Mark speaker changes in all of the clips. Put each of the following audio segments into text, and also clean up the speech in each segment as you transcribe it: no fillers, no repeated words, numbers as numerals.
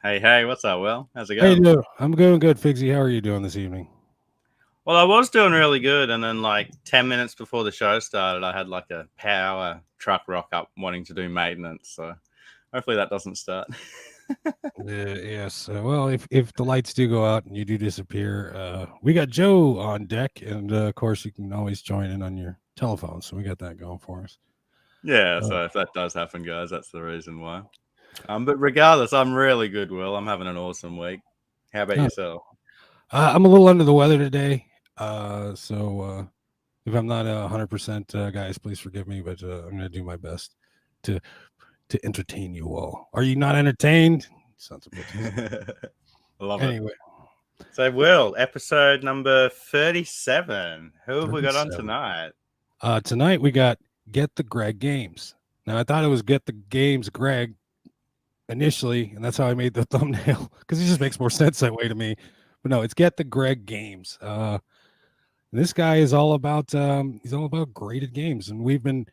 Speaker 1: Hey, what's up, Will? How's it
Speaker 2: How you
Speaker 1: going?
Speaker 2: doing? I'm doing good, Figsy. How are you doing this evening?
Speaker 1: Well, I was doing really good, and then like 10 minutes before the show started, I had like a power truck rock up wanting to do maintenance. So hopefully that doesn't start.
Speaker 2: Yes. Well, if the lights do go out and you do disappear, we got Joe on deck, and of course you can always join in on your telephone. So we got that going for us.
Speaker 1: Yeah,
Speaker 2: Uh,
Speaker 1: so if that does happen, guys, that's the reason why. But regardless, I'm really good, Will. I'm having an awesome week. How about
Speaker 2: uh,
Speaker 1: yourself?
Speaker 2: I'm a little under the weather today, so if I'm not 100%, guys, please forgive me, but I'm gonna do my best to to entertain you all. Are you not entertained? Sons of bitches.
Speaker 1: I love it.
Speaker 2: Anyway,
Speaker 1: So, Will, episode number 37. Who have we got on
Speaker 2: 37.
Speaker 1: tonight?
Speaker 2: Tonight we got GetTheGregGames. Now I thought it was Get the Games Greg initially, and that's how I made the thumbnail because it just makes more sense that way to me. But no, it's GetTheGregGames. This guy is all about he's all about graded games, and we've been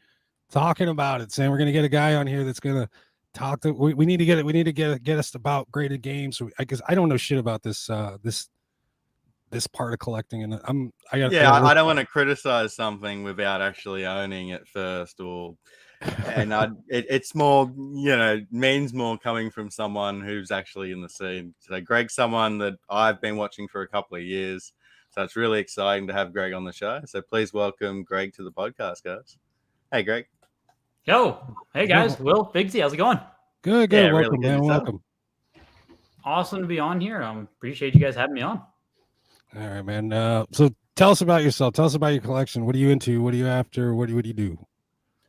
Speaker 2: talking about it, saying we're gonna get a guy on here that's gonna talk to. We need to get it. We need to get us about graded games. Because I don't know shit about this part of collecting, and I
Speaker 1: Yeah,
Speaker 2: got
Speaker 1: I
Speaker 2: work.
Speaker 1: don't want to criticize something without actually owning it first, it's more, means more coming from someone who's actually in the scene. So Greg's someone that I've been watching for a couple of years, so it's really exciting to have Greg on the show. So please welcome Greg to the podcast, guys. Hey, Greg.
Speaker 3: Yo, hey guys, Will, Bigsy, how's it going?
Speaker 1: Yeah,
Speaker 2: Good.
Speaker 1: really
Speaker 2: Welcome,
Speaker 1: good
Speaker 2: man.
Speaker 1: yourself.
Speaker 2: Welcome.
Speaker 3: Awesome to be on here. Appreciate you guys having me on.
Speaker 2: All right, man. So tell us about yourself. Tell us about your collection. What are you into? What are you after? What do you do?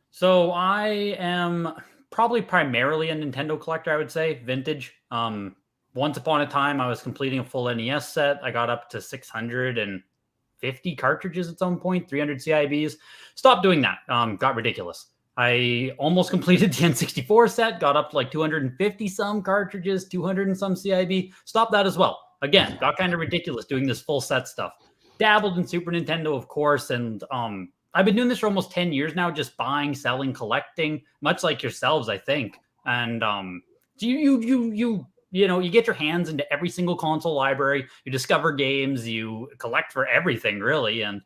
Speaker 3: So I am probably primarily a Nintendo collector, I would say, vintage. Once upon a time, I was completing a full NES set. I got up to 650 cartridges at some point, 300 CIBs. Stopped doing that. Got ridiculous. I almost completed the N64 set, got up to like 250 some cartridges, 200 and some CIB. Stopped that as well. Again, got kind of ridiculous doing this full set stuff. Dabbled in Super Nintendo, of course, and I've been doing this for almost 10 years now, just buying, selling, collecting, much like yourselves, I think. And you get your hands into every single console library, you discover games, you collect for everything, really. And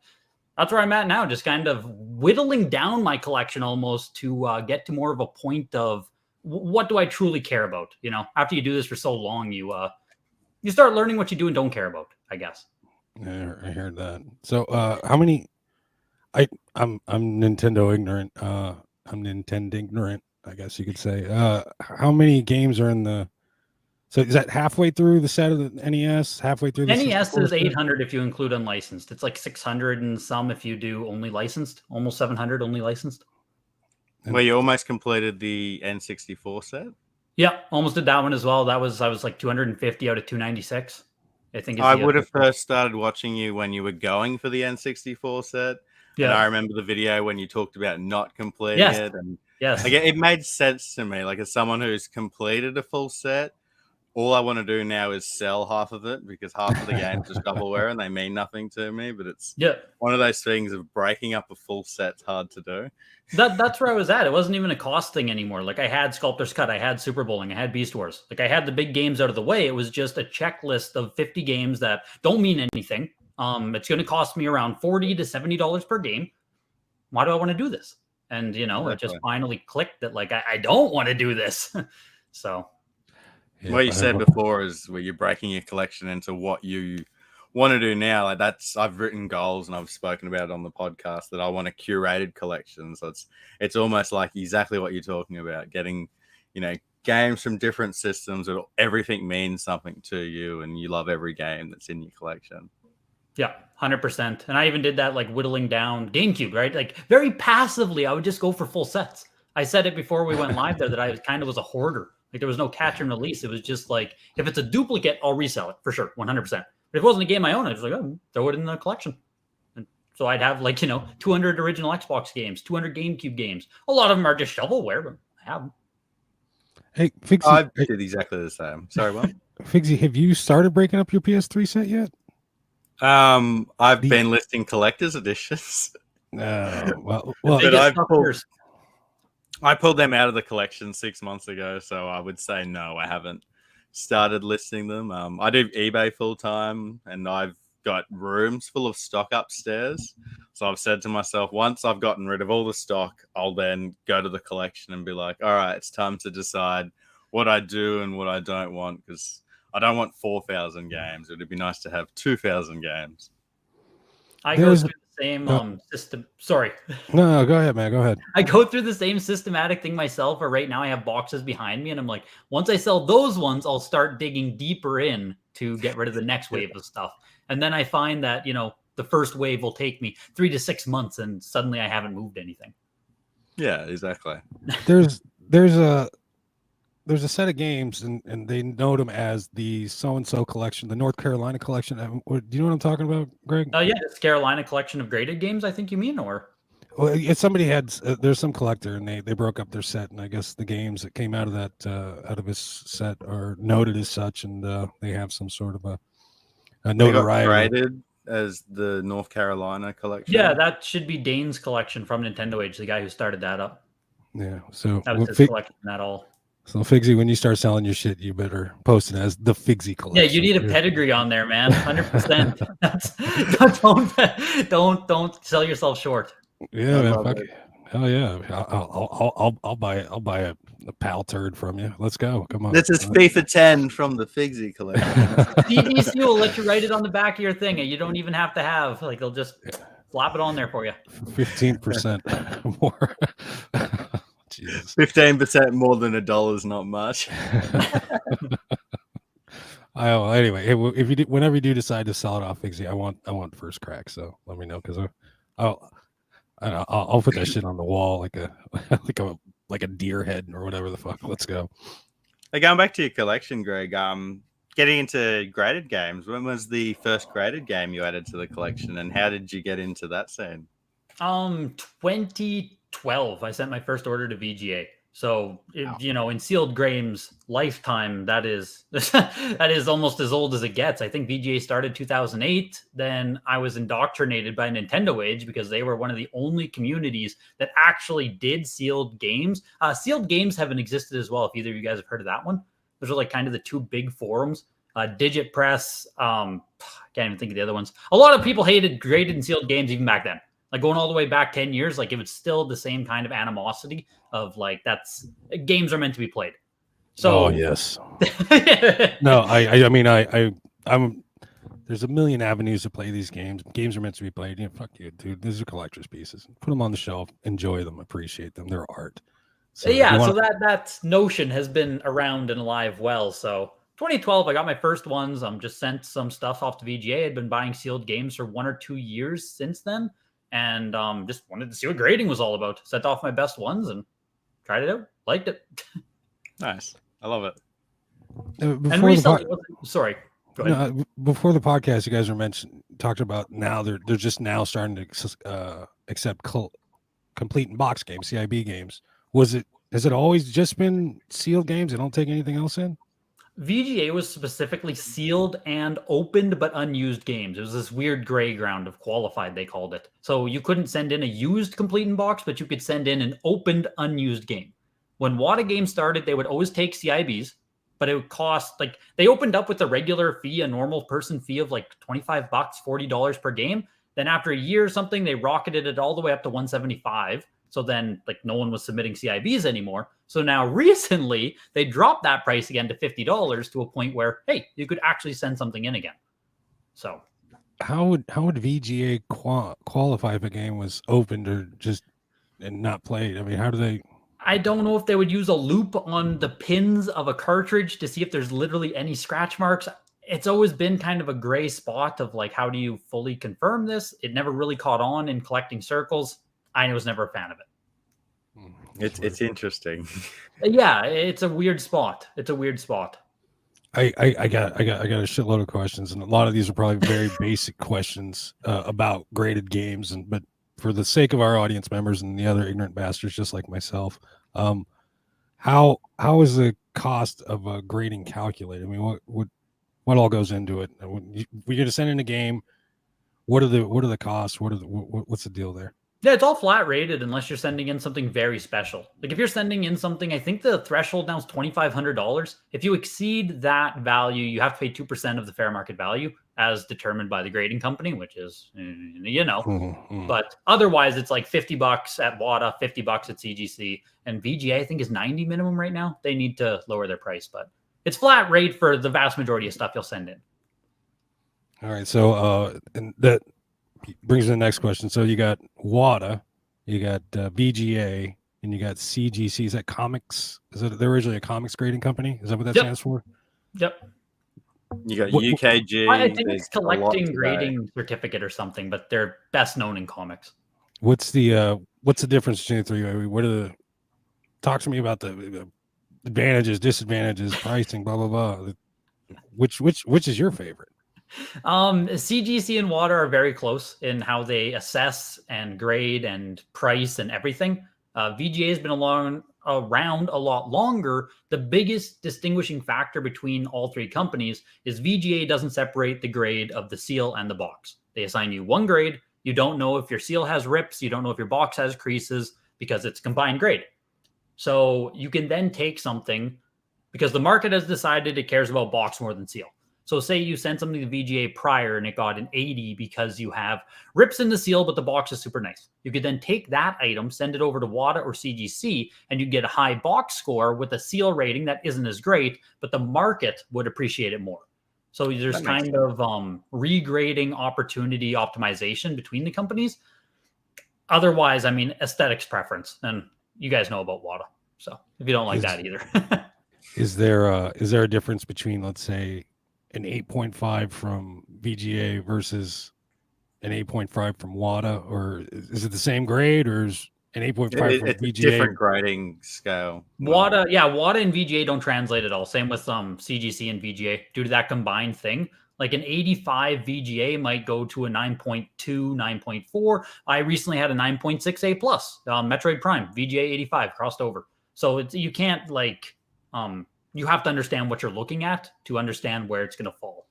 Speaker 3: that's where I'm at now, just kind of whittling down my collection almost to get to more of a point of what do I truly care about? After you do this for so long, you start learning what you do and don't care about, I guess.
Speaker 2: I heard that. So, how many? I'm Nintendo ignorant. I'm Nintendo ignorant, I guess you could say. How many games are in the? So is that halfway through the set of the NES? Halfway through the
Speaker 3: NES
Speaker 2: 64
Speaker 3: is
Speaker 2: set?
Speaker 3: 800 if you include unlicensed. It's like 600 and some if you do only licensed. Almost 700 only licensed.
Speaker 1: Well, you almost completed the N64 set.
Speaker 3: Yeah, almost did that one as well. I was like 250 out of 296. I think
Speaker 1: I would have first started watching you when you were going for the N64 set. Yeah. And I remember the video when you talked about not completing it. And
Speaker 3: yes.
Speaker 1: Like, it made sense to me. Like, as someone who's completed a full set, all I want to do now is sell half of it because half of the games are shovelware and they mean nothing to me. But it's one of those things of breaking up a full set's hard to do.
Speaker 3: That's where I was at. It wasn't even a cost thing anymore. Like, I had Sculptor's Cut, I had Super Bowling, I had Beast Wars. Like, I had the big games out of the way. It was just a checklist of 50 games that don't mean anything. It's going to cost me around $40 to $70 per game. Why do I want to do this? And, it just finally clicked that, like, I don't want to do this. So.
Speaker 1: Yeah, what you said before is where you're breaking your collection into what you want to do now. Like, I've written goals and I've spoken about it on the podcast that I want a curated collection. So it's almost like exactly what you're talking about, getting, games from different systems that everything means something to you and you love every game that's in your collection.
Speaker 3: Yeah, 100%. And I even did that, like, whittling down GameCube, right? Like, very passively, I would just go for full sets. I said it before we went live there that I kind of was a hoarder. Like, there was no catch and release. It was just like, if it's a duplicate, I'll resell it for sure, 100%. But if it wasn't a game I own, I was like, oh, throw it in the collection. And so I'd have, like, 200 original Xbox games, 200 GameCube games. A lot of them are just shovelware, but I have them.
Speaker 2: Hey, Figsy.
Speaker 1: I did exactly the same. Sorry, what?
Speaker 2: Figsy, have you started breaking up your PS3 set yet?
Speaker 1: I've been listing collector's editions.
Speaker 2: Well,
Speaker 1: but I pulled them out of the collection 6 months ago, so I would say no, I haven't started listing them. I do eBay full time, and I've got rooms full of stock upstairs. So I've said to myself, once I've gotten rid of all the stock, I'll then go to the collection and be like, all right, it's time to decide what I do and what I don't want, because I don't want 4,000 games. It'd be nice to have 2,000 games.
Speaker 3: I go through the same system. Sorry.
Speaker 2: No, go ahead, man. Go ahead.
Speaker 3: I go through the same systematic thing myself, where right now I have boxes behind me, and I'm like, once I sell those ones, I'll start digging deeper in to get rid of the next wave of stuff. And then I find that, the first wave will take me 3 to 6 months, and suddenly I haven't moved anything.
Speaker 1: Yeah, exactly.
Speaker 2: There's a set of games, and they note them as the so-and-so collection, the North Carolina collection. Do you know what I'm talking about, Greg?
Speaker 3: Yeah, it's Carolina collection of graded games, I think you mean, or?
Speaker 2: Well, somebody had, there's some collector, and they broke up their set, and I guess the games that came out of that, out of his set are noted as such, and they have some sort of a notoriety.
Speaker 1: They got graded as the North Carolina collection?
Speaker 3: Yeah, that should be Dane's collection from Nintendo Age, the guy who started that up.
Speaker 2: Yeah, so
Speaker 3: that was his collection at all.
Speaker 2: So Figsy, when you start selling your shit, you better post it as the Figsy collection.
Speaker 3: Yeah, you need a pedigree on there, man. 100%. Don't sell yourself short.
Speaker 2: Yeah, man. Fuck it. Hell yeah. I'll buy it. I'll buy a pal turd from you. Let's go. Come on.
Speaker 1: This is FIFA 10 from the Figsy collection.
Speaker 3: DDC will let you write it on the back of your thing, and you don't even have to have, they'll just slap it on there for you.
Speaker 2: 15% more. Jesus.
Speaker 1: 15% more than $1 is not much.
Speaker 2: Anyway, if you do, whenever you do decide to sell it off, Figsy, I want first crack. So let me know, because I'll put that shit on the wall like a deer head or whatever the fuck. Let's go.
Speaker 1: Hey, going back to your collection, Greg. Getting into graded games. When was the first graded game you added to the collection, and how did you get into that scene?
Speaker 3: 2012. I sent my first order to VGA. So, in Sealed Games lifetime, that is almost as old as it gets. I think VGA started 2008. Then I was indoctrinated by Nintendo Age, because they were one of the only communities that actually did sealed games. Sealed Games haven't existed as well, if either of you guys have heard of that one. Those are kind of the two big forums. Digit Press, I can't even think of the other ones. A lot of people hated graded and sealed games even back then. Going all the way back 10 years, it was still the same kind of animosity of that's games are meant to be played. So,
Speaker 2: oh yes. No, I'm there's a million avenues to play these games. Games are meant to be played. Fuck you, dude. These are collector's pieces. Put them on the shelf, enjoy them, appreciate them. They're art.
Speaker 3: So that notion has been around and alive well. So 2012, I got my first ones. Just sent some stuff off to VGA. I'd been buying sealed games for 1 or 2 years since then. And just wanted to see what grading was all about. Sent off my best ones and tried it out. Liked it.
Speaker 1: Nice. I love it.
Speaker 3: And recently, sorry. Go ahead.
Speaker 2: No, before the podcast, you guys were talked about now they're just now starting to accept complete and box games, CIB games. Has it always just been sealed games? They don't take anything else in?
Speaker 3: VGA was specifically sealed and opened but unused games. It was this weird gray ground of qualified, they called it. So you couldn't send in a used complete in box, but you could send in an opened unused game. When Wada Games started, they would always take CIBs, but it would cost they opened up with a regular fee, a normal person fee of $25, $40 per game. Then after a year or something, they rocketed it all the way up to $175. So then no one was submitting CIBs anymore. So now recently they dropped that price again to $50 to a point where, hey, you could actually send something in again. So
Speaker 2: how would VGA qualify if a game was opened or just and not played? I mean, how do they?
Speaker 3: I don't know if they would use a loop on the pins of a cartridge to see if there's literally any scratch marks. It's always been kind of a gray spot of how do you fully confirm this? It never really caught on in collecting circles. I was never a fan of it.
Speaker 1: It's interesting.
Speaker 3: Yeah, it's a weird spot. I
Speaker 2: got a shitload of questions, and a lot of these are probably very basic questions about graded games, but for the sake of our audience members and the other ignorant bastards just like myself, how is the cost of a grading calculated? I mean, what all goes into it? We're going to send in a game. What are the costs? What's the deal there?
Speaker 3: Yeah, it's all flat rated unless you're sending in something very special. Like if you're sending in something, I think the threshold now is $2,500. If you exceed that value, you have to pay 2% of the fair market value as determined by the grading company, which is, But otherwise, it's like $50 at WADA, $50 at CGC, and VGA I think is 90 minimum right now. They need to lower their price, but it's flat rate for the vast majority of stuff you'll send in.
Speaker 2: All right, so and that brings me to the next question. So you got WADA, you got VGA, and you got CGC. Is that comics? Is it they're originally a comics grading company? Is that what that stands for?
Speaker 3: Yep.
Speaker 1: You got UKG.
Speaker 3: I think it's collecting grading certificate or something, but they're best known in comics.
Speaker 2: What's the difference between the three? What are the talk to me about the advantages, disadvantages, pricing, blah blah blah. Which is your favorite?
Speaker 3: CGC and WADA are very close in how they assess and grade and price and everything. VGA has been around a lot longer. The biggest distinguishing factor between all three companies is VGA doesn't separate the grade of the seal and the box. They assign you one grade. You don't know if your seal has rips. You don't know if your box has creases because it's combined grade. So you can then take something because the market has decided it cares about box more than seal. So say you sent something to VGA prior and it got an 80 because you have rips in the seal, but the box is super nice. You could then take that item, send it over to WADA or CGC, and you get a high box score with a seal rating that isn't as great, but the market would appreciate it more. So there's kind of regrading opportunity optimization between the companies. Otherwise, I mean, aesthetics preference. And you guys know about WADA. So if you don't like that either.
Speaker 2: Is there a difference between, let's say, an 8.5 from VGA versus an 8.5 from WADA, or is it the same grade, or is an 8.5 from
Speaker 1: it's
Speaker 2: VGA
Speaker 1: a different grading scale?
Speaker 3: WADA and VGA don't translate at all. Same with CGC and VGA due to that combined thing. Like an 85 VGA might go to a 9.2, 9.4. I recently had a 9.6 A plus Metroid Prime VGA 85 crossed over. So you can't you have to understand what you're looking at to understand where it's going to fall.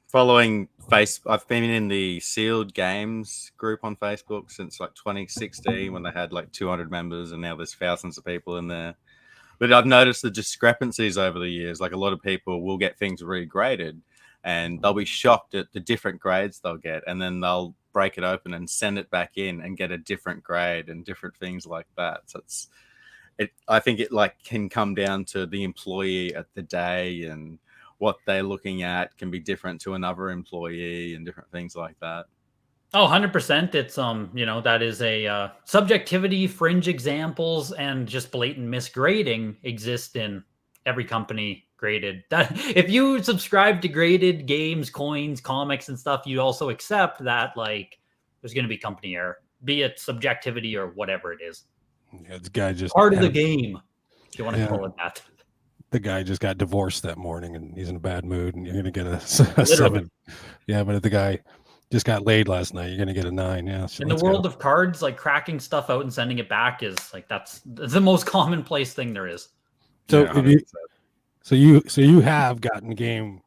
Speaker 1: Following I've been in the Sealed Games group on Facebook since like 2016 when they had like 200 members, and now there's thousands of people in there. But I've noticed the discrepancies over the years. Like a lot of people will get things regraded and they'll be shocked at the different grades they'll get, and then they'll break it open and send it back in and get a different grade and different things like that. So I think it can come down to the employee at the day, and what they're looking at can be different to another employee and different things like that.
Speaker 3: Oh, 100%. It's, that is a subjectivity, fringe examples, and just blatant misgrading exist in every company graded. That if you subscribe to graded games, coins, comics, and stuff, you also accept that there's going to be company error, be it subjectivity or whatever it is.
Speaker 2: Yeah, this guy just
Speaker 3: part of the game, if you want to call it that.
Speaker 2: The guy just got divorced that morning and he's in a bad mood, and you're going to get a 7. Yeah, but if the guy just got laid last night, you're going to get a 9. Yeah.
Speaker 3: In the world of cards, cracking stuff out and sending it back is that's the most commonplace thing there is.
Speaker 2: So you have gotten a game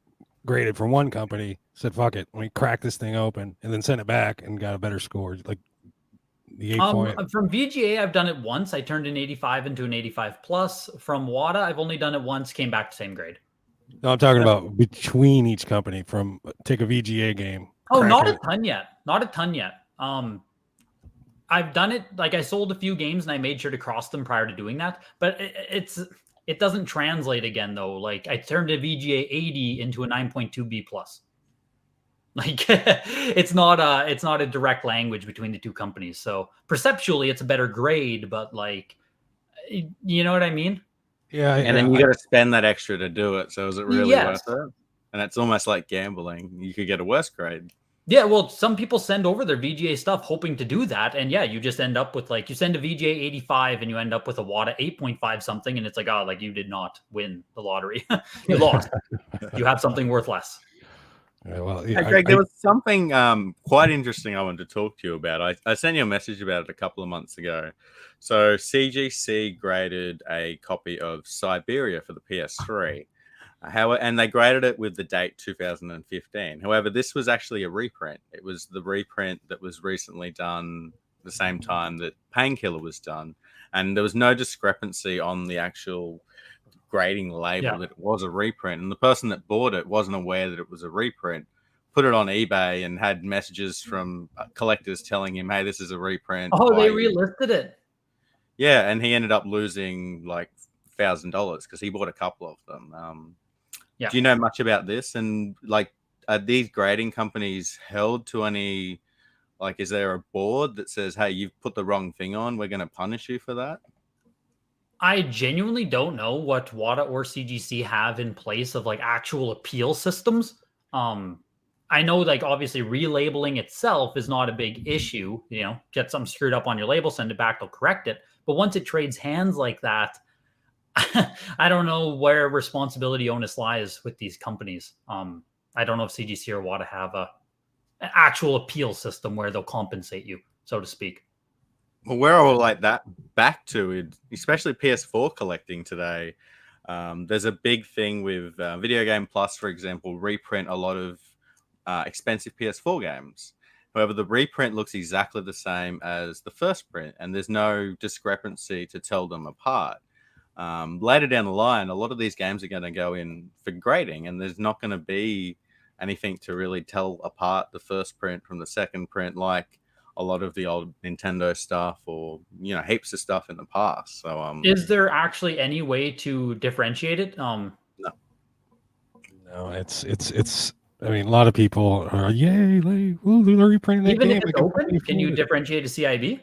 Speaker 2: graded from one company, said fuck it, let me crack this thing open, and then sent it back and got a better score. Like the 8 point.
Speaker 3: From VGA, I've done it once. I turned an 85 into an 85 plus. From WADA, I've only done it once, came back to same grade.
Speaker 2: No, I'm talking about between each company. From take a VGA game.
Speaker 3: Oh, not a ton yet. Not a ton yet. I've done it. I sold a few games and I made sure to cross them prior to doing that. But it doesn't translate again though. I turned a VGA 80 into a 9.2 B plus. It's not a direct language between the two companies. So perceptually, it's a better grade, but you know what I mean?
Speaker 2: Yeah.
Speaker 1: And then you got to spend that extra to do it. So is it really worth it? And it's almost like gambling. You could get a worse grade.
Speaker 3: Yeah, well, some people send over their VGA stuff hoping to do that. And yeah, you just end up with you send a VGA 85 and you end up with a WADA 8.5 something. And it's you did not win the lottery. You lost. You have something worth less.
Speaker 2: Well,
Speaker 1: yeah, Greg, there was something quite interesting I wanted to talk to you about. I sent you a message about it a couple of months ago. So CGC graded a copy of Syberia for the PS3. And they graded it with the date 2015. However, this was actually a reprint. It was the reprint that was recently done the same time that Painkiller was done, and there was no discrepancy on the actual grading label that it was a reprint, and the person that bought it wasn't aware that it was a reprint. Put it on eBay and had messages from collectors telling him, "Hey, this is a reprint."
Speaker 3: Oh, they relisted it.
Speaker 1: Yeah, and he ended up losing like $1,000 because he bought a couple of them. Do you know much about this? And like, are these grading companies held to any? Like, is there a board that says, "Hey, you've put the wrong thing on. We're going to punish you for that"?
Speaker 3: I genuinely don't know what WADA or CGC have in place of like actual appeal systems. I know like obviously relabeling itself is not a big issue. You know, get something screwed up on your label, send it back, they'll correct it. But once it trades hands like that, I don't know where responsibility onus lies with these companies. I don't know if CGC or WADA have an actual appeal system where they'll compensate you, so to speak.
Speaker 1: Well, we're all like that back to it, especially PS4 collecting today. There's a big thing with Video Game Plus, for example, reprint a lot of expensive PS4 games. However, the reprint looks exactly the same as the first print, and there's no discrepancy to tell them apart. Later down the line, a lot of these games are going to go in for grading, and there's not going to be anything to really tell apart the first print from the second print, like a lot of the old Nintendo stuff, or heaps of stuff in the past. So,
Speaker 3: is there actually any way to differentiate it?
Speaker 2: No, it's. I mean, a lot of people are yay, like, well, they're reprinting that
Speaker 3: even
Speaker 2: game.
Speaker 3: If it's open, can you differentiate a CIB?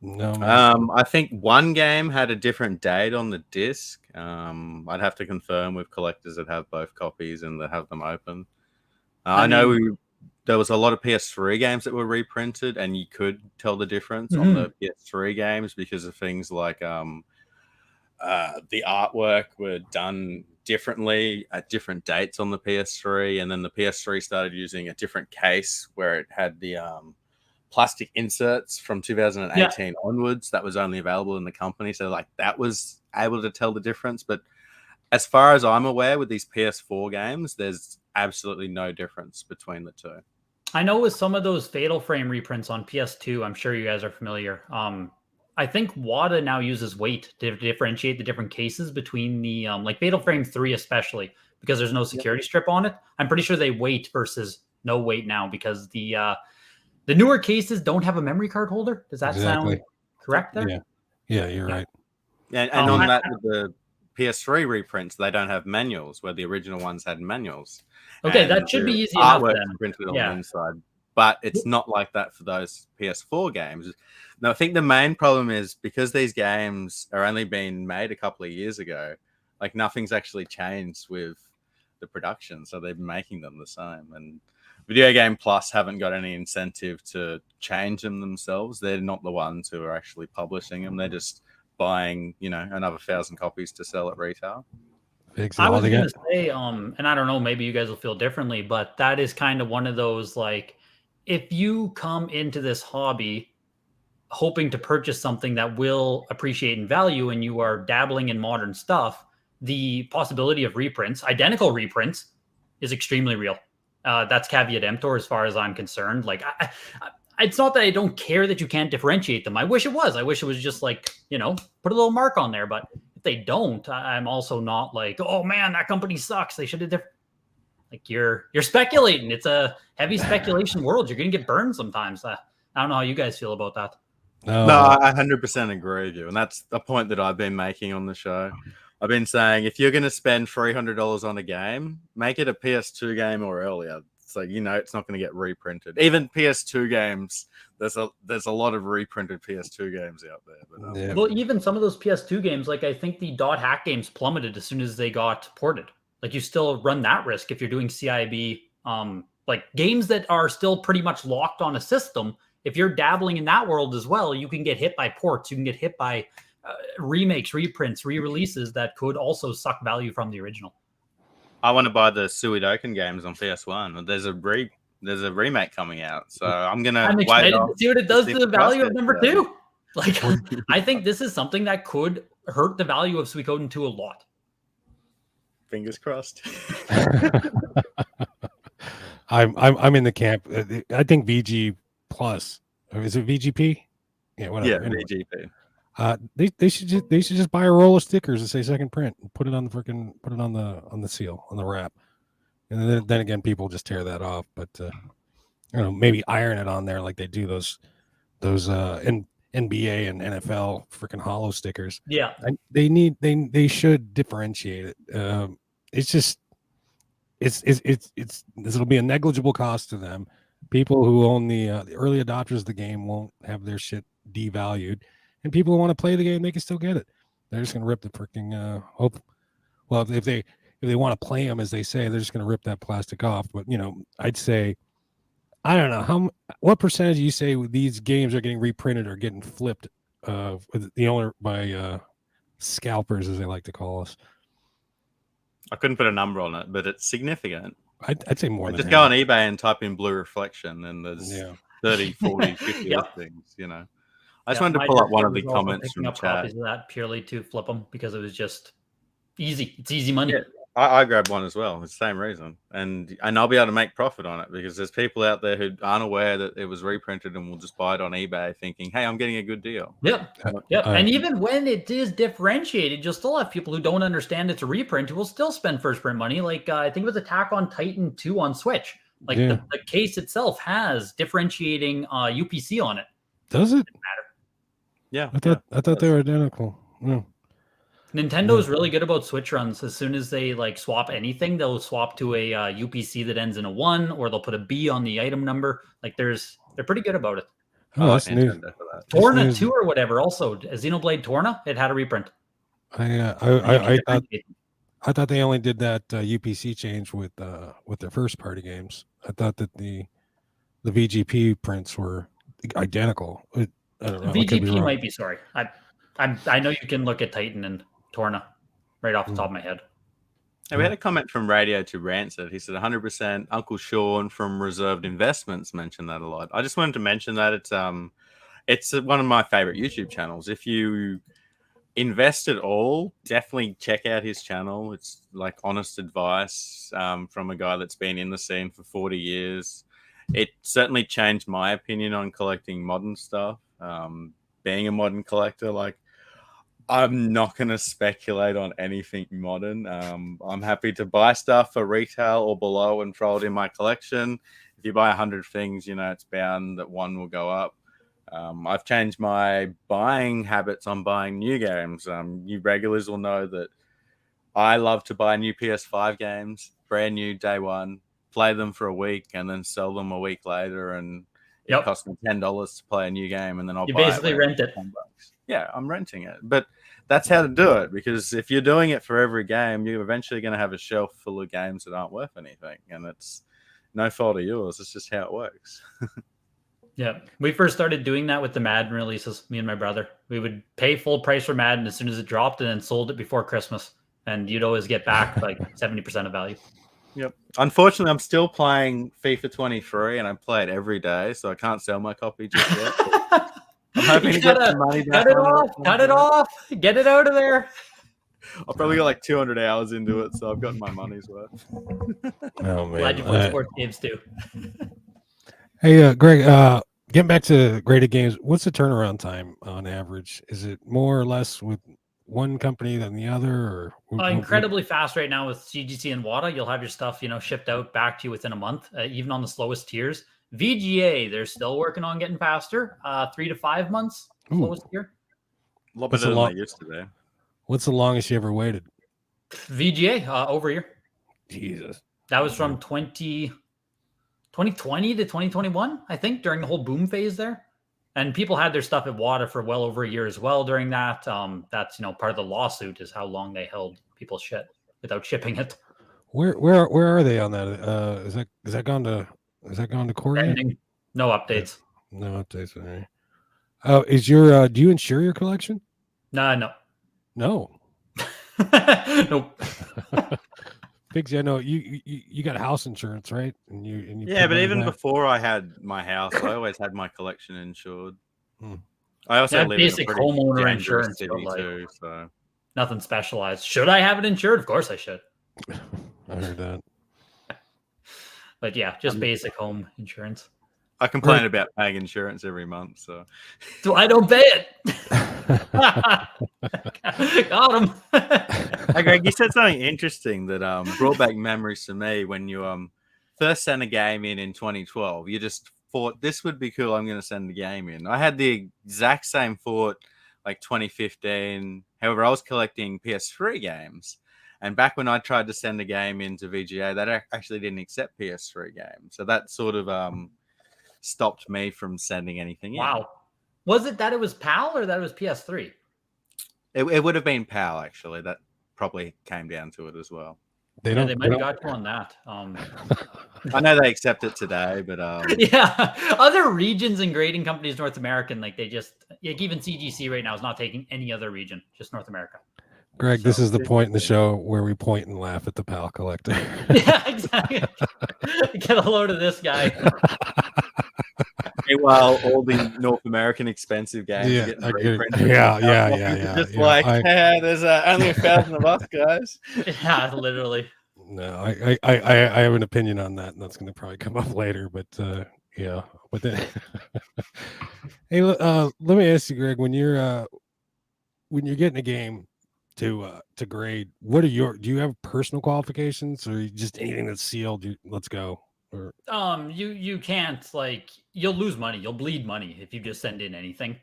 Speaker 2: No, man.
Speaker 1: I think one game had a different date on the disc. I'd have to confirm with collectors that have both copies and that have them open. I know there was a lot of PS3 games that were reprinted, and you could tell the difference on the PS3 games because of things like the artwork were done differently at different dates on the PS3, and then the PS3 started using a different case where it had the plastic inserts from 2018 onwards that was only available in the company. So like that was able to tell the difference. But as far as I'm aware with these PS4 games, there's absolutely no difference between the two.
Speaker 3: I know with some of those Fatal Frame reprints on PS2, I'm sure you guys are familiar. I think WADA now uses weight to differentiate the different cases between the like Fatal Frame 3 especially, because there's no security strip on it. I'm pretty sure they weight versus no weight now because the newer cases don't have a memory card holder. Does that sound correct there?
Speaker 2: Yeah, you're right.
Speaker 1: And on that, with the PS3 reprints, they don't have manuals where the original ones had manuals.
Speaker 3: Okay,
Speaker 1: and
Speaker 3: that should be easy enough then.
Speaker 1: Printed on the inside, but it's not like that for those PS4 games. Now, I think the main problem is because these games are only being made a couple of years ago, like nothing's actually changed with the production, so they're making them the same. And Video Game Plus haven't got any incentive to change them themselves. They're not the ones who are actually publishing them. They're just buying, another 1,000 copies to sell at retail.
Speaker 3: I was going to say, and I don't know, maybe you guys will feel differently, but that is kind of one of those, like, if you come into this hobby hoping to purchase something that will appreciate in value and you are dabbling in modern stuff, the possibility of reprints, identical reprints, is extremely real. That's caveat emptor as far as I'm concerned. Like, it's not that I don't care that you can't differentiate them. I wish it was. I wish it was just like, put a little mark on there. But if they don't, I'm also not like, oh man, that company sucks. They should have different. Like you're speculating. It's a heavy speculation world. You're gonna get burned sometimes. I don't know how you guys feel about that.
Speaker 1: No, I 100% agree with you, and that's the point that I've been making on the show. I've been saying if you're going to spend $300 on a game, make it a PS2 game or earlier. So it's not going to get reprinted. Even PS2 games, there's a lot of reprinted PS2 games out there. But,
Speaker 3: well, even some of those PS2 games, like I think the dot hack games plummeted as soon as they got ported. Like you still run that risk if you're doing CIB. Like games that are still pretty much locked on a system. If you're dabbling in that world as well, you can get hit by ports. You can get hit by remakes, reprints, re-releases that could also suck value from the original.
Speaker 1: I want to buy the Suidoken games on PS1. There's a remake coming out, so I'm excited
Speaker 3: to see what it does to the value of number 2. Like, I think this is something that could hurt the value of Suikoden 2 a lot.
Speaker 1: Fingers crossed.
Speaker 2: I'm in the camp. I think VG Plus, or is it VGP? Yeah, whatever.
Speaker 1: Yeah,
Speaker 2: Anyway.
Speaker 1: VGP.
Speaker 2: They should just buy a roll of stickers and say second print and put it on the seal, on the wrap. And then again, people just tear that off. But I don't know, maybe iron it on there like they do those NBA and NFL freaking hollow stickers.
Speaker 3: Yeah.
Speaker 2: They should differentiate it. It's just it'll be a negligible cost to them. People who own the early adopters of the game won't have their shit devalued, and people who want to play the game, they can still get it. They're just gonna rip the freaking well, if they want to play them as they say, they're just gonna rip that plastic off. But I'd say, I don't know what percentage you say these games are getting reprinted or getting flipped with the owner by scalpers, as they like to call us.
Speaker 1: I couldn't put a number on it, but it's significant.
Speaker 2: I'd say more than
Speaker 1: just go on eBay and type in blue reflection, and there's 30, 40, 50 listings. I just wanted to pull up one of the comments from chat.
Speaker 3: Copies of that purely to flip them because it was just easy. It's easy money.
Speaker 1: Yeah, I grabbed one as well. It's the same reason, and I'll be able to make profit on it because there's people out there who aren't aware that it was reprinted and will just buy it on eBay thinking, "Hey, I'm getting a good deal."
Speaker 3: Yep. And even when it is differentiated, you'll still have people who don't understand it's a reprint who will still spend first print money. Like I think it was Attack on Titan 2 on Switch. Like the case itself has differentiating UPC on it.
Speaker 2: Does it?
Speaker 3: Doesn't matter.
Speaker 1: Yeah.
Speaker 2: I thought they were identical. Yeah.
Speaker 3: Nintendo is really good about Switch runs. As soon as they swap anything, they'll swap to a UPC that ends in a 1, or they'll put a B on the item number. Like they're pretty good about it.
Speaker 2: Oh, that's news.
Speaker 3: Torna 2 or whatever. Also, Xenoblade Torna, it had a reprint.
Speaker 2: I thought they only did that UPC change with their first party games. I thought that the VGP prints were identical. I don't know.
Speaker 3: VGP might be. Sorry, I know you can look at Titan and Torna right off the top of my head.
Speaker 1: We had a comment from Radio to Rancid. He said 100%. Uncle Sean from Reserved Investments mentioned that a lot. I just wanted to mention that it's one of my favorite YouTube channels. If you invest at all, definitely check out his channel. It's like honest advice from a guy that's been in the scene for 40 years. It certainly changed my opinion on collecting modern stuff. Being a modern collector, like, I'm not going to speculate on anything modern. I'm happy to buy stuff for retail or below and throw it in my collection. If you buy 100 things, it's bound that one will go up. I've changed my buying habits on buying new games. You regulars will know that I love to buy new PS5 games, brand new day one, play them for a week, and then sell them a week later. And it costs me $10 to play a new game, and then I'll
Speaker 3: basically rent it.
Speaker 1: $10. Yeah, I'm renting it. But that's how to do it, because if you're doing it for every game, you're eventually going to have a shelf full of games that aren't worth anything. And it's no fault of yours. It's just how it works.
Speaker 3: Yeah. We first started doing that with the Madden releases, me and my brother. We would pay full price for Madden as soon as it dropped and then sold it before Christmas. And you'd always get back like 70% of value.
Speaker 1: Yep. Unfortunately, I'm still playing FIFA 23 and I play it every day, so I can't sell my copy just yet. I'm hoping to get some money back.
Speaker 3: Cut it off. Get it out of there.
Speaker 1: I've probably got like 200 hours into it, so I've gotten my money's worth.
Speaker 2: Oh, man.
Speaker 3: Glad you play sports games too.
Speaker 2: Hey, Greg, getting back to graded games, what's the turnaround time on average? Is it more or less with one company than the other? Or
Speaker 3: incredibly fast right now with CGC and WATA. You'll have your stuff, shipped out back to you within a month, even on the slowest tiers. VGA, they're still working on getting faster. 3 to 5 months, slowest tier.
Speaker 1: A lot better than they used to be.
Speaker 2: What's the longest you ever waited?
Speaker 3: VGA, over a year.
Speaker 2: Jesus.
Speaker 3: That was from 2020 to 2021, I think, during the whole boom phase there. And people had their stuff at WATA for well over a year as well during that. That's, part of the lawsuit is how long they held people's shit without shipping it.
Speaker 2: Where are they on that? Is that gone to court yet?
Speaker 3: No updates.
Speaker 2: No updates. All right. Is your do you insure your collection?
Speaker 3: No.
Speaker 2: No.
Speaker 3: Nope.
Speaker 2: Biggsy, I know you got house insurance, right? And you
Speaker 1: yeah, but even before I had my house, I always had my collection insured. I also live
Speaker 3: basic
Speaker 1: in a
Speaker 3: homeowner insurance
Speaker 1: city too, so
Speaker 3: nothing specialized. Should I have it insured? Of course I should.
Speaker 2: I heard that.
Speaker 3: But yeah, just basic home insurance.
Speaker 1: I complain about paying insurance every month, so
Speaker 3: I don't pay it. Got him.
Speaker 1: Hey, Greg, you said something interesting that brought back memories to me when you first sent a game in 2012. You just thought this would be cool. I'm going to send the game in. I had the exact same thought like 2015. However, I was collecting PS3 games, and back when I tried to send a game into VGA, that actually didn't accept PS3 games. So that sort of stopped me from sending anything in.
Speaker 3: Wow. Was it that it was PAL or that it was PS3?
Speaker 1: It would have been PAL, actually. That probably came down to it as well.
Speaker 3: They might have got you on that.
Speaker 1: I know they accept it today, but
Speaker 3: yeah, other regions and grading companies, North American, like they just even CGC right now is not taking any other region, just North America.
Speaker 2: Greg, this is the point in the show where we point and laugh at the PAL collector.
Speaker 3: Yeah, exactly. Get a load of this guy.
Speaker 1: Meanwhile, all the North American expensive games
Speaker 2: Yeah,
Speaker 1: getting
Speaker 2: I get it.
Speaker 1: reprinted.
Speaker 2: Yeah.
Speaker 1: Just there's only 1,000 of us, guys.
Speaker 2: Yeah,
Speaker 3: literally.
Speaker 2: No, I have an opinion on that, and that's going to probably come up later. But yeah, but then, hey, let me ask you, Greg, when you're getting a game to grade, do you have personal qualifications, or just anything that's sealed? Let's go. Or
Speaker 3: you can't, like, you'll lose money, you'll bleed money if you just send in anything.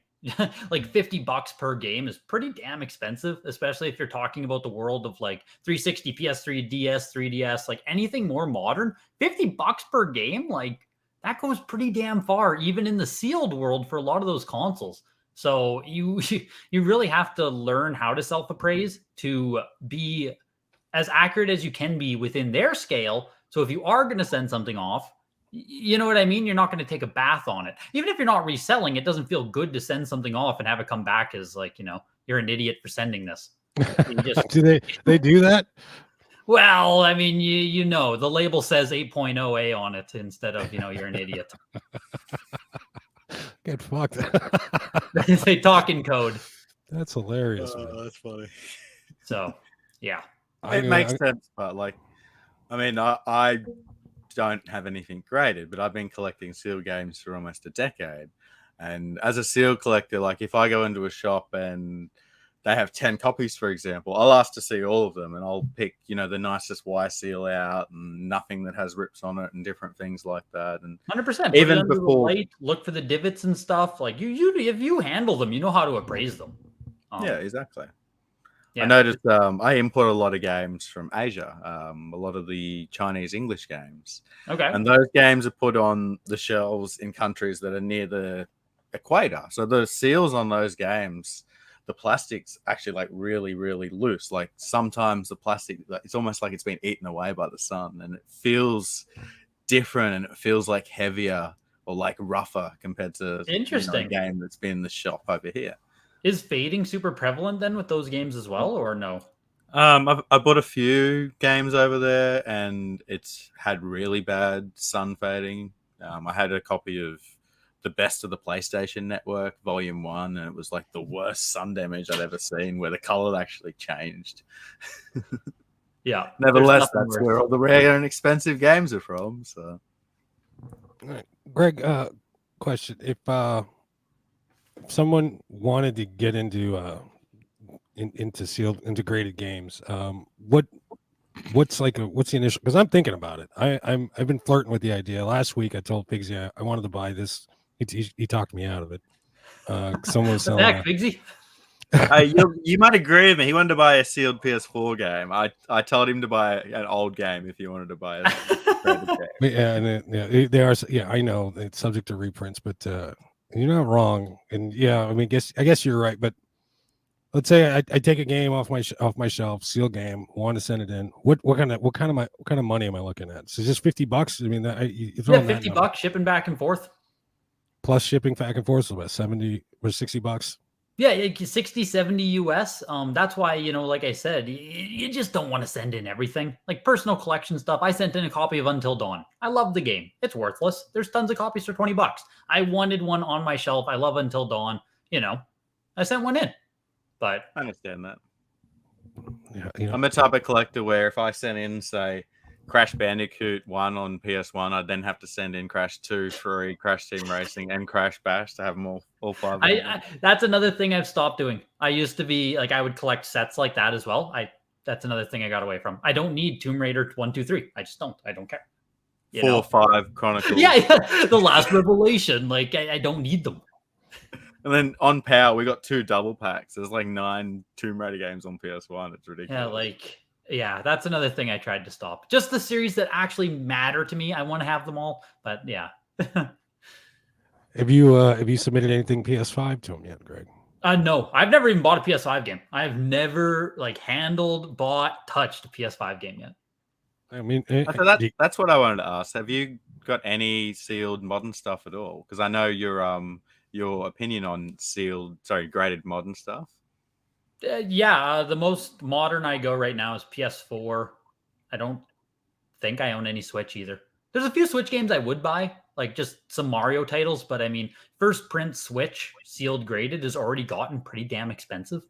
Speaker 3: Like $50 per game is pretty damn expensive, especially if you're talking about the world of like 360, PS3, DS, 3DS, like anything more modern. $50 per game, like that goes pretty damn far, even in the sealed world for a lot of those consoles. So you really have to learn how to self-appraise to be as accurate as you can be within their scale. So if you are going to send something off, you know what I mean? You're not going to take a bath on it. Even if you're not reselling, it doesn't feel good to send something off and have it come back as like, you're an idiot for sending this.
Speaker 2: Do they do that?
Speaker 3: Well, I mean, the label says 8.0A on it instead of, you're an idiot.
Speaker 2: Get fucked.
Speaker 3: They talk in code.
Speaker 2: That's hilarious.
Speaker 1: That's funny.
Speaker 3: So, yeah.
Speaker 1: It makes sense, but like, I mean, I don't have anything graded, but I've been collecting sealed games for almost a decade. And as a sealed collector, like if I go into a shop and they have 10 copies, for example, I'll ask to see all of them, and I'll pick, the nicest Y seal out and nothing that has rips on it and different things like that. And
Speaker 3: 100%.
Speaker 1: Even before,
Speaker 3: light, look for the divots and stuff. Like if you handle them, you know how to appraise them.
Speaker 1: Yeah, exactly.
Speaker 3: Yeah.
Speaker 1: I noticed I import a lot of games from Asia, a lot of the Chinese English games.
Speaker 3: Okay.
Speaker 1: And those games are put on the shelves in countries that are near the equator. So the seals on those games, the plastic's actually like really, really loose. Like sometimes the plastic, it's almost like it's been eaten away by the sun, and it feels different and it feels like heavier or like rougher compared to
Speaker 3: Interesting.
Speaker 1: A game that's been in the shop over here.
Speaker 3: Is fading super prevalent then with those games as well, or no?
Speaker 1: I bought a few games over there, and it's had really bad sun fading. I had a copy of the Best of the PlayStation Network, Volume 1, and it was like the worst sun damage I'd ever seen, where the color actually changed.
Speaker 3: Yeah.
Speaker 1: Nevertheless, that's where all the rare and expensive games are from. So,
Speaker 2: all right. Greg, question: If someone wanted to get into sealed integrated games, what's the initial? Because I'm thinking about it. I've been flirting with the idea. Last week I told Pigsy I wanted to buy this. He talked me out of it. Someone was selling.
Speaker 3: Pigsy?
Speaker 1: You might agree with me. He wanted to buy a sealed PS4 game. I told him to buy an old game if he wanted to buy it.
Speaker 2: Yeah, they are. Yeah, I know it's subject to reprints, but you're not wrong. And yeah, I mean, I guess you're right. But let's say I take a game off my shelf, sealed game, want to send it in. What kind of money am I looking at? So just $50. I mean,
Speaker 3: $50 shipping back and forth.
Speaker 2: Plus shipping back and forth, so about $70 or $60.
Speaker 3: Yeah, 60, 70 US. That's why, like I said, you just don't want to send in everything. Like personal collection stuff. I sent in a copy of Until Dawn. I love the game. It's worthless. There's tons of copies for $20. I wanted one on my shelf. I love Until Dawn. I sent one in. But
Speaker 1: I understand that.
Speaker 2: Yeah,
Speaker 1: I'm the type of collector where if I sent in, say, Crash Bandicoot 1 on PS1, I'd then have to send in Crash 2, 3, Crash Team Racing, and Crash Bash to have them all 5 of them.
Speaker 3: That's another thing I've stopped doing. I used to be like, I would collect sets like that as well. That's another thing I got away from. I don't need Tomb Raider 1, 2, 3. I just don't. I don't care.
Speaker 1: 4, 5 Chronicles.
Speaker 3: Yeah, the last revelation. Like, I don't need them.
Speaker 1: And then on Power, we got 2 double packs. There's like 9 Tomb Raider games on PS1. It's ridiculous.
Speaker 3: Yeah, that's another thing I tried to stop. Just the series that actually matter to me. I want to have them all, but yeah.
Speaker 2: Have you submitted anything PS5 to him yet, Greg?
Speaker 3: No, I've never even bought a PS5 game. I've never handled, bought, touched a PS5 game yet.
Speaker 2: I mean,
Speaker 1: that's what I wanted to ask. Have you got any sealed modern stuff at all? Because I know your opinion on graded modern stuff.
Speaker 3: The most modern I go right now is PS4. I don't think I own any Switch either. There's a few Switch games I would buy, like just some Mario titles, but I mean, first print Switch sealed graded has already gotten pretty damn expensive.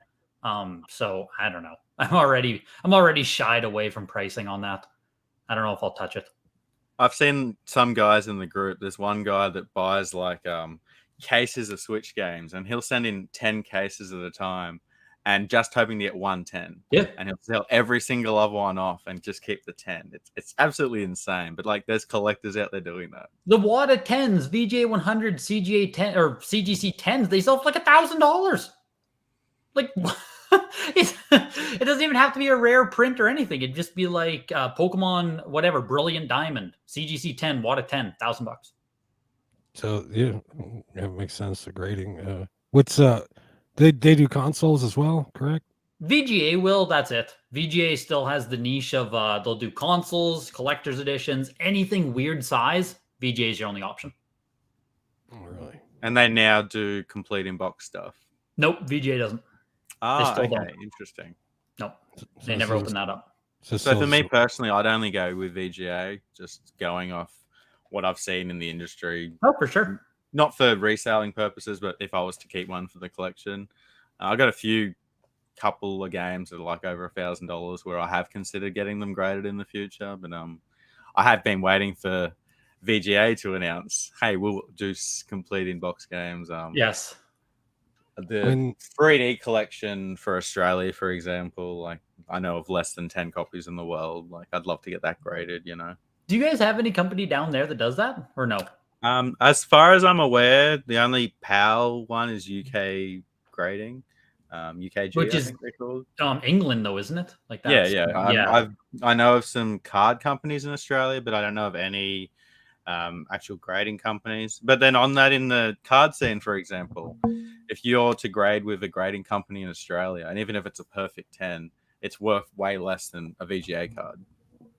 Speaker 3: So I don't know. I'm already shied away from pricing on that. I don't know if I'll touch it.
Speaker 1: I've seen some guys in the group. There's one guy that buys like cases of Switch games, and he'll send in 10 cases at a time, and just hoping to get 110.
Speaker 3: Yeah.
Speaker 1: And he'll sell every single other one off and just keep the 10. It's absolutely insane. But like, there's collectors out there doing that.
Speaker 3: The WADA 10s, VGA 100, CGA 10 or CGC 10s, they sell for like $1,000. Like, it doesn't even have to be a rare print or anything. It'd just be like Pokemon, whatever, Brilliant Diamond, CGC 10, WADA 10, $1,000.
Speaker 2: So yeah, it makes sense. The grading. What's they do consoles as well, correct?
Speaker 3: VGA will. That's it. VGA still has the niche of they'll do consoles, collector's editions, anything weird size. VGA is your only option.
Speaker 2: Oh, really?
Speaker 1: And they now do complete in-box stuff.
Speaker 3: Nope, VGA doesn't.
Speaker 1: Okay, interesting.
Speaker 3: Nope, they never open that up.
Speaker 1: So for me personally, I'd only go with VGA, just going off what I've seen in the industry.
Speaker 3: Oh, for sure.
Speaker 1: Not for reselling purposes, but if I was to keep one for the collection. I got a couple of games that are like over $1,000 where I have considered getting them graded in the future, but I have been waiting for VGA to announce, hey, we'll do complete in-box games.
Speaker 3: Yes.
Speaker 1: The 3D collection for Australia, for example, like I know of less than 10 copies in the world. Like I'd love to get that graded, you know.
Speaker 3: Do you guys have any company down there that does that or no?
Speaker 1: As far as I'm aware, the only PAL one is UK grading. UKG,
Speaker 3: which is England though, isn't it? Like that.
Speaker 1: Yeah. I know of some card companies in Australia, but I don't know of any actual grading companies. But then on that, in the card scene, for example, if you're to grade with a grading company in Australia, and even if it's a perfect 10, it's worth way less than a VGA card.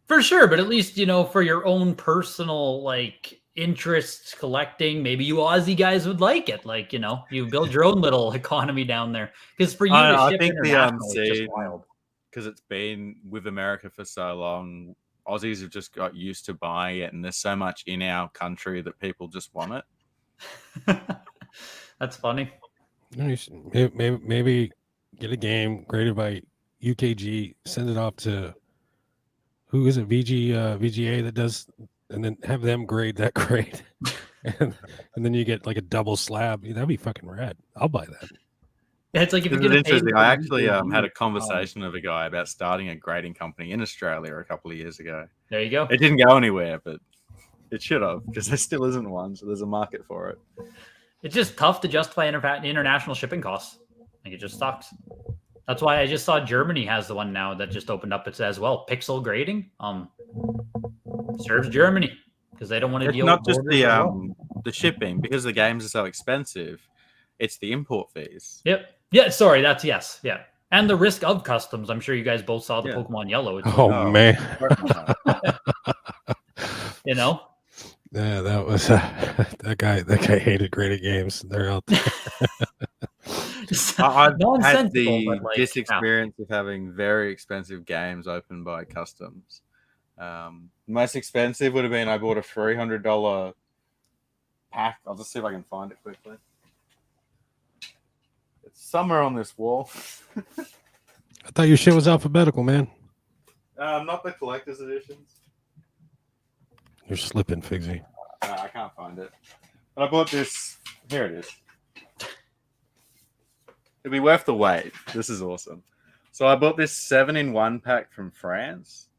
Speaker 3: For sure, but at least, you know, for your own personal like interests collecting, maybe you Aussie guys would like it. Like, you know, you build your own little economy down there. Because for you to ship international, it's just wild.
Speaker 1: Because it's been with America for so long, Aussies have just got used to buying it, and there's so much in our country that people just want it.
Speaker 3: That's funny.
Speaker 2: Maybe get a game graded by UKG, send it off to who is it? VGA that does, and then have them grade that grade, and then you get like a double slab. That'd be fucking rad. I'll buy that.
Speaker 3: Yeah, it's like if you're
Speaker 1: interesting. I actually had a conversation with a guy about starting a grading company in Australia a couple of years ago.
Speaker 3: There you go.
Speaker 1: It didn't go anywhere, but it should have, because there still isn't one. So there's a market for it.
Speaker 3: It's just tough to justify international shipping costs. Like, it just sucks. That's why I just saw Germany has the one now that just opened up. It's as well pixel grading. Serves Germany because they don't want to deal.
Speaker 1: Not just the shipping, because the games are so expensive. It's the import fees.
Speaker 3: Yep. Yeah. Sorry. That's yes. Yeah. And the risk of customs. I'm sure you guys both saw the Pokemon Yellow.
Speaker 2: Man.
Speaker 3: You know.
Speaker 2: Yeah, that was that guy hated graded games. They're out there.
Speaker 1: I've had this experience of having very expensive games opened by customs. Most expensive would have been, I bought a $300 pack. I'll just see if I can find it quickly. It's somewhere on this wall.
Speaker 2: I thought your shit was alphabetical, man.
Speaker 1: Not the collector's editions.
Speaker 2: You're slipping, Figsy.
Speaker 1: I can't find it. But I bought this. Here it is. It'd be worth the wait. This is awesome. So I bought this 7-in-1 pack from France.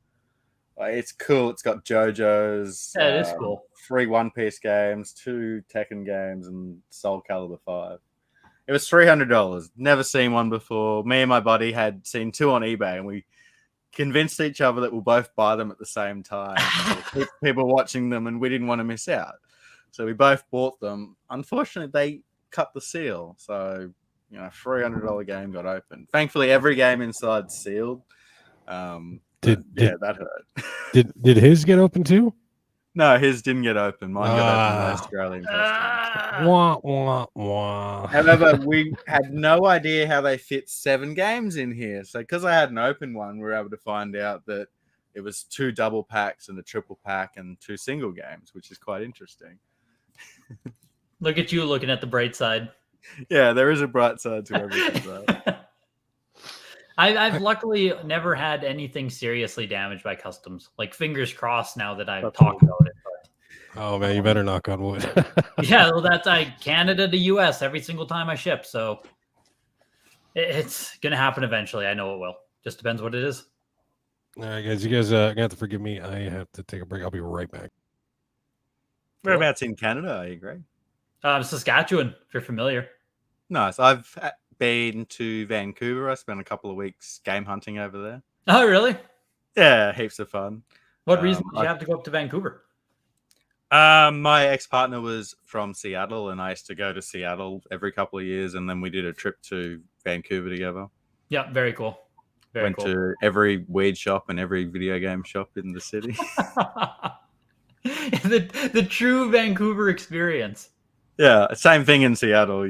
Speaker 1: It's cool. It's got JoJo's.
Speaker 3: Yeah, it is cool.
Speaker 1: 3 One Piece games, 2 Tekken games, and Soul Calibur 5. It was $300. Never seen one before. Me and my buddy had seen 2 on eBay, and we convinced each other that we'll both buy them at the same time. People watching them, and we didn't want to miss out. So we both bought them. Unfortunately, they cut the seal. So, $300 game got opened. Thankfully, every game inside's sealed. That hurt.
Speaker 2: Did his get open too?
Speaker 1: No, his didn't get open. Mine got open by Australian customs.
Speaker 2: Wah, wah, wah.
Speaker 1: However, we had no idea how they fit 7 games in here. So because I hadn't opened one, we were able to find out that it was 2 double packs and a triple pack and 2 single games, which is quite interesting.
Speaker 3: Look at you looking at the bright side.
Speaker 1: Yeah, there is a bright side to everything.
Speaker 3: I've luckily never had anything seriously damaged by customs. Like, fingers crossed now that I've talked about it. But,
Speaker 2: oh man, you better knock on wood.
Speaker 3: yeah, well, that's Canada to US every single time I ship. So it's gonna happen eventually. I know it will. Just depends what it is.
Speaker 2: All right, guys, you guys gonna have to forgive me. I have to take a break. I'll be right back.
Speaker 1: Whereabouts in Canada are you, Greg?
Speaker 3: Saskatchewan, if you're familiar.
Speaker 1: Nice. I've been to Vancouver. I spent a couple of weeks game hunting over there.
Speaker 3: Oh, really?
Speaker 1: Yeah, heaps of fun.
Speaker 3: What reason did you have to go up to Vancouver?
Speaker 1: My ex-partner was from Seattle, and I used to go to Seattle every couple of years, and then we did a trip to Vancouver together.
Speaker 3: Yeah, very cool.
Speaker 1: Went to every weed shop and every video game shop in the city.
Speaker 3: the true Vancouver experience.
Speaker 1: Yeah, same thing in Seattle.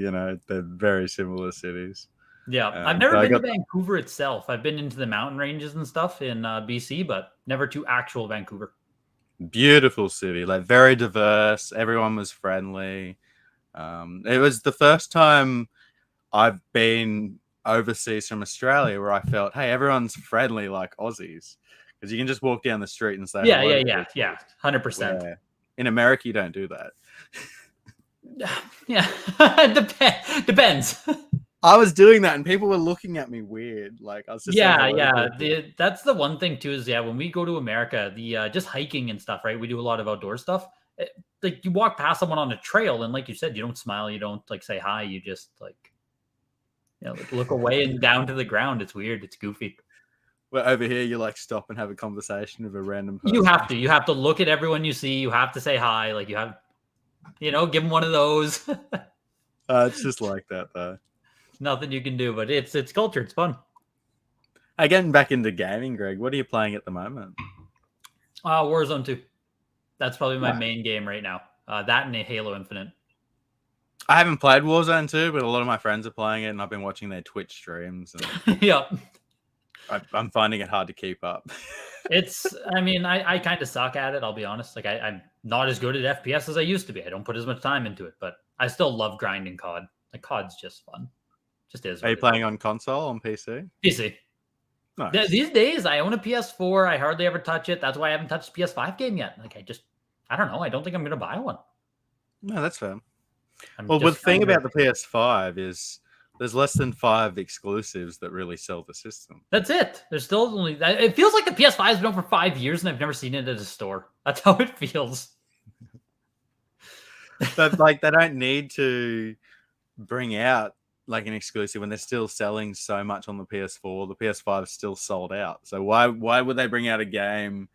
Speaker 1: They're very similar cities.
Speaker 3: Yeah, I've never been to Vancouver itself. I've been into the mountain ranges and stuff in BC, but never to actual Vancouver.
Speaker 1: Beautiful city, like very diverse. Everyone was friendly. It was the first time I've been overseas from Australia where I felt, hey, everyone's friendly like Aussies, because you can just walk down the street and say,
Speaker 3: yeah, 100%.
Speaker 1: In America, you don't do that.
Speaker 3: Yeah, depends.
Speaker 1: I was doing that and people were looking at me weird. Like, I was just
Speaker 3: that's the one thing too is when we go to America, the just hiking and stuff, right? We do a lot of outdoor stuff. Like, you walk past someone on a trail and, like you said, you don't smile, you don't like say hi, you just look away and down to the ground. It's weird, it's goofy.
Speaker 1: Well, over here, you stop and have a conversation with a random person.
Speaker 3: You have to look at everyone you see. You have to say hi. Like, you have, give them one of those.
Speaker 1: It's just like that, though.
Speaker 3: Nothing you can do, but it's culture. It's fun.
Speaker 1: Getting back into gaming, Greg, what are you playing at the moment?
Speaker 3: Warzone 2. That's probably my main game right now. That and Halo Infinite.
Speaker 1: I haven't played Warzone 2, but a lot of my friends are playing it, and I've been watching their Twitch streams. And
Speaker 3: yeah.
Speaker 1: I'm finding it hard to keep up.
Speaker 3: I kind of suck at it, I'll be honest. Like, I'm not as good at FPS as I used to be. I don't put as much time into it, but I still love grinding COD. Like, COD's just fun. Just is.
Speaker 1: Are you playing on console, on PC?
Speaker 3: PC.
Speaker 1: Nice.
Speaker 3: These days, I own a PS4. I hardly ever touch it. That's why I haven't touched a PS5 game yet. Like, I don't know. I don't think I'm going to buy one.
Speaker 1: No, that's fair. Well, the thing about the PS5 is there's less than 5 exclusives that really sell the system. That's
Speaker 3: it. There's still only... It feels like the PS5 has been out for 5 years and I've never seen it at a store. That's how it feels.
Speaker 1: But, they don't need to bring out, an exclusive when they're still selling so much on the PS4. The PS5 is still sold out. So why would they bring out a game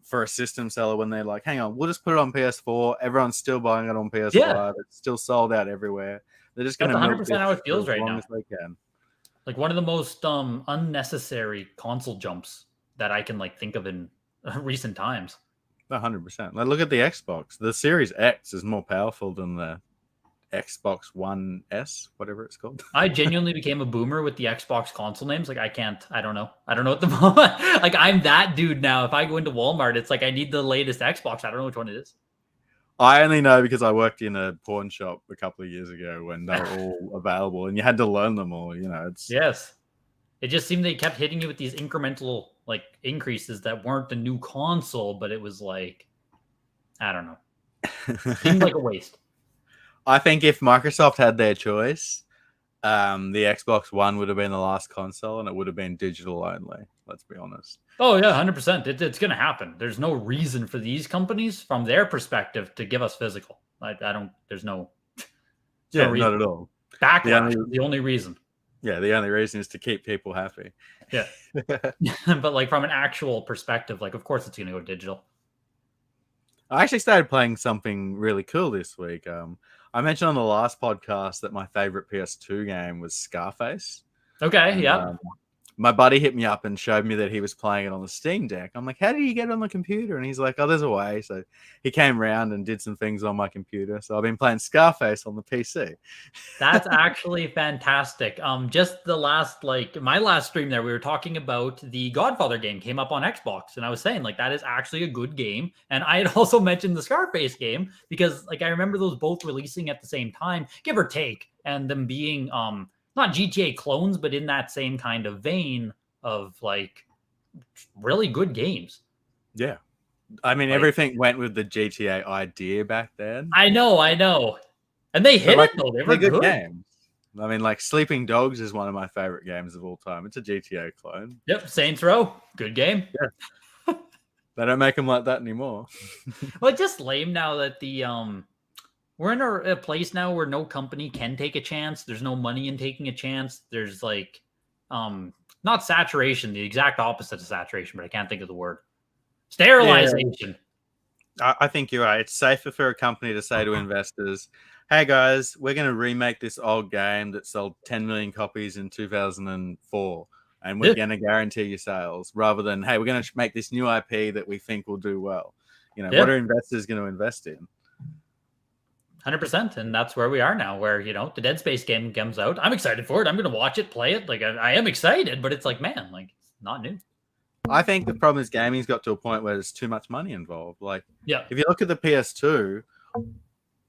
Speaker 1: for a system seller when they're like, hang on, we'll just put it on PS4. Everyone's still buying it on PS5. Yeah. It's still sold out everywhere. They're just going to
Speaker 3: 100% how it feels right now.
Speaker 1: As they can.
Speaker 3: Like, one of the most unnecessary console jumps that I can think of in recent times.
Speaker 1: 100%. Look at the Xbox. The Series X is more powerful than the Xbox One S, whatever it's called.
Speaker 3: I genuinely became a boomer with the Xbox console names. I don't know at the moment. I'm that dude now. If I go into Walmart, it's I need the latest Xbox. I don't know which one it is.
Speaker 1: I only know because I worked in a pawn shop a couple of years ago when they were all available and you had to learn them all,
Speaker 3: Yes. It just seemed they kept hitting you with these incremental increases that weren't the new console, but it was I don't know. Seemed like a waste.
Speaker 1: I think if Microsoft had their choice, the Xbox One would have been the last console, and it would have been digital only. Let's be honest.
Speaker 3: Oh yeah, 100%. It's going to happen. There's no reason for these companies, from their perspective, to give us physical. I don't. There's no.
Speaker 1: Yeah,
Speaker 3: no reason.
Speaker 1: not at all.
Speaker 3: Backlash. The only reason.
Speaker 1: Yeah, the only reason is to keep people happy.
Speaker 3: Yeah. But like from an actual perspective, like of course it's going to go digital.
Speaker 1: I actually started playing something really cool this week. I mentioned on the last podcast that my favorite PS2 game was Scarface.
Speaker 3: Okay,
Speaker 1: And,
Speaker 3: yeah.
Speaker 1: My buddy hit me up and showed me that he was playing it on the Steam Deck. I'm like, how did you get it on the computer? And he's like, oh, there's a way. So he came around and did some things on my computer. So I've been playing Scarface on the PC.
Speaker 3: That's actually fantastic. Just the last, like my last stream there, we were talking about the Godfather game came up on Xbox, and I was saying like that is actually a good game. And I had also mentioned the Scarface game because like I remember those both releasing at the same time, give or take, and them being not GTA clones, but in that same kind of vein of like really good games.
Speaker 1: Yeah. I mean, everything went with the GTA idea back then.
Speaker 3: I know. And they hit it though. They were good
Speaker 1: games. I mean, like Sleeping Dogs is one of my favorite games of all time. It's a GTA clone.
Speaker 3: Yep. Saints Row. Good game.
Speaker 1: Yeah. They don't make them like that anymore.
Speaker 3: Well, it's just lame now that the we're in a place now where no company can take a chance. There's no money in taking a chance. There's like, not saturation, the exact opposite of saturation, but I can't think of the word. Sterilization.
Speaker 1: Yeah. I think you're right. It's safer for a company to say to investors, hey guys, we're going to remake this old game that sold 10 million copies in 2004. And we're going to guarantee you sales, rather than, hey, we're going to make this new IP that we think will do well. You know, what are investors going to invest in?
Speaker 3: 100%, and that's where we are now, where, you know, the Dead Space game comes out. I'm excited for it. I'm going to watch it, play it. Like, I am excited, but it's like, man, like, it's not new.
Speaker 1: I think the problem is gaming's got to a point where there's too much money involved. Like,
Speaker 3: yeah,
Speaker 1: if you look at the PS2,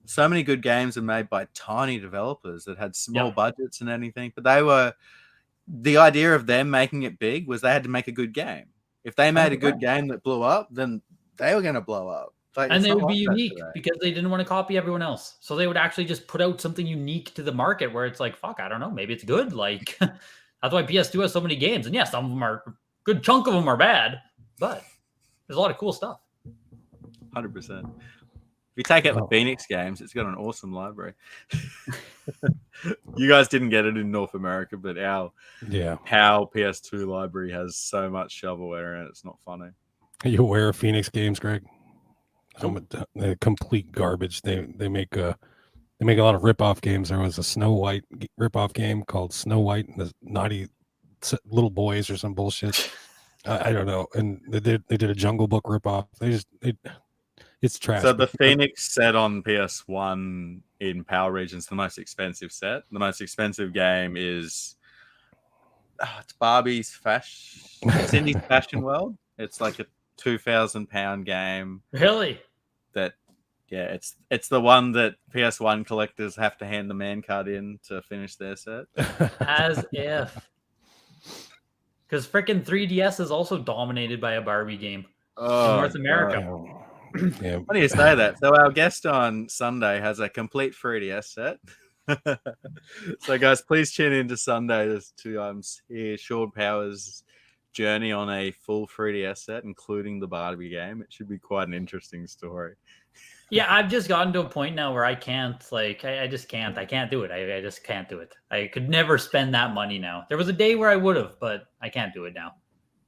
Speaker 1: so many good games are made by tiny developers that had small budgets and anything, but the idea of them making it big was they had to make a good game. If they made a good game that blew up, then they were going to blow up. Like,
Speaker 3: and they would be unique because they didn't want to copy everyone else. So they would actually just put out something unique to the market where it's like, fuck, I don't know, maybe it's good. Like, that's why PS2 has so many games. And yeah, some of them are, good chunk of them are bad, but there's a lot of cool stuff.
Speaker 1: 100%. If you take out the Phoenix games, it's got an awesome library. You guys didn't get it in North America, but our PS2 library has so much shovelware in it. It's not funny.
Speaker 2: Are you aware of Phoenix games, Greg? They're complete garbage. They make a lot of rip-off games. There was a Snow White rip-off game called Snow White and the Naughty Little Boys or some bullshit. I don't know. And they did a Jungle Book rip-off. It's trash.
Speaker 1: So the Phoenix set on PS1 in PAL regions, the most expensive set. The most expensive game is it's Barbie's fashion. Cindy's Fashion World. It's like a £2,000 game.
Speaker 3: Really?
Speaker 1: It's the one that PS1 collectors have to hand the man card in to finish their set.
Speaker 3: As if. Because freaking 3DS is also dominated by a Barbie game in North America.
Speaker 2: Yeah.
Speaker 1: Why do you say that? So our guest on Sunday has a complete 3DS set. So guys, please tune into Sunday to hear Sean Powers' journey on a full 3DS set, including the Barbie game. It should be quite an interesting story.
Speaker 3: Yeah, I've just gotten to a point now where I can't, like, I just can't. I can't do it. I just can't do it. I could never spend that money now. There was a day where I would have, but I can't do it now.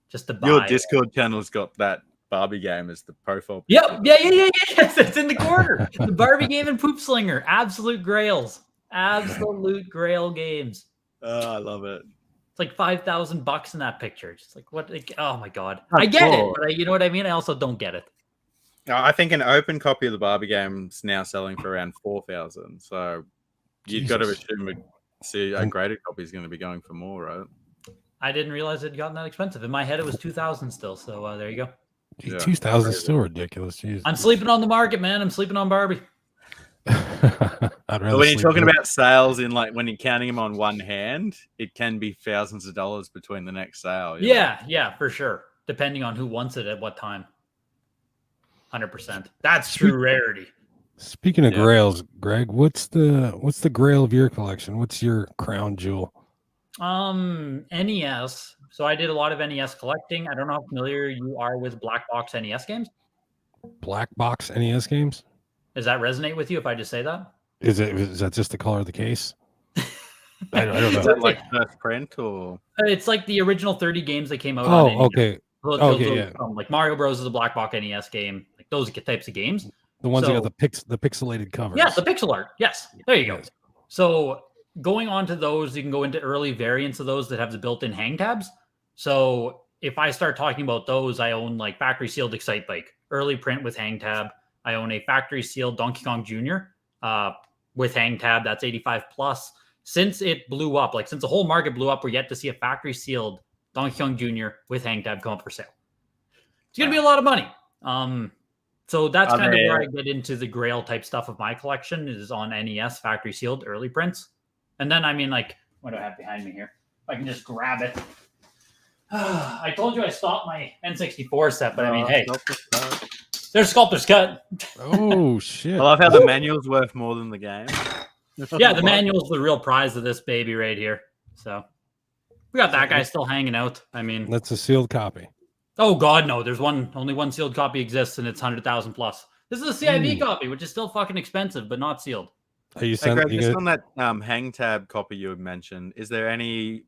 Speaker 3: Just to buy.
Speaker 1: Your Discord channel's got that Barbie game as the profile.
Speaker 3: Yep. Yeah. Yes, it's in the corner. The Barbie game and Poop Slinger. Absolute grails. Absolute grail games.
Speaker 1: Oh, I love it.
Speaker 3: It's like $5,000 in that picture. Just like what? Like, oh my god. I get it, but you know what I mean. I also don't get it.
Speaker 1: I think an open copy of the Barbie game is now selling for around 4,000. So you've got to assume a graded copy is going to be going for more, right?
Speaker 3: I didn't realize it had gotten that expensive. In my head, it was 2,000 still. So there you go.
Speaker 2: Yeah, 2,000 is still ridiculous. Jeez.
Speaker 3: I'm sleeping on the market, man. I'm sleeping on Barbie.
Speaker 1: But when you're talking about sales in like when you're counting them on one hand, it can be thousands of dollars between the next sale.
Speaker 3: Yeah, for sure. Depending on who wants it at what time. 100%. That's true rarity.
Speaker 2: Speaking of Grails, Greg, what's the Grail of your collection? What's your crown jewel?
Speaker 3: NES. So I did a lot of NES collecting. I don't know how familiar you are with black box NES games.
Speaker 2: Black box NES games?
Speaker 3: Does that resonate with you if I just say that?
Speaker 2: Is that just the color of the case? I don't know.
Speaker 1: Is that like first print or?
Speaker 3: It's like the original 30 games that came out.
Speaker 2: Oh,
Speaker 3: on NES.
Speaker 2: okay.
Speaker 3: Yeah. Like Mario Bros is a black box NES game. Like those types of games.
Speaker 2: The ones that got the pixelated covers.
Speaker 3: Yeah, the pixel art. Yes, there you go. So going on to those, you can go into early variants of those that have the built-in hang tabs. So if I start talking about those, I own like factory sealed Excite Bike, early print with hang tab. I own a factory sealed Donkey Kong Jr. With hang tab. That's 85 plus. Since it blew up, like since the whole market blew up, we're yet to see a factory sealed Donkey Kong Jr. with hang tab come up for sale. It's going to be a lot of money. So that's kind of where I get into the Grail type stuff of my collection is on NES factory sealed early prints. And then, I mean, like, what do I have behind me here? If I can just grab it. I told you I stopped my N64 set, but I mean, hey, there's Sculptor's Cut.
Speaker 2: Oh, shit.
Speaker 1: I love how the manual's worth more than the game.
Speaker 3: Yeah, the manual's the real prize of this baby right here. So we got that guy still hanging out. I mean,
Speaker 2: that's a sealed copy.
Speaker 3: Oh God, no! There's only one sealed copy exists, and it's 100,000 plus. This is a CIV copy, which is still fucking expensive, but not sealed.
Speaker 2: Are you
Speaker 1: Greg, just on that hang tab copy you had mentioned, is there any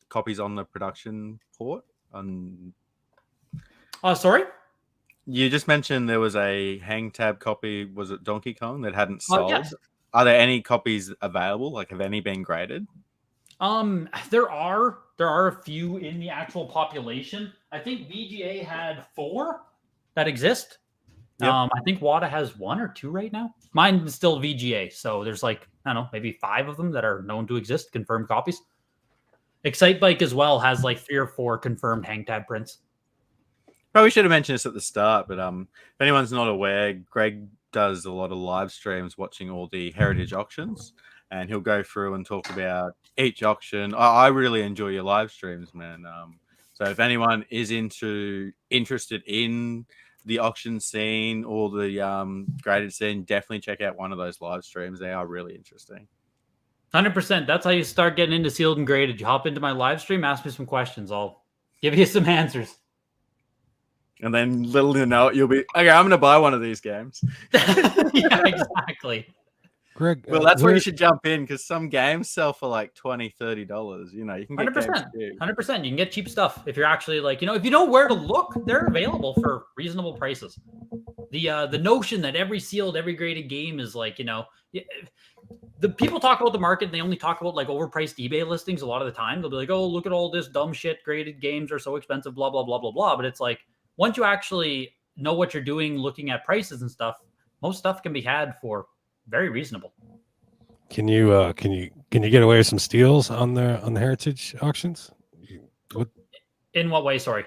Speaker 1: copies on the production port?
Speaker 3: Sorry?
Speaker 1: You just mentioned there was a hang tab copy. Was it Donkey Kong that hadn't sold?
Speaker 3: Yes.
Speaker 1: Are there any copies available? Like, have any been graded?
Speaker 3: There are a few in the actual population. I think VGA had 4 that exist. Yep. I think WATA has 1 or 2 right now. Mine is still VGA, so there's like, I don't know, maybe 5 of them that are known to exist, confirmed copies. Excite Bike as well has like 3 or 4 confirmed hang tab prints.
Speaker 1: Probably should have mentioned this at the start, but if anyone's not aware, Greg does a lot of live streams watching all the heritage auctions, and he'll go through and talk about each auction. I really enjoy your live streams, man. So if anyone is interested in the auction scene or the graded scene, definitely check out one of those live streams. They are really interesting.
Speaker 3: 100%. That's how you start getting into sealed and graded. You hop into my live stream, ask me some questions. I'll give you some answers.
Speaker 1: And then little to know it, you'll be, okay, I'm going to buy one of these games.
Speaker 3: Yeah, exactly.
Speaker 2: Greg,
Speaker 1: well, that's where you should jump in, because some games sell for like $20, $30. You know, you can get
Speaker 3: 100%. You can get cheap stuff if you're actually like, if you know where to look, they're available for reasonable prices. The notion that every sealed, every graded game is like, the people talk about the market and they only talk about like overpriced eBay listings a lot of the time. They'll be like, oh, look at all this dumb shit. Graded games are so expensive, blah, blah, blah, blah, blah. But it's like, once you actually know what you're doing, looking at prices and stuff, most stuff can be had for very reasonable.
Speaker 2: Can you get away with some steals on the heritage auctions?
Speaker 3: In what way? Sorry.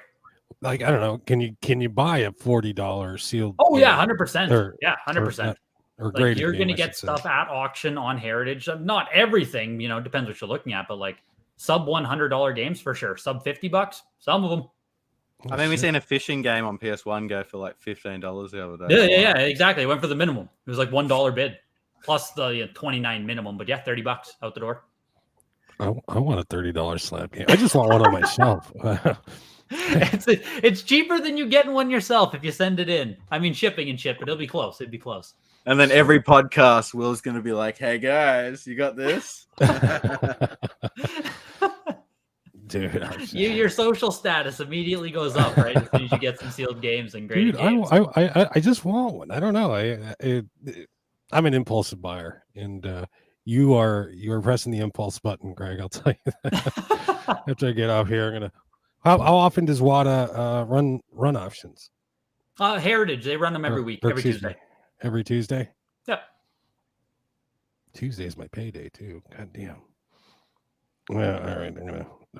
Speaker 2: Like, I don't know. Can you buy a $40 sealed?
Speaker 3: Oh yeah, 100%. Yeah, 100%.
Speaker 2: Or
Speaker 3: like you're going to get stuff at auction on heritage. Not everything, depends what you're looking at, but like sub $100 games for sure. Sub $50, some of them.
Speaker 1: I mean, we seen a fishing game on PS1 go for like $15 the other day.
Speaker 3: Yeah, exactly. It went for the minimum. It was like $1 bid plus the 29 minimum. But yeah, $30 out the door.
Speaker 2: I want a $30 slab game. I just want one on my shelf.
Speaker 3: It's cheaper than you getting one yourself if you send it in. I mean, shipping and shit, but it'll be close. It'd be close.
Speaker 1: And then every podcast, Will's going to be like, "Hey guys, you got this?"
Speaker 2: Dude,
Speaker 3: your social status immediately goes up, right? As soon as you get some sealed games and graded games.
Speaker 2: I just want one. I don't know. I'm an impulsive buyer, and you are pressing the impulse button, Greg. I'll tell you that. After I get off here, I'm gonna. How often does WATA run options?
Speaker 3: Heritage. They run them every week, every Tuesday.
Speaker 2: Every Tuesday.
Speaker 3: Yep.
Speaker 2: Tuesday is my payday too. God damn. Well, all right. I'm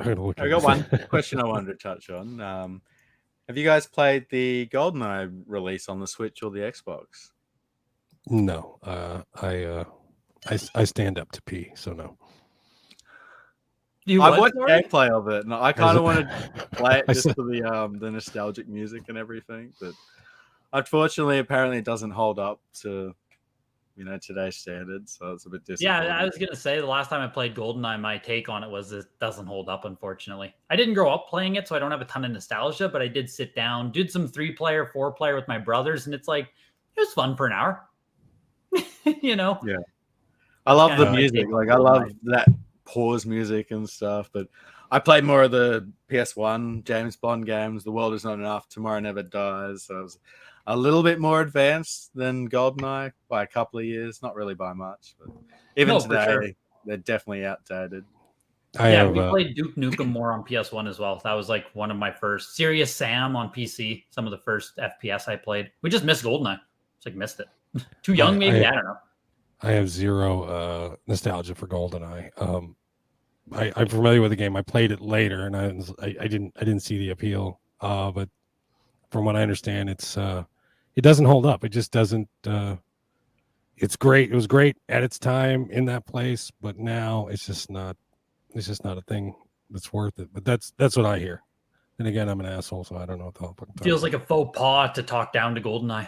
Speaker 2: gonna look.
Speaker 1: I got one question I wanted to touch on. Have you guys played the GoldenEye release on the Switch or the Xbox?
Speaker 2: No. I stand up to pee, so no.
Speaker 1: I watched gameplay of it, and I kind of wanted to play it just for the nostalgic music and everything. But Unfortunately, apparently it doesn't hold up to today's standards, so it's a bit disappointing.
Speaker 3: Yeah, I was gonna say the last time I played GoldenEye, my take on it was it doesn't hold up. Unfortunately, I didn't grow up playing it, so I don't have a ton of nostalgia. But I did sit down, did some 3-player, 4-player with my brothers, and it's like it was fun for an hour.
Speaker 1: Yeah. I love the music. Like I love that pause music and stuff. But I played more of the PS1 James Bond games. The World Is Not Enough, Tomorrow Never Dies. So I was a little bit more advanced than GoldenEye by a couple of years, not really by much. But even today, they're definitely outdated.
Speaker 3: We played Duke Nukem more on PS1 as well. That was like one of my first. Serious Sam on PC, some of the first FPS I played. We just missed GoldenEye. It's like missed it. Too young, maybe? I don't know.
Speaker 2: I have zero nostalgia for GoldenEye. I'm familiar with the game. I played it later, and I didn't see the appeal. But from what I understand, it doesn't hold up. It just doesn't. It's great. It was great at its time in that place, but now it's just not. It's just not a thing that's worth it. But that's what I hear. And again, I'm an asshole, so I don't know what the hell.
Speaker 3: Feels like a faux pas to talk down to GoldenEye.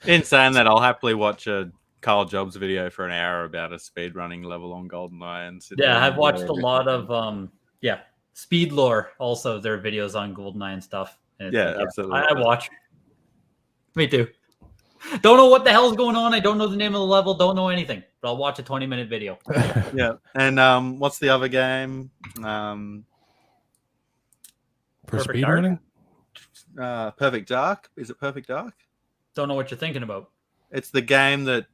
Speaker 1: In saying that, I'll happily watch a Carl Jobs video for an hour about a speedrunning level on GoldenEye. And
Speaker 3: I've watched a lot of Speed Lore, also their videos on GoldenEye and stuff. And
Speaker 1: absolutely.
Speaker 3: I watch. Me too. Don't know what the hell's going on. I don't know the name of the level. Don't know anything. But I'll watch a 20-minute video.
Speaker 1: Yeah. And what's the other game?
Speaker 2: For speedrunning?
Speaker 1: Perfect Dark. Is it Perfect Dark?
Speaker 3: Don't know what you're thinking about.
Speaker 1: It's the game that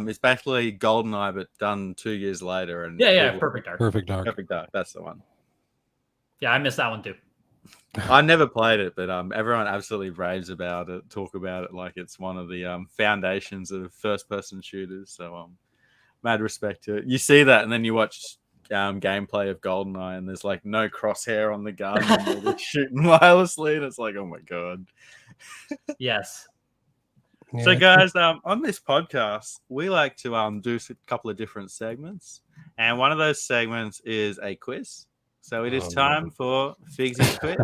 Speaker 1: is basically GoldenEye, but done 2 years later. And
Speaker 3: Perfect Dark.
Speaker 2: Perfect Dark.
Speaker 1: Perfect Dark. That's the one.
Speaker 3: Yeah, I missed that one too.
Speaker 1: I never played it, but everyone absolutely raves about it, talk about it like it's one of the foundations of first-person shooters. So, mad respect to it. You see that, and then you watch gameplay of GoldenEye, and there's like no crosshair on the gun, and they're shooting wirelessly, and it's like, oh my god.
Speaker 3: Yes.
Speaker 2: Yeah.
Speaker 1: So, guys, on this podcast, we like to do a couple of different segments, and one of those segments is a quiz. So it is time for Figsy's quiz.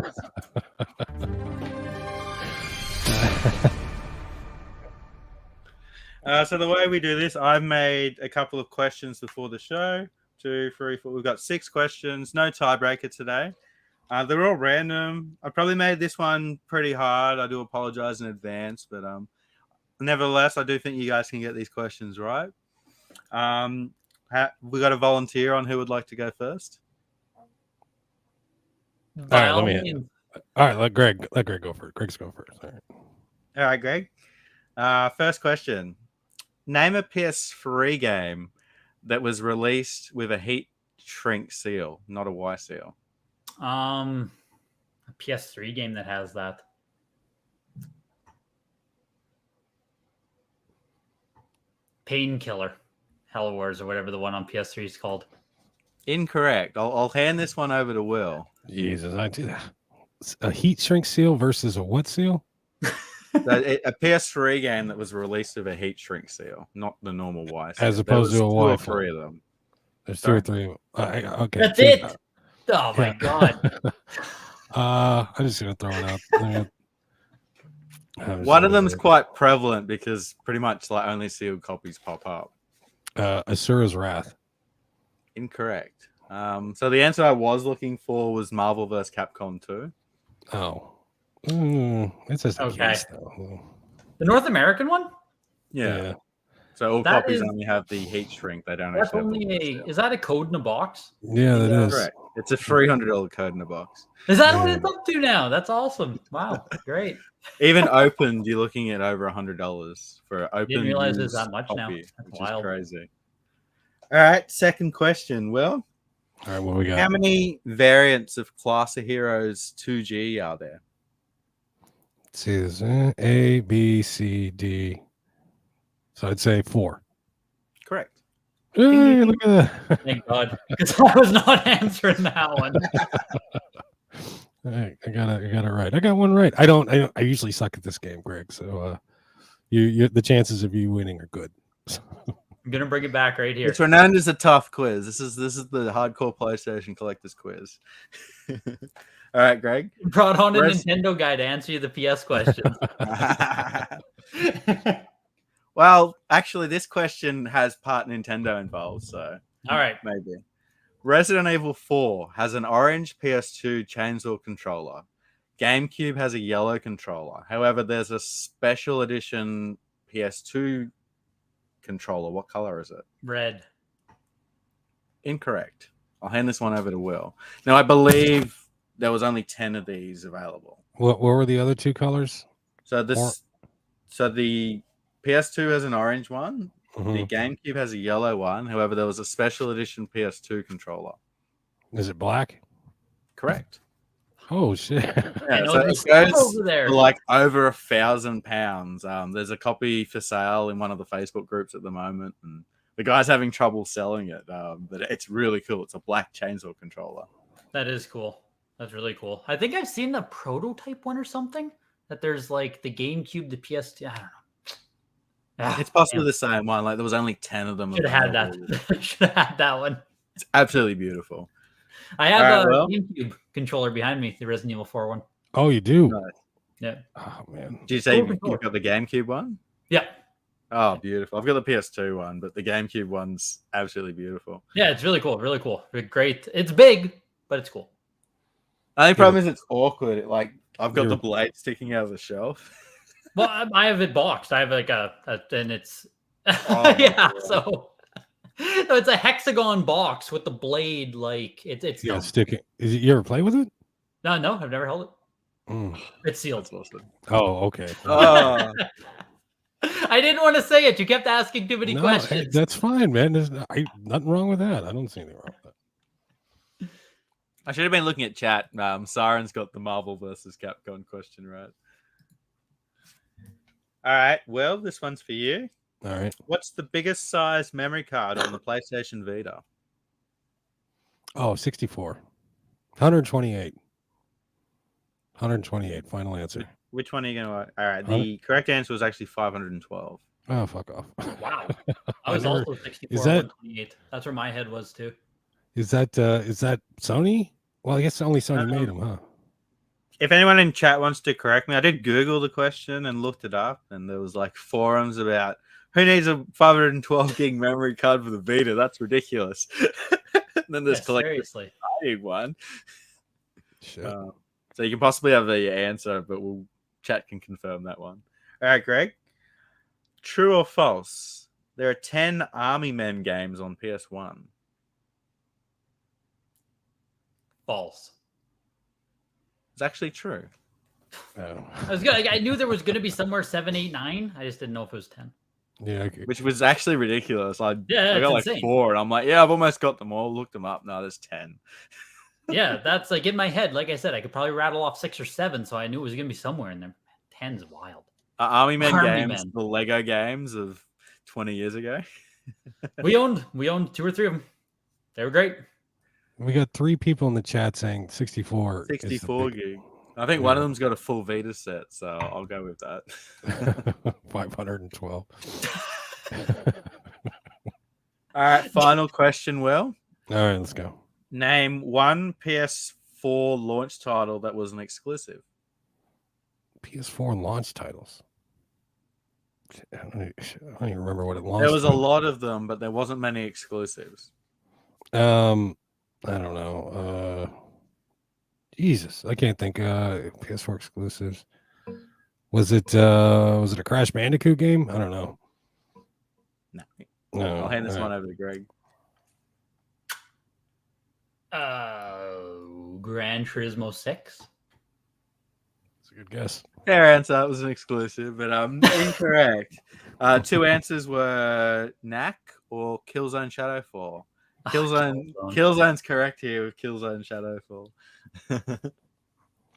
Speaker 1: So the way we do this, I've made a couple of questions before the show. 2, 3, 4. We've got 6 questions. No tiebreaker today. They're all random. I probably made this one pretty hard. I do apologize in advance, but nevertheless, I do think you guys can get these questions right. We got a volunteer on who would like to go first.
Speaker 2: All right, let Greg go first. Greg's go first. All
Speaker 1: right, Greg. First question. Name a PS3 game that was released with a heat shrink seal, not a Y seal.
Speaker 3: A PS3 game that has that. Painkiller. Hell Wars or whatever the one on PS3 is called.
Speaker 1: Incorrect. I'll hand this one over to Will.
Speaker 2: Jesus, I do that. A heat shrink seal versus a what seal?
Speaker 1: A PS3 game that was released with a heat shrink seal, not the normal Y seal.
Speaker 2: As opposed to a Y.
Speaker 1: 2 or 3 of them.
Speaker 2: There's 2 or 3 of them. Okay.
Speaker 3: That's it. Oh my god.
Speaker 2: I'm just gonna throw it out.
Speaker 1: One of them is quite prevalent because pretty much like only sealed copies pop up.
Speaker 2: Asura's Wrath.
Speaker 1: Incorrect. So the answer I was looking for was Marvel vs. Capcom 2.
Speaker 2: Oh. It's just
Speaker 3: okay.
Speaker 2: Case, though.
Speaker 3: The North American one?
Speaker 1: Yeah. So all copies only have the heat shrink. They don't actually have
Speaker 3: is that a code in a box?
Speaker 2: Yeah, that is.
Speaker 1: Correct. It's a $300 code in a box.
Speaker 3: Is that what it's up to now? That's awesome. Wow. Great.
Speaker 1: Even opened, you're looking at over $100 for open.
Speaker 3: Didn't realize there's that much now.
Speaker 1: That's
Speaker 3: which wild.
Speaker 1: Is crazy. All right, second question. Will,
Speaker 2: all right, what we got?
Speaker 1: How many variants of Class of Heroes 2G are there?
Speaker 2: Let's see this. A, B, C, D. So I'd say 4.
Speaker 1: Correct.
Speaker 2: Hey, look at that.
Speaker 3: Thank God, because I was not answering that one.
Speaker 2: I got it right. I got one right. I usually suck at this game, Greg. So you the chances of you winning are good.
Speaker 3: I'm gonna bring it back right here.
Speaker 1: It's renowned as a tough quiz. This is the hardcore PlayStation collectors quiz. All right, Greg.
Speaker 3: Brought on a Nintendo guy to answer you the PS questions.
Speaker 1: Well, actually, this question has part Nintendo involved, so
Speaker 3: all right,
Speaker 1: maybe. Resident Evil 4 has an orange PS2 chainsaw controller. GameCube has a yellow controller. However, there's a special edition PS2 controller. What color is it?
Speaker 3: red.
Speaker 1: Incorrect. I'll hand this one over to Will. Now, I believe there was only 10 of these available.
Speaker 2: What were the other two colors?
Speaker 1: So the PS2 has an orange one.
Speaker 2: Mm-hmm.
Speaker 1: The GameCube has a yellow one. However, there was a special edition PS2 controller.
Speaker 2: Is it black?
Speaker 1: Correct.
Speaker 2: Oh shit!
Speaker 1: Yeah, so it goes over there for like over £1,000. There's a copy for sale in one of the Facebook groups at the moment, and the guy's having trouble selling it. But it's really cool. It's a black chainsaw controller.
Speaker 3: That is cool. That's really cool. I think I've seen the prototype one or something. That there's like the GameCube, the PS2. I don't know.
Speaker 1: It's possibly the same one. Like there was only 10 of them.
Speaker 3: Should have had that. Should have had that one.
Speaker 1: It's absolutely beautiful.
Speaker 3: I have a GameCube controller behind me, the Resident Evil 4 one.
Speaker 2: Oh, you do?
Speaker 1: Nice.
Speaker 3: Yeah.
Speaker 2: Oh man.
Speaker 1: Did you say you've got the GameCube one?
Speaker 3: Yeah.
Speaker 1: Oh, beautiful. I've got the PS2 one, but the GameCube one's absolutely beautiful.
Speaker 3: Yeah, it's really cool. Really cool. Great. It's big, but it's cool.
Speaker 1: The only problem is it's awkward. I've got the blade sticking out of the shelf.
Speaker 3: Well, I have it boxed. I have like and it's so it's a hexagon box with the blade it's
Speaker 2: sticking. Is it? You ever play with it?
Speaker 3: No, I've never held it. It's sealed.
Speaker 2: Oh, okay.
Speaker 1: Oh.
Speaker 3: I didn't want to say it. You kept asking too many questions.
Speaker 2: That's fine, man. There's nothing wrong with that. I don't see anything wrong with that.
Speaker 1: I should have been looking at chat. Siren's got the Marvel versus Capcom question right. All right. Well, this one's for you.
Speaker 2: All right.
Speaker 1: What's the biggest size memory card on the PlayStation Vita?
Speaker 2: Oh, 64. 128. 128. Final answer.
Speaker 1: Which one are you going to... All right. The correct answer was actually 512.
Speaker 2: Oh, fuck off.
Speaker 3: Wow. I was also 64. 128. That's where my head was, too.
Speaker 2: Is that Sony? Well, I guess only Sony made them, huh?
Speaker 1: If anyone in chat wants to correct me, I did Google the question and looked it up, and there was like forums about who needs a 512 gig memory card for the Vita. That's ridiculous. And then there's
Speaker 3: seriously
Speaker 1: one.
Speaker 2: Sure.
Speaker 1: So you can possibly have the answer, but chat can confirm that one. All right, Greg. True or false? There are 10 Army Men games on PS1.
Speaker 3: False.
Speaker 1: It's actually true.
Speaker 2: Oh.
Speaker 3: I knew there was going to be somewhere 7, 8, 9. I just didn't know if it was 10.
Speaker 2: Yeah, okay.
Speaker 1: Which was actually ridiculous. I got like
Speaker 3: insane.
Speaker 1: 4, and I'm like, yeah, I've almost got them all. Looked them up. No, there's 10.
Speaker 3: Yeah, that's like in my head. Like I said, I could probably rattle off 6 or 7, so I knew it was going to be somewhere in there. 10's wild.
Speaker 1: Army Men games, the Lego games of 20 years ago.
Speaker 3: we owned 2 or 3 of them. They were great.
Speaker 2: We got 3 people in the chat saying 64.
Speaker 1: 64 gig. I think one of them's got a full Vita set, so I'll go with that.
Speaker 2: 512.
Speaker 1: All right, final question, Will.
Speaker 2: All right, let's go.
Speaker 1: Name one PS4 launch title that was an exclusive.
Speaker 2: PS4 launch titles. I don't even remember what it launched.
Speaker 1: There was a lot of them, but there wasn't many exclusives.
Speaker 2: I don't know. Jesus, I can't think. PS4 exclusives. Was it a Crash Bandicoot game? I don't know. No.
Speaker 1: I'll hand this one over to Greg.
Speaker 3: Gran Turismo 6.
Speaker 2: That's a good guess.
Speaker 1: Fair answer. It was an exclusive, but incorrect. 2 answers were Knack or Killzone Shadowfall. Killzone's correct here with Killzone Shadowfall.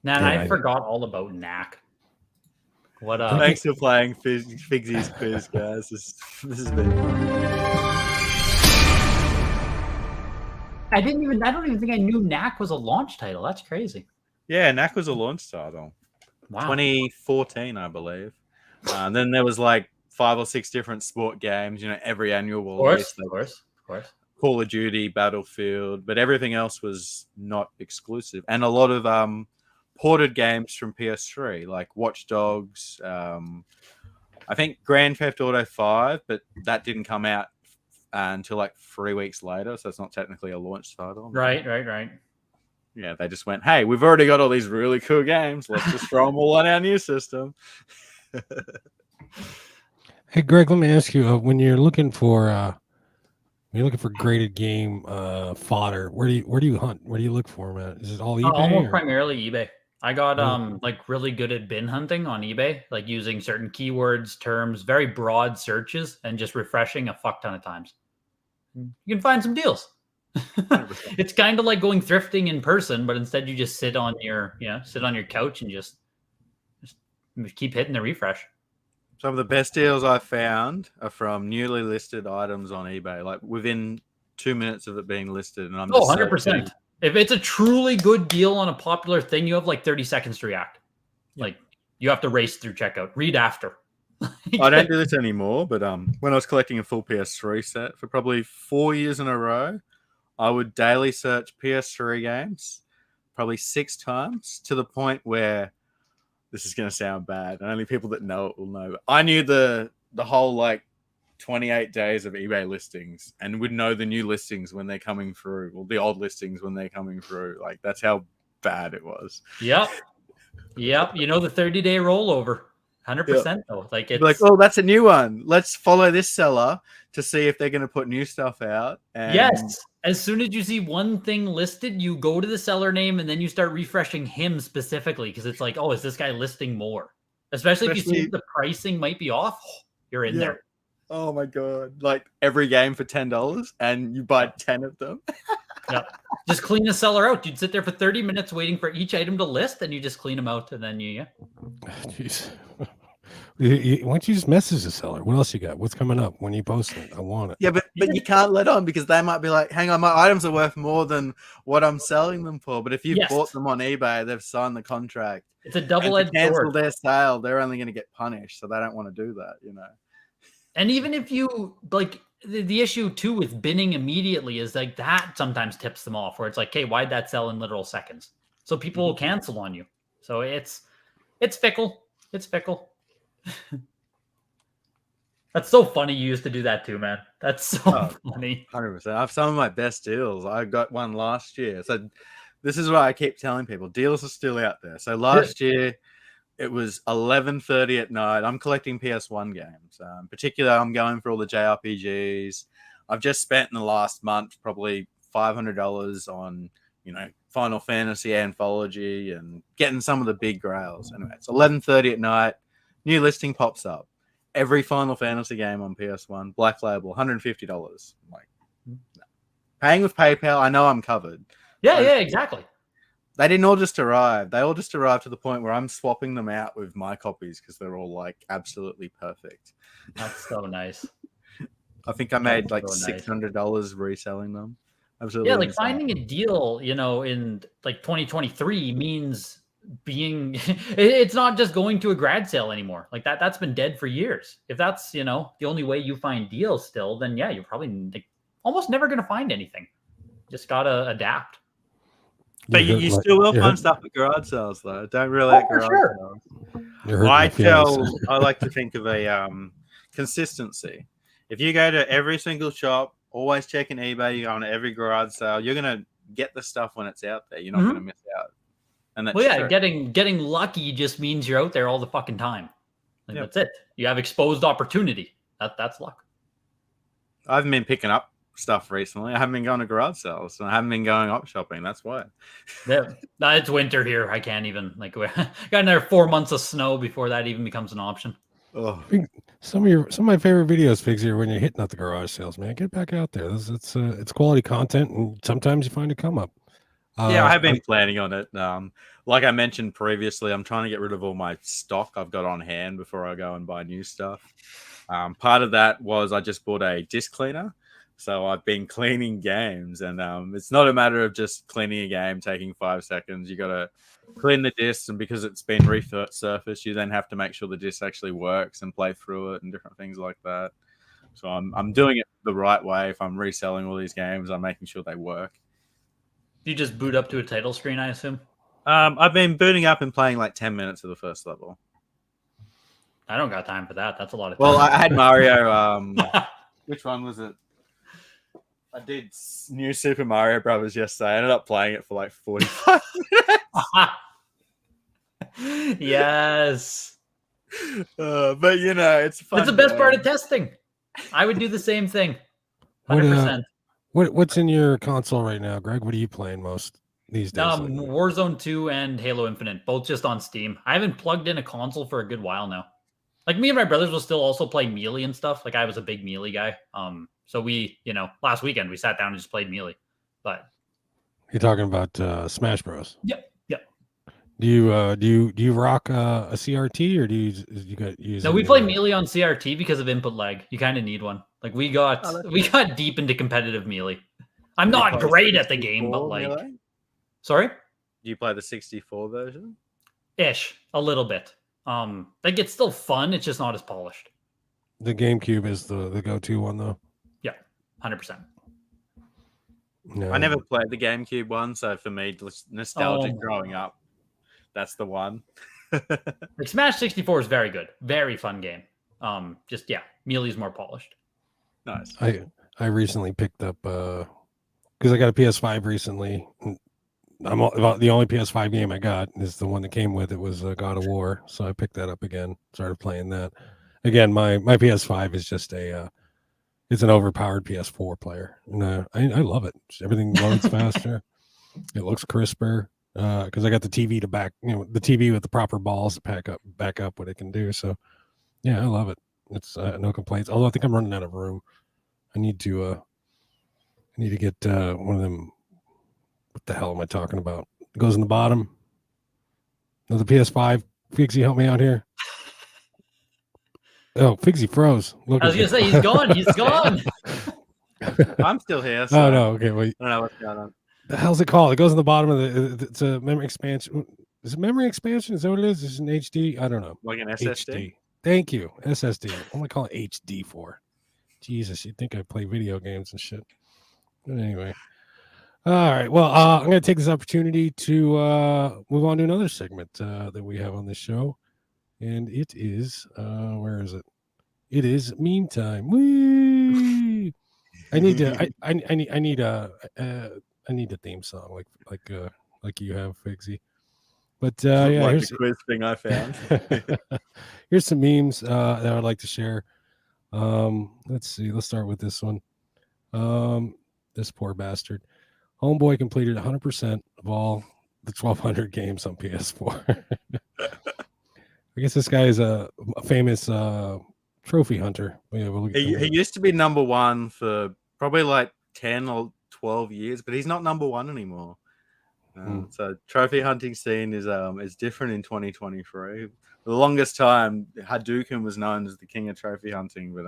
Speaker 3: I forgot all about Knack. What up?
Speaker 1: Thanks for playing Figsy's quiz, guys. This has been fun.
Speaker 3: I don't even think I knew Knack was a launch title. That's crazy.
Speaker 1: Yeah, Knack was a launch title.
Speaker 3: Wow.
Speaker 1: 2014, I believe. And then there was like 5 or 6 different sport games, every annual release.
Speaker 3: Of course.
Speaker 1: Call of Duty, Battlefield, but everything else was not exclusive. And a lot of ported games from PS3, like Watch Dogs, I think Grand Theft Auto 5, but that didn't come out until like 3 weeks later, so it's not technically a launch title.
Speaker 3: Right.
Speaker 1: Yeah, they just went, hey, we've already got all these really cool games. Let's just throw them all on our new system.
Speaker 2: Hey, Greg, let me ask you: when you're looking for graded game fodder, where do you hunt? Where do you look for them at? Is it all eBay?
Speaker 3: Almost primarily eBay. I got like really good at bin hunting on eBay, like using certain keywords, terms, very broad searches, and just refreshing a fuck ton of times. You can find some deals. It's kind of like going thrifting in person, but instead you just sit on your couch and just keep hitting the refresh.
Speaker 1: Some of the best deals I found are from newly listed items on eBay, like within 2 minutes of it being listed. And I'm just
Speaker 3: 100%. If it's a truly good deal on a popular thing, you have like 30 seconds to react. Like you have to race through checkout. Read after.
Speaker 1: I don't do this anymore, but when I was collecting a full PS3 set for probably 4 years in a row, I would daily search PS3 games probably 6 times, to the point where, this is going to sound bad, and only people that know it will know, but I knew the whole like 28 days of eBay listings and would know the new listings when they're coming through, or the old listings when they're coming through. Like, that's how bad it was.
Speaker 3: Yep. You know, the 30-day rollover. 100% though. Like, it's
Speaker 1: like, oh, that's a new one. Let's follow this seller to see if they're going to put new stuff out. And
Speaker 3: yes. As soon as you see one thing listed, you go to the seller name and then you start refreshing him specifically, because it's like, oh, is this guy listing more? Especially if you see the pricing might be off, you're in there.
Speaker 1: Oh my god! Like every game for $10, and you buy 10 of them.
Speaker 3: Yeah, just clean the seller out. You'd sit there for 30 minutes waiting for each item to list, and you just clean them out, and then
Speaker 2: Jeez. Why don't you just message the seller? What else you got? What's coming up? When you post it, I want it.
Speaker 1: Yeah, but you can't let on, because they might be like, hang on, my items are worth more than what I'm selling them for. But if you've bought them on eBay, they've signed the contract.
Speaker 3: It's a double-edged sword.
Speaker 1: Cancel their sale, they're only going to get punished, so they don't want to do that, you know.
Speaker 3: And even if you like, the issue too with binning immediately is like that sometimes tips them off, where it's like, hey, why'd that sell in literal seconds? So people will cancel on you. So it's fickle. It's fickle. That's so funny. You used to do that too, man. That's so funny.
Speaker 1: 100%. I have some of my best deals. I got one last year. So this is what I keep telling people. Deals are still out there. So last year, it was 11:30 at night. I'm collecting PS1 games. In particular, I'm going for all the JRPGs. I've just spent in the last month probably $500 on, you know, Final Fantasy Anthology and getting some of the big Grails. Anyway, it's 11:30 at night. New listing pops up. Every Final Fantasy game on PS1, Black Label, $150. I'm like, no. Paying with PayPal, I know I'm covered.
Speaker 3: Yeah, exactly.
Speaker 1: They didn't all just arrive. They all just arrived to the point where I'm swapping them out with my copies, because they're all like absolutely perfect.
Speaker 3: That's so nice.
Speaker 1: I think I made like $600 reselling them. Absolutely.
Speaker 3: Yeah, like finding a deal, you know, in like 2023 means being it's not just going to a grad sale anymore. Like that's been dead for years. If that's, you know, the only way you find deals still, then yeah, you're probably like almost never going to find anything. Just gotta adapt.
Speaker 1: But you still will find stuff at garage sales, though. Don't really at garage sales. I like to think of a consistency. If you go to every single shop, always checking eBay, you go on every garage sale, you're gonna get the stuff when it's out there. You're not gonna miss out. And that's true.
Speaker 3: Getting lucky just means you're out there all the fucking time. Like, that's it. You have exposed opportunity. That's luck.
Speaker 1: I haven't been picking up stuff recently. I haven't been going to garage sales, and I haven't been going op shopping. That's why.
Speaker 3: Yeah, it's winter here. I can't even got another 4 months of snow before that even becomes an option.
Speaker 1: Oh,
Speaker 2: some of my favorite videos, Figs, here when you're hitting up the garage sales, man. Get back out there. It's quality content, and sometimes you find a come up.
Speaker 1: Yeah, I have been planning on it. Like I mentioned previously, I'm trying to get rid of all my stock I've got on hand before I go and buy new stuff. Part of that was I just bought a disc cleaner. So I've been cleaning games, and it's not a matter of just cleaning a game, taking 5 seconds. You got to clean the discs, and because it's been resurfaced, you then have to make sure the disc actually works and play through it and different things like that. So I'm doing it the right way. If I'm reselling all these games, I'm making sure they work.
Speaker 3: Do you just boot up to a title screen, I assume?
Speaker 1: I've been booting up and playing like 10 minutes of the first level.
Speaker 3: I don't got time for that. That's a lot of time.
Speaker 1: Well, I had Mario. Which one was it? I did New Super Mario Brothers yesterday. I ended up playing it for like 45 minutes.
Speaker 3: Yes.
Speaker 1: But you know, it's fun.
Speaker 3: It's the best part of testing. I would do the same thing. 100%.
Speaker 2: What's in your console right now, Greg? What are you playing most these days?
Speaker 3: Warzone 2 and Halo Infinite, both just on Steam. I haven't plugged in a console for a good while now. Like me and my brothers will still also play Melee and stuff. Like I was a big Melee guy. So we, last weekend we sat down and just played Melee. But
Speaker 2: you're talking about Smash Bros.
Speaker 3: Yep.
Speaker 2: Do you rock a CRT or do you use?
Speaker 3: No, we play Melee on CRT because of input lag. You kind of need one. Like we got deep into competitive Melee. I'm not great at the game, but like,
Speaker 1: Melee?
Speaker 3: Sorry.
Speaker 1: Do you play the 64 version?
Speaker 3: Ish, a little bit. Like it's still fun. It's just not as polished.
Speaker 2: The GameCube is the go-to one though.
Speaker 3: Yeah, 100%.
Speaker 2: No.
Speaker 1: I never played the GameCube one, so for me, nostalgic growing up, that's the one.
Speaker 3: Like Smash 64 is very good, very fun game. Melee's more polished.
Speaker 1: Nice.
Speaker 2: I recently picked up because I got a PS5 recently. About the only PS5 game I got is the one that came with it was God of War, so I picked that up again. Started playing that again. My PS5 is just it's an overpowered PS4 player, and I love it. Everything loads faster. It looks crisper because I got the TV to back, the TV with the proper balls to back up what it can do. So yeah, I love it. It's no complaints. Although I think I'm running out of room. I need to get one of them. What the hell am I talking about? It goes in the bottom. No, the PS5. Figsy, help me out here. Oh, Figsy froze.
Speaker 3: I was gonna say he's gone. He's gone.
Speaker 1: I'm still here. So
Speaker 2: oh no. Okay, wait.
Speaker 1: I don't know what's going on.
Speaker 2: The hell's it called? It goes in the bottom of it's a memory expansion. Is it memory expansion? Is that what it is? Is it an HD? I don't know.
Speaker 1: Like an SSD.
Speaker 2: HD. Thank you. SSD. What am I calling HD for? Jesus, you'd think I play video games and shit. But anyway. All right. Well, I'm going to take this opportunity to move on to another segment that we have on this show, and it is where is it? It is meme time. Whee! I need to. I need a theme song like you have, Figsy. But yeah,
Speaker 1: here's the quiz thing I found.
Speaker 2: Here's some memes that I'd like to share. Let's see. Let's start with this one. This poor bastard. Homeboy completed 100% of all the 1,200 games on PS4. I guess this guy is a famous trophy hunter. Yeah,
Speaker 1: he used to be number one for probably like 10 or 12 years, but he's not number one anymore. So trophy hunting scene is different in 2023. The longest time, Hadouken was known as the king of trophy hunting, but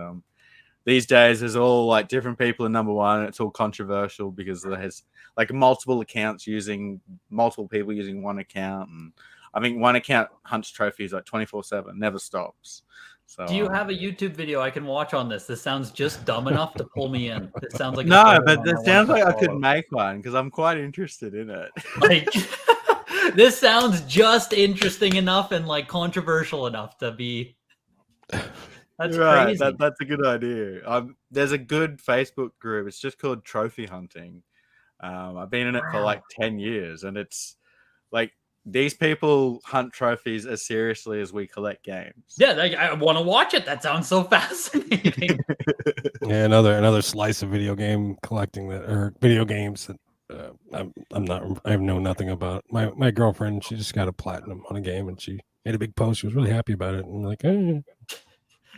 Speaker 1: these days there's all like different people in number one. And it's all controversial because there's like multiple accounts using multiple people using one account, and I think one account hunts trophies like 24/7, never stops. So,
Speaker 3: do you have a YouTube video I can watch on this? This sounds just dumb enough to pull me in. This sounds like
Speaker 1: no, but it sounds like I could make one because I'm quite interested in it.
Speaker 3: Like this sounds just interesting enough and like controversial enough to be. That's
Speaker 1: right.
Speaker 3: crazy.
Speaker 1: That's a good idea. There's a good Facebook group. It's just called Trophy Hunting. I've been in it for like 10 years, and it's like these people hunt trophies as seriously as we collect games.
Speaker 3: Yeah, I want to watch it. That sounds so fascinating.
Speaker 2: Yeah, another slice of video game collecting or video games that I know nothing about. My girlfriend, she just got a platinum on a game, and she made a big post. She was really happy about it, and I'm like, hey.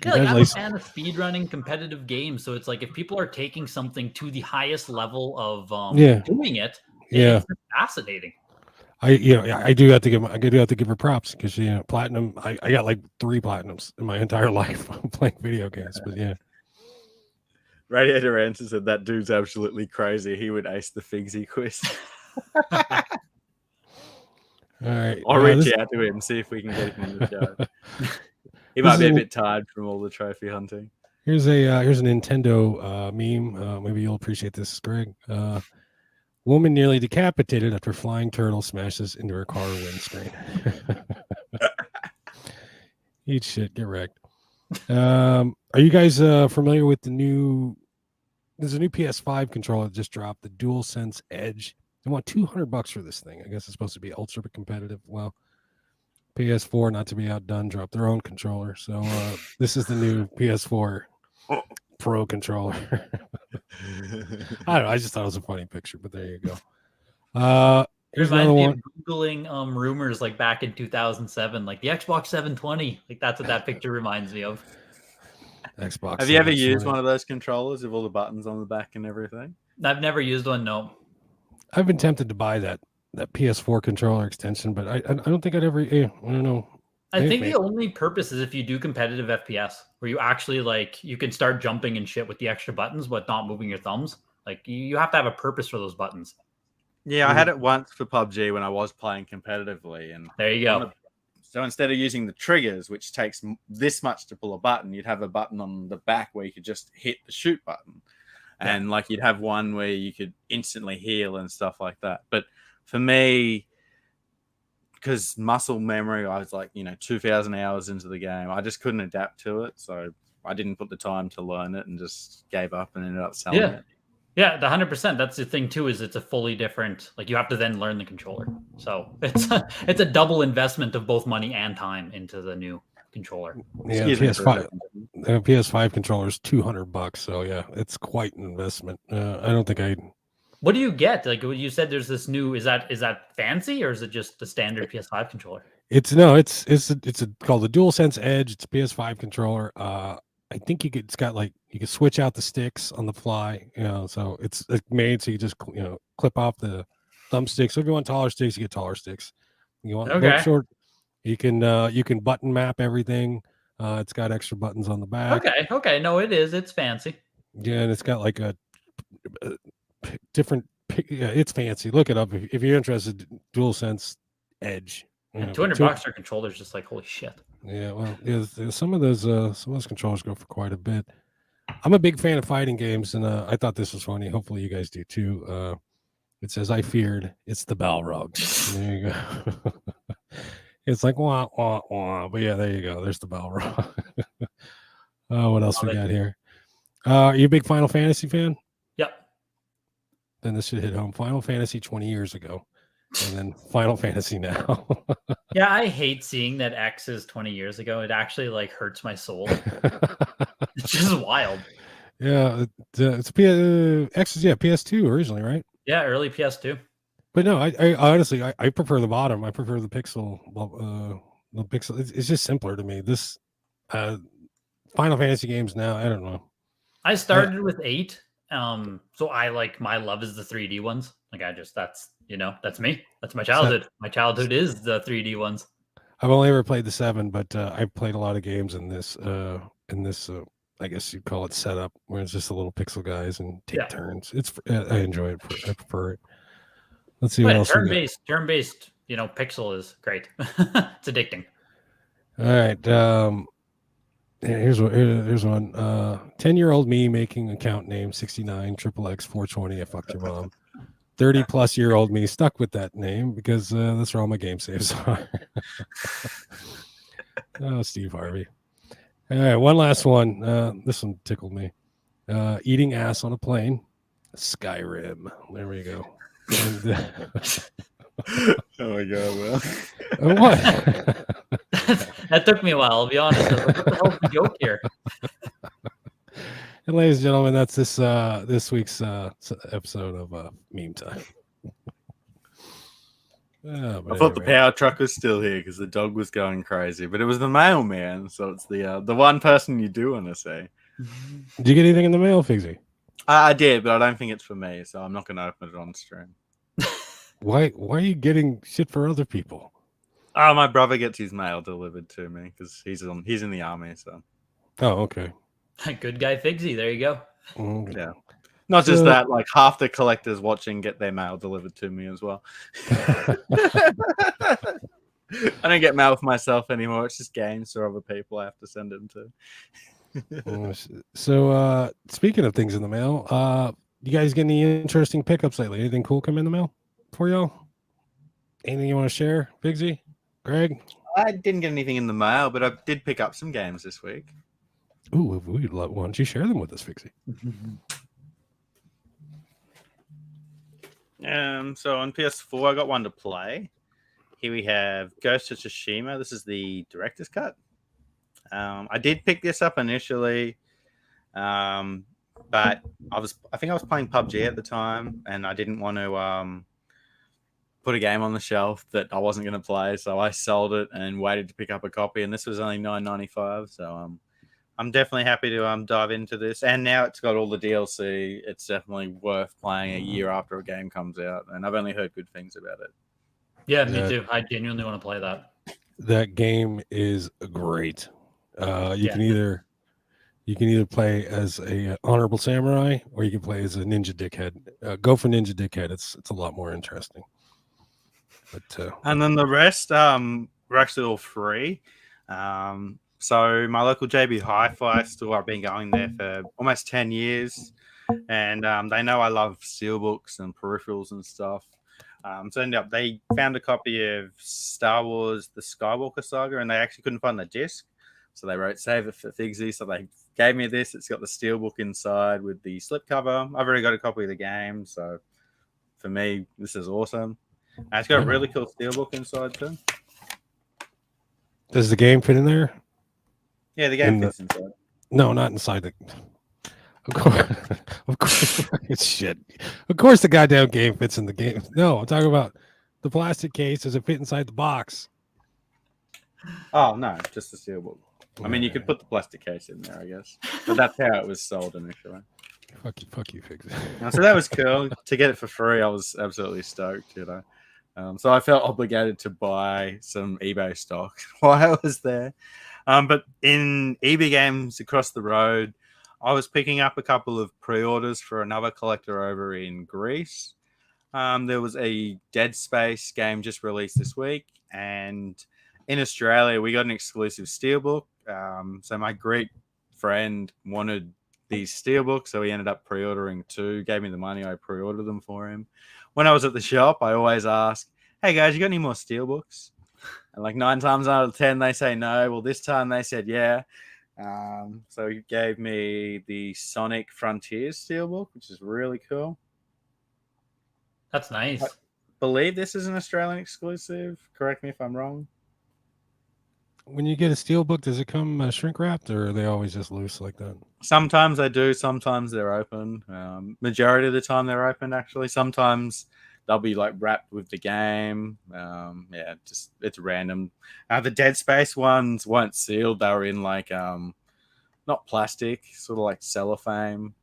Speaker 3: Yeah, like I'm a fan of speedrunning competitive games, so it's like if people are taking something to the highest level of doing it, it's fascinating.
Speaker 2: I do have to give her props because platinum. I got like 3 platinums in my entire life playing video games. But yeah,
Speaker 1: Radiator Answer said that dude's absolutely crazy. He would ace the Figsy quiz.
Speaker 2: All right,
Speaker 1: I'll reach out to him and see if we can get him in the show. He might be a bit tired from all the trophy hunting.
Speaker 2: Here's a Nintendo meme. Maybe you'll appreciate this, Greg. Woman nearly decapitated after flying turtle smashes into her car windscreen. Eat shit, get wrecked. Are you guys familiar with the new? There's a new PS5 controller that just dropped, the DualSense Edge. I want $200 for this thing. I guess it's supposed to be ultra competitive. Well, PS4, not to be outdone, dropped their own controller. So this is the new PS4 Pro controller. I don't know. I just thought it was a funny picture, but there you go. Here's another one.
Speaker 3: Googling rumors like back in 2007, like the Xbox 720. Like that's what that picture reminds me of.
Speaker 2: Xbox.
Speaker 1: Have you ever used one of those controllers with all the buttons on the back and everything?
Speaker 3: I've never used one. No.
Speaker 2: I've been tempted to buy that PS4 controller extension, but I don't think I'd ever. I don't know.
Speaker 3: I think the only purpose is if you do competitive FPS, where you actually like you can start jumping and shit with the extra buttons, but not moving your thumbs. Like you have to have a purpose for those buttons.
Speaker 1: Yeah, I had it once for PUBG when I was playing competitively, and
Speaker 3: there you go.
Speaker 1: So instead of using the triggers, which takes this much to pull a button, you'd have a button on the back where you could just hit the shoot button. And like you'd have one where you could instantly heal and stuff like that. But for me, because muscle memory, I was like, 2,000 hours into the game. I just couldn't adapt to it. So I didn't put the time to learn it and just gave up and ended up selling it.
Speaker 3: Yeah, the 100%. That's the thing too, is it's a fully different, like you have to then learn the controller. So it's a double investment of both money and time into the new controller.
Speaker 2: Yeah, PS5 controller is $200. So yeah, it's quite an investment. I don't think I.
Speaker 3: What do you get? Like you said, there's this new. Is that fancy or is it just the standard PS5 controller?
Speaker 2: It's called the DualSense Edge. It's a PS5 controller. I think it's got like you can switch out the sticks on the fly. So it's made so you just clip off the thumbsticks. So if you want taller sticks, you get taller sticks. You want short. You can button map everything. It's got extra buttons on the back.
Speaker 3: Okay. No, it is. It's fancy.
Speaker 2: Yeah, and it's got like a different. Yeah, it's fancy. Look it up if you're interested. DualSense Edge.
Speaker 3: $200 for controllers, just like holy shit.
Speaker 2: Yeah, well, some of those controllers go for quite a bit. I'm a big fan of fighting games, and I thought this was funny. Hopefully, you guys do too. It says, "I feared it's the Balrog." There you go. It's like wah wah wah, but yeah, there you go. There's the Balrog. What else we got here? Are you a big Final Fantasy fan?
Speaker 3: Yep.
Speaker 2: Then this should hit home. Final Fantasy 20 years ago, and then Final Fantasy now.
Speaker 3: Yeah, I hate seeing that X is 20 years ago. It actually like hurts my soul. It's just wild.
Speaker 2: Yeah, it's X is PS2 originally, right?
Speaker 3: Yeah, early PS2.
Speaker 2: But no, I honestly I prefer the bottom. I prefer the pixel. The pixel. It's just simpler to me. This Final Fantasy games now. I don't know.
Speaker 3: I started with 8. So I like my love is the 3D ones. Like that's me. That's my childhood. My childhood is the 3D ones.
Speaker 2: I've only ever played the 7, but I've played a lot of games in this. I guess you'd call it setup, where it's just the little pixel guys and take turns. I enjoy it. I prefer it. Let's see what else.
Speaker 3: Turn-based, pixel is great. It's addicting.
Speaker 2: All right. Here's one. 10-year-old me making account name 69 XXX 420. I fucked your mom. 30-plus-year-old me stuck with that name because that's where all my game saves are. Oh, Steve Harvey. All right, one last one. This one tickled me. Eating ass on a plane. Skyrim. There we go.
Speaker 1: Oh my god, Will.
Speaker 2: What?
Speaker 3: That took me a while, I'll be honest. What the hell's the joke here?
Speaker 2: And ladies and gentlemen, that's this week's episode of Meme Time.
Speaker 1: I thought the power truck was still here because the dog was going crazy, but it was the mailman, so it's the one person you do want to say.
Speaker 2: Did you get anything in the mail, Figsy?
Speaker 1: I did, but I don't think it's for me, so I'm not going to open it on stream.
Speaker 2: Why are you getting shit for other people?
Speaker 1: Oh, my brother gets his mail delivered to me because he's in the army. So. Oh,
Speaker 2: okay.
Speaker 3: Good guy, Figsy. There you go.
Speaker 2: Okay.
Speaker 1: Yeah. Not just that, like half the collectors watching get their mail delivered to me as well. I don't get mail for myself anymore. It's just games or other people I have to send them to.
Speaker 2: So, speaking of things in the mail, you guys get any interesting pickups lately? Anything cool come in the mail for y'all? Anything you want to share, Bigsy? Greg?
Speaker 1: I didn't get anything in the mail, but I did pick up some games this week.
Speaker 2: Ooh, why don't you share them with us, Bigsy?
Speaker 1: So on PS4, I got one to play. Here we have Ghost of Tsushima. This is the director's cut. I did pick this up initially, but I think I was playing PUBG at the time, and I didn't want to put a game on the shelf that I wasn't going to play, so I sold it and waited to pick up a copy. And this was only $9.95, so I'm definitely happy to dive into this. And now it's got all the DLC. It's definitely worth playing a year after a game comes out, and I've only heard good things about it.
Speaker 3: Yeah, me too. I genuinely want to play that.
Speaker 2: That game is great. You can either play as a honorable samurai, or you can play as a ninja dickhead. Go for ninja dickhead. It's a lot more interesting. But
Speaker 1: and then the rest were actually all free. So my local JB Hi-Fi store, I've been going there for almost 10 years, and they know I love steelbooks and peripherals and stuff. So they found a copy of Star Wars: The Skywalker Saga, and they actually couldn't find the disc, so they wrote "Save it for Figsy." So they gave me this. It's got the steelbook inside with the slipcover. I've already got a copy of the game, so for me, this is awesome. And it's got a really cool steelbook inside too.
Speaker 2: Does the game fit in there?
Speaker 1: Yeah, the game fits inside.
Speaker 2: No, not inside the. Of course, it's shit. Of course, the goddamn game fits in the game. No, I'm talking about the plastic case. Does it fit inside the box?
Speaker 1: Oh no, just the steelbook. I mean, you could put the plastic case in there, I guess, but that's how it was sold initially.
Speaker 2: Fuck you, Fix.
Speaker 1: So that was cool. To get it for free, I was absolutely stoked, you know. So I felt obligated to buy some eBay stock while I was there. But in eBay games across the road, I was picking up a couple of pre-orders for another collector over in Greece. There was a Dead Space game just released this week, and in Australia, we got an exclusive steelbook. So my Greek friend wanted these steelbooks, so he ended up pre-ordering two, gave me the money, I pre-ordered them for him. When I was at the shop, I always ask, "Hey guys, you got any more steelbooks?" And like 9 times out of 10, they say no. Well, this time they said yeah. So he gave me the Sonic Frontiers steelbook, which is really cool.
Speaker 3: That's nice.
Speaker 1: I believe this is an Australian exclusive. Correct me if I'm wrong.
Speaker 2: When you get a steelbook, does it come shrink wrapped, or are they always just loose like that?
Speaker 1: Sometimes they do. Sometimes they're open. Majority of the time they're open, actually. Sometimes they'll be like wrapped with the game. Yeah, just it's random. The Dead Space ones weren't sealed. They were in like not plastic, sort of like cellophane.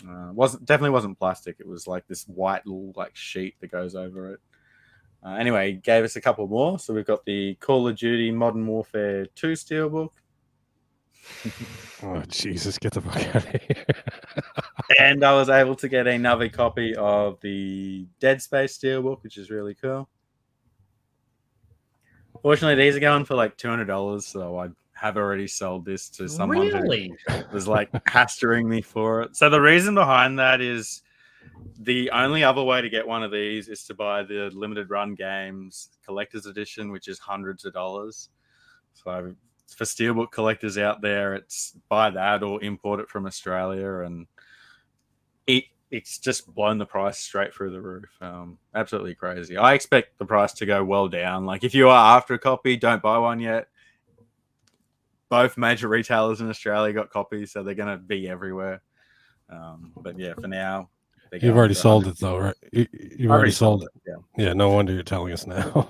Speaker 1: Definitely wasn't plastic. It was like this white little like sheet that goes over it. Anyway, he gave us a couple more. So we've got the Call of Duty Modern Warfare 2 steelbook.
Speaker 2: Oh, Jesus, get the fuck out of here.
Speaker 1: And I was able to get another copy of the Dead Space steelbook, which is really cool. Fortunately, these are going for like $200, so I have already sold this to someone who was like pestering me for it. So the reason behind that is the only other way to get one of these is to buy the limited run games collector's edition, which is hundreds of dollars. So for steelbook collectors out there, it's buy that or import it from Australia, and it's just blown the price straight through the roof. Absolutely crazy. I expect the price to go well down. Like if you are after a copy, don't buy one yet. Both major retailers in Australia got copies, so they're going to be everywhere. But yeah, for now,
Speaker 2: you've already sold it though, right? You've already sold it.
Speaker 1: Yeah.
Speaker 2: Yeah, no wonder you're telling us now.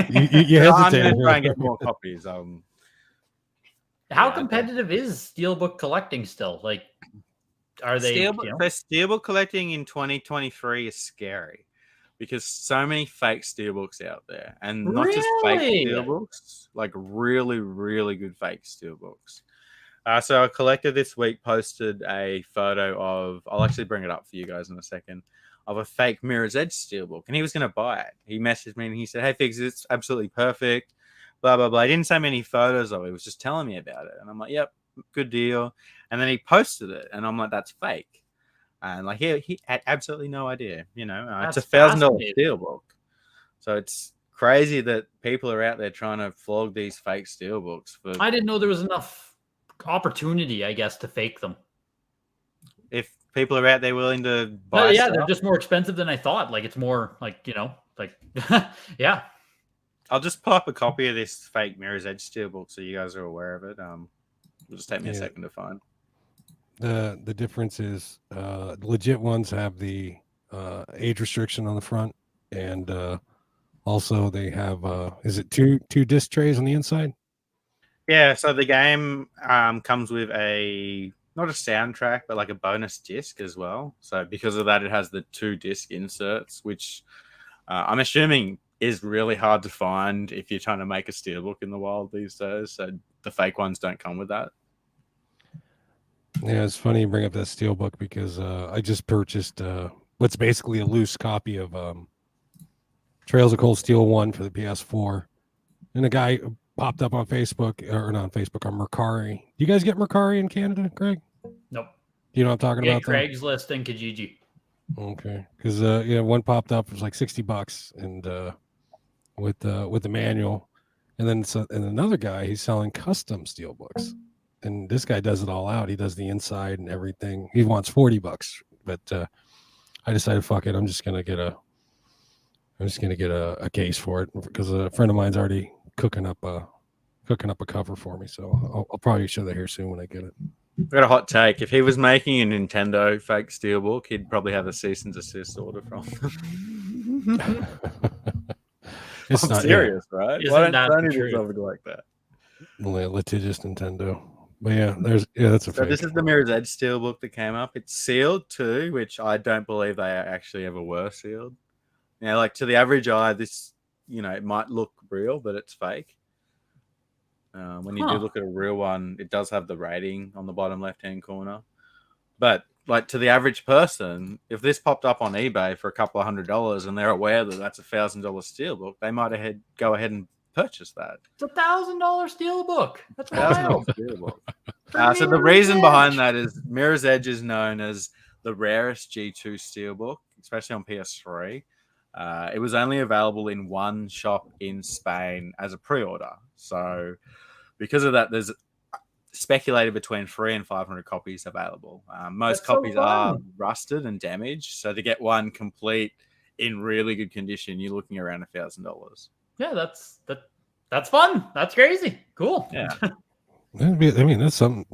Speaker 2: you hesitated.
Speaker 1: I'm going to try and get more copies.
Speaker 3: How competitive is Steelbook collecting still? Like, are they
Speaker 1: Steelbook collecting in 2023 is scary because so many fake steelbooks out there, and not just fake steelbooks, like really, really good fake steelbooks. So a collector this week posted a photo of, I'll actually bring it up for you guys in a second, of a fake Mirror's Edge steelbook, and he was going to buy it. He messaged me and he said, "Hey, Figs, it's absolutely perfect, blah, blah, blah. He didn't send me any photos of it. He was just telling me about it. And I'm like, yep, good deal. And then he posted it. And I'm like, that's fake. And like he had absolutely no idea, you know. It's $1,000 steelbook. So it's crazy that people are out there trying to flog these fake steelbooks.
Speaker 3: I didn't know there was enough opportunity, I guess, to fake them.
Speaker 1: If people are out there willing to buy
Speaker 3: yeah,
Speaker 1: stuff,
Speaker 3: they're just more expensive than I thought. Like it's more like, you know, like yeah.
Speaker 1: I'll just pull up a copy of this fake Mirror's Edge steelbook so you guys are aware of it. It'll just take me a second to find.
Speaker 2: The difference is legit ones have the age restriction on the front, and also they have is it two disc trays on the inside?
Speaker 1: Yeah, so the game comes with not a soundtrack, but like a bonus disc as well. So because of that, it has the 2 disc inserts, which I'm assuming is really hard to find if you're trying to make a steelbook in the wild these days. So the fake ones don't come with that.
Speaker 2: Yeah, it's funny you bring up that steelbook because I just purchased what's basically a loose copy of Trails of Cold Steel 1 for the PS4, and a guy popped up on Facebook, or not on Facebook, on Mercari. Do you guys get Mercari in Canada, Greg?
Speaker 3: Nope.
Speaker 2: You know what I'm talking about?
Speaker 3: Craigslist and Kijiji.
Speaker 2: Okay, because one popped up, it was like $60, and with the manual, and then and another guy, he's selling custom steelbooks, and this guy does it all out. He does the inside and everything. He wants $40, but I decided, fuck it, I'm just gonna get a case for it because a friend of mine's already cooking up a cover for me, so I'll probably show that here soon when I get it.
Speaker 1: I've got a hot take. If he was making a Nintendo fake steelbook, he'd probably have a cease and desist order from them.
Speaker 2: It's
Speaker 1: I'm serious, right?
Speaker 3: Isn't
Speaker 1: Why don't
Speaker 3: that
Speaker 1: Sony
Speaker 3: true?
Speaker 1: do something like that?
Speaker 2: Litigious Nintendo. But yeah, that's a
Speaker 1: So
Speaker 2: fake.
Speaker 1: this is the Mirror's Edge steelbook that came up. It's sealed too, which I don't believe they actually ever were sealed. Now, like to the average eye, this, you know, it might look real, but it's fake. When you do look at a real one, it does have the rating on the bottom left-hand corner. But like to the average person, if this popped up on eBay for a couple of $100 and they're aware that that's $1,000 steelbook, they might go ahead and purchase that.
Speaker 3: It's $1,000 steelbook. That's
Speaker 1: $1,000 steelbook. So the reason behind that is Mirror's Edge is known as the rarest G2 steelbook, especially on PS3. It was only available in one shop in Spain as a pre-order. So because of that, there's speculated between 300 and 500 copies available. Most copies are rusted and damaged. So to get one complete in really good condition, you're looking around $1,000.
Speaker 3: Yeah, that's fun. That's crazy. Cool.
Speaker 1: Yeah.
Speaker 2: I mean, that's something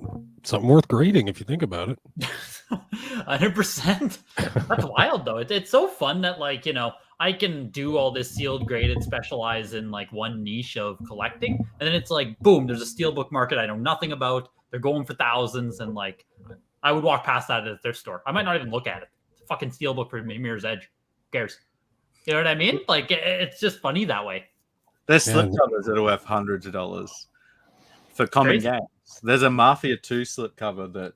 Speaker 2: worth grading if you think about it.
Speaker 3: 100%. That's wild though. It's so fun that, like, you know, I can do all this sealed, graded, specialize in like one niche of collecting, and then it's like, boom, there's a steelbook market I know nothing about. They're going for thousands, and like, I would walk past that at their store. I might not even look at it. It's a fucking steelbook for Mirror's Edge. Who cares? You know what I mean? Like, it's just funny that way.
Speaker 1: There's slipcovers that are worth hundreds of dollars for common games. There's a Mafia 2 slipcover that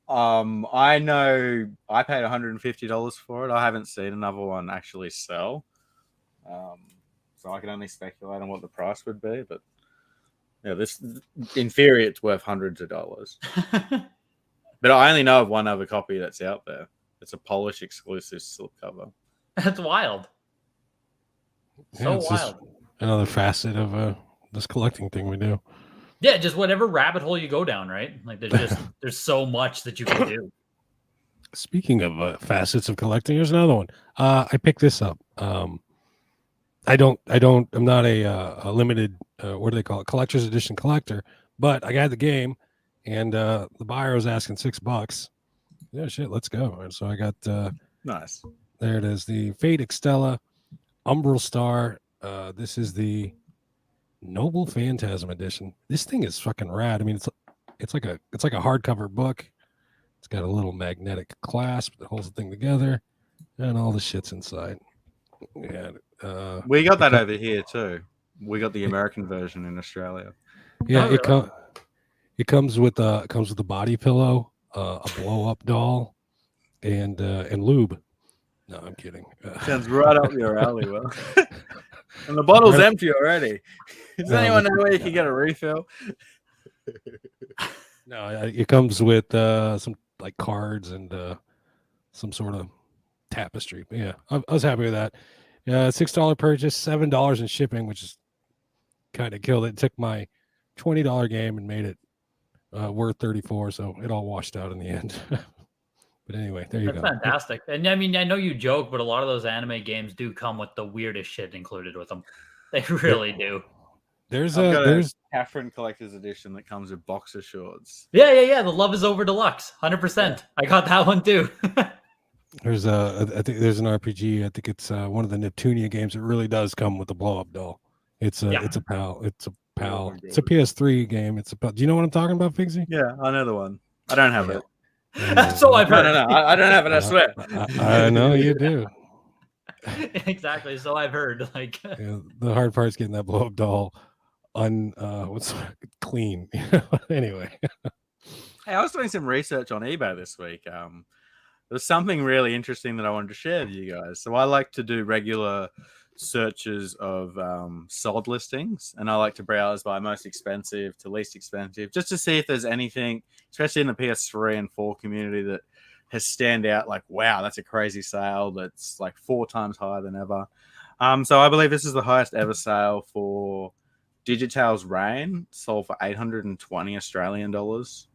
Speaker 1: I know I paid $150 for it. I haven't seen another one actually sell. So I can only speculate on what the price would be, but yeah, this in theory it's worth hundreds of dollars. But I only know of one other copy that's out there. It's a Polish exclusive slipcover.
Speaker 3: That's wild. So wild.
Speaker 2: Another facet of this collecting thing we do.
Speaker 3: Yeah, just whatever rabbit hole you go down, right? Like there's so much that you can do.
Speaker 2: Speaking of facets of collecting, here's another one. I picked this up. I'm not a limited, what do they call it? Collector's edition collector, but I got the game and the buyer was asking $6. Yeah, shit, let's go. And so I got,
Speaker 1: nice.
Speaker 2: There it is. The Fate Extella Umbral Star. This is the Noble Phantasm edition. This thing is fucking rad. I mean, it's like a hardcover book. It's got a little magnetic clasp that holds the thing together, and all the shit's inside. Yeah,
Speaker 1: we got that over here too. We got the American version in Australia.
Speaker 2: Yeah, it comes with a body pillow, a blow up doll, and lube. No, I'm kidding.
Speaker 1: Sounds right up your alley, Will. And the bottle's empty already. Does anyone know where you can get a refill?
Speaker 2: No, it comes with some like cards and some sort of tapestry. But yeah, I was happy with that. $6 purchase, $7 in shipping, which is kind of killed it. It took my $20 game and made it worth 34, so it all washed out in the end. But anyway, there you go.
Speaker 3: That's fantastic. And I mean, I know you joke, but a lot of those anime games do come with the weirdest shit included with them. They really do.
Speaker 2: There's
Speaker 1: a Catherine Collector's Edition that comes with boxer shorts.
Speaker 3: Yeah. The Love is Over Deluxe, 100%. I got that one too.
Speaker 2: There's I think there's an RPG. I think it's one of the Neptunia games. It really does come with a blow up doll. It's a PAL. It's a PAL. It's a PS3 game. It's a PAL. Do you know what I'm talking about, Figsy?
Speaker 1: Yeah, I know the one. I don't have it.
Speaker 3: So I've heard.
Speaker 1: No, I don't have it. I swear.
Speaker 2: I know you do.
Speaker 3: Exactly. So I've heard. Like
Speaker 2: the hard part is getting that blow up doll clean. Anyway.
Speaker 1: Hey, I was doing some research on eBay this week. There was something really interesting that I wanted to share with you guys. So I like to do regular searches of sold listings, and I like to browse by most expensive to least expensive, just to see if there's anything, especially in the PS3 and 4 community, that has stand out like, wow, that's a crazy sale that's like 4 times higher than ever. So I believe this is the highest ever sale for Digital's Reign, sold for 820 Australian dollars,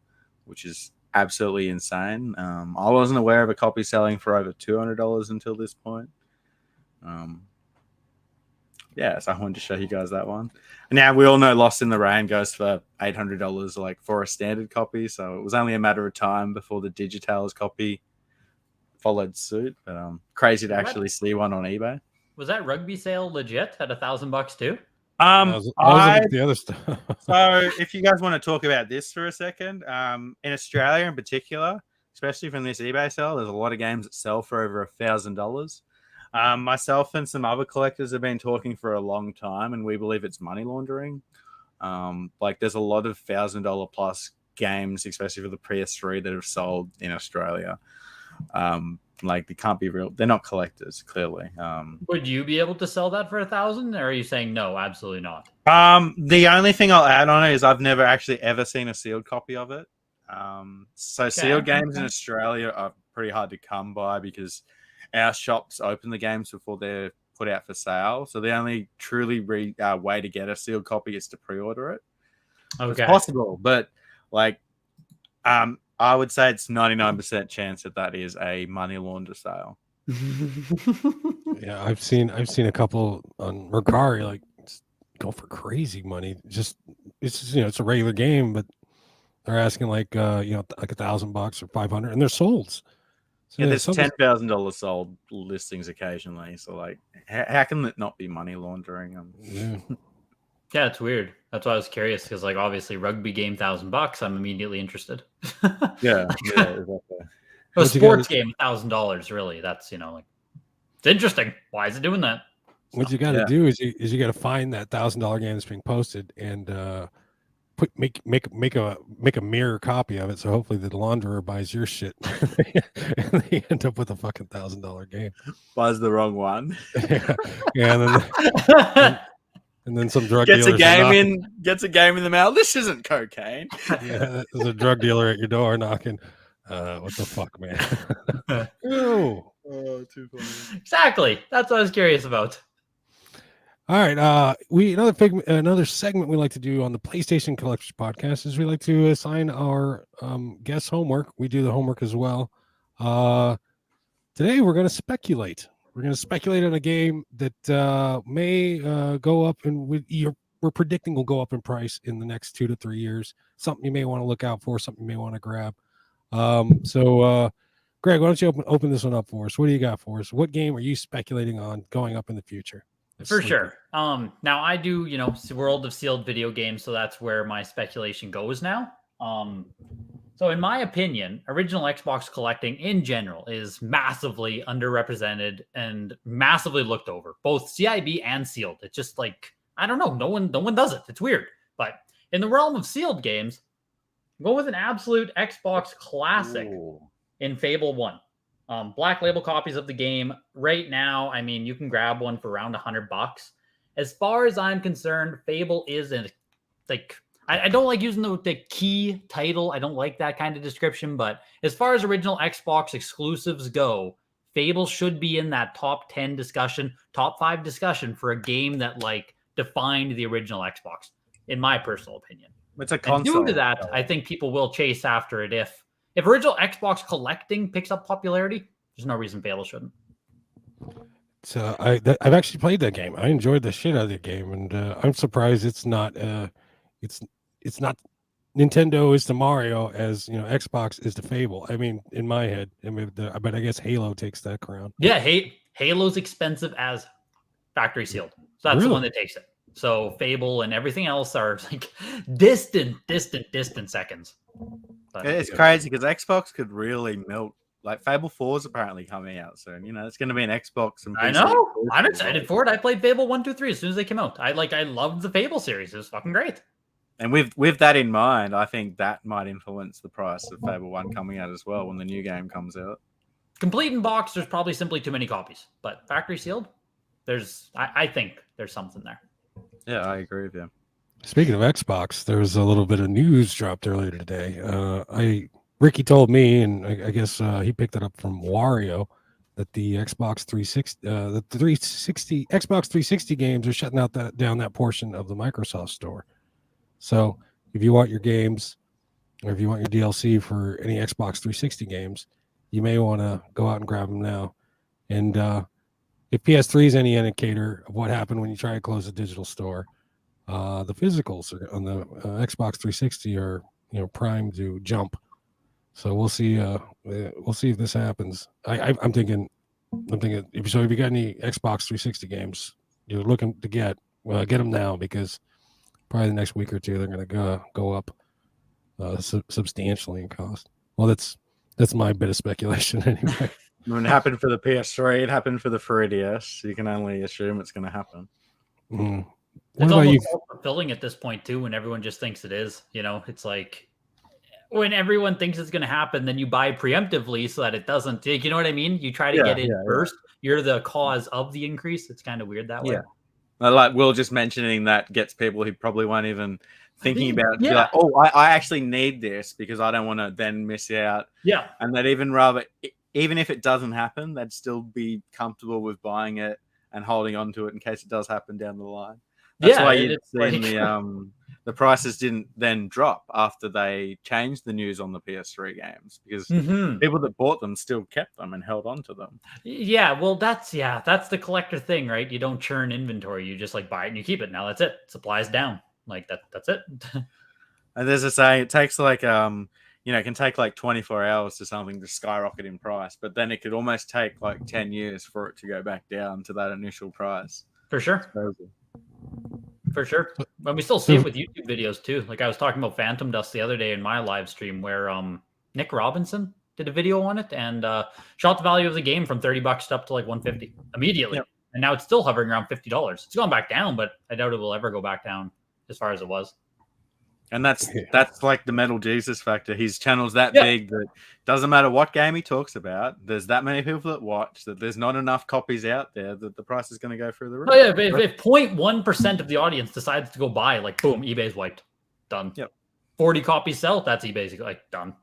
Speaker 1: which is absolutely insane. I wasn't aware of a copy selling for over $200 until this point. Yeah, so I wanted to show you guys that one. Now, we all know Lost in the Rain goes for $800 like for a standard copy, so it was only a matter of time before the Digital's copy followed suit. But crazy to actually see one on eBay.
Speaker 3: Was that rugby sale legit at $1,000 too?
Speaker 2: I was looking at the other stuff.
Speaker 1: So if you guys want to talk about this for a second, in Australia in particular, especially from this eBay sale, there's a lot of games that sell for over $1,000. Myself and some other collectors have been talking for a long time, and we believe it's money laundering. Like there's a lot of $1,000 plus games, especially for the PS3, that have sold in Australia. Like they can't be real. They're not collectors, clearly.
Speaker 3: Would you be able to sell that for $1,000, or are you saying no, absolutely not?
Speaker 1: The only thing I'll add on it is I've never actually ever seen a sealed copy of it. So sealed games in Australia are pretty hard to come by because our shops open the games before they're put out for sale. So the only truly way to get a sealed copy is to pre-order it.
Speaker 3: Okay.
Speaker 1: It's possible, but like, I would say it's 99% chance that is a money launder sale.
Speaker 2: Yeah, I've seen a couple on Mercari like go for crazy money. Just it's it's a regular game, but they're asking like $1,000 or $500, and they're sold. So
Speaker 1: yeah, there's $10,000 sold listings occasionally. So like, how can it not be money laundering?
Speaker 3: Yeah, it's weird. That's why I was curious because, like, obviously, rugby game $1,000. I'm immediately interested.
Speaker 1: Yeah, exactly.
Speaker 3: A sports game $1,000. Really, that's like it's interesting. Why is it doing that?
Speaker 2: What you got to do is you got to find that $1,000 game that's being posted and make a mirror copy of it. So hopefully the launderer buys your shit and they end up with a fucking $1,000 game.
Speaker 1: Buys the wrong one.
Speaker 2: Yeah, and then some drug
Speaker 1: gets
Speaker 2: dealer gets
Speaker 1: a game in the mail. This isn't cocaine.
Speaker 2: Yeah, there's a drug dealer at your door knocking. What the fuck, man?
Speaker 1: Oh, too funny.
Speaker 3: Exactly. That's what I was curious about.
Speaker 2: All right. Another segment we like to do on the PlayStation Collectors podcast is we like to assign our guests homework. We do the homework as well. Today we're going to speculate. We're going to speculate on a game that may go up, and we're predicting will go up in price in the next 2 to 3 years. Something you may want to look out for, something you may want to grab. So, Greg, why don't you open this one up for us? What do you got for us? What game are you speculating on going up in the future?
Speaker 3: For sure. Now I do, World of Sealed video games, so that's where my speculation goes now. So in my opinion, original Xbox collecting in general is massively underrepresented and massively looked over, both CIB and sealed. It's just like, I don't know, no one does it. It's weird. But in the realm of sealed games, go with an absolute Xbox classic in Fable 1. Black label copies of the game right now. I mean, you can grab one for around $100. as far as I'm concerned, Fable is I don't like using the key title. I don't like that kind of description. But as far as original Xbox exclusives go, Fable should be in that top 10 discussion, top 5 discussion for a game that like defined the original Xbox, in my personal opinion.
Speaker 1: It's a console.
Speaker 3: And due to that, I think people will chase after it. If original Xbox collecting picks up popularity, there's no reason Fable shouldn't.
Speaker 2: So I've actually played that game. I enjoyed the shit out of the game, and I'm surprised it's not it's not Nintendo is to Mario as Xbox is to Fable. I mean, in my head, but I guess Halo takes that crown.
Speaker 3: Yeah, Halo's expensive as factory sealed, so that's the one that takes it. So Fable and everything else are like distant seconds. But
Speaker 1: it's crazy because Xbox could really melt. Like Fable 4 is apparently coming out soon. It's going to be an Xbox. And PC.
Speaker 3: I know. I'm excited for it. I played Fable 1, 2, 3 as soon as they came out. I loved the Fable series. It was fucking great.
Speaker 1: And with that in mind, I think that might influence the price of Fable 1 coming out as well when the new game comes out.
Speaker 3: Complete in box, there's probably simply too many copies. But factory sealed, I think there's something there.
Speaker 1: Yeah, I agree with you.
Speaker 2: Speaking of Xbox, there was a little bit of news dropped earlier today. Ricky told me, and I guess he picked it up from Wario, that the Xbox 360, Xbox 360 games are shutting down that portion of the Microsoft store. So if you want your games, or if you want your DLC for any Xbox 360 games, you may want to go out and grab them now. And if PS3 is any indicator of what happened when you try to close a digital store, the physicals on the Xbox 360 are primed to jump. So we'll see. We'll see if this happens. I'm thinking. If you got any Xbox 360 games you're looking to get them now, because probably the next week or two they're going to go up substantially in cost. Well, that's my bit of speculation anyway.
Speaker 1: When it happened for the PS3, it happened for the 3DS. You can only assume it's going to happen.
Speaker 2: Mm.
Speaker 3: It's almost fulfilling at this point too, when everyone just thinks it is. It's like, when everyone thinks it's going to happen, then you buy preemptively so that it doesn't. You know what I mean? You try to get in first. You're the cause of the increase. It's kind of weird that way.
Speaker 1: Yeah. Like Will just mentioning that gets people who probably weren't even thinking about it to be like, oh, I actually need this because I don't want to then miss out.
Speaker 3: Yeah.
Speaker 1: And that even if it doesn't happen, they'd still be comfortable with buying it and holding on to it in case it does happen down the line. That's why you'd seen the prices didn't then drop after they changed the news on the PS3 games, because people that bought them still kept them and held on to them.
Speaker 3: Yeah, well, that's the collector thing, right? You don't churn inventory. You just buy it and you keep it. Now that's it. Supply's down. That's it.
Speaker 1: And there's a saying, it takes it can take 24 hours to something to skyrocket in price, but then it could almost take 10 years for it to go back down to that initial price.
Speaker 3: For sure. For sure. But we still see it with YouTube videos too. I was talking about Phantom Dust the other day in my live stream where Nick Robinson did a video on it and shot the value of the game from $30 up to $150 immediately. Yep. And now it's still hovering around $50. It's gone back down, but I doubt it will ever go back down as far as it was.
Speaker 1: And that's like the Metal Jesus factor. His channel's that big that doesn't matter what game he talks about, there's that many people that watch, that there's not enough copies out there that the price is going to go through the roof.
Speaker 3: Oh yeah, if 0.1% of the audience decides to go buy, boom, eBay's wiped. Done.
Speaker 1: Yep.
Speaker 3: 40 copies sell, that's eBay's done.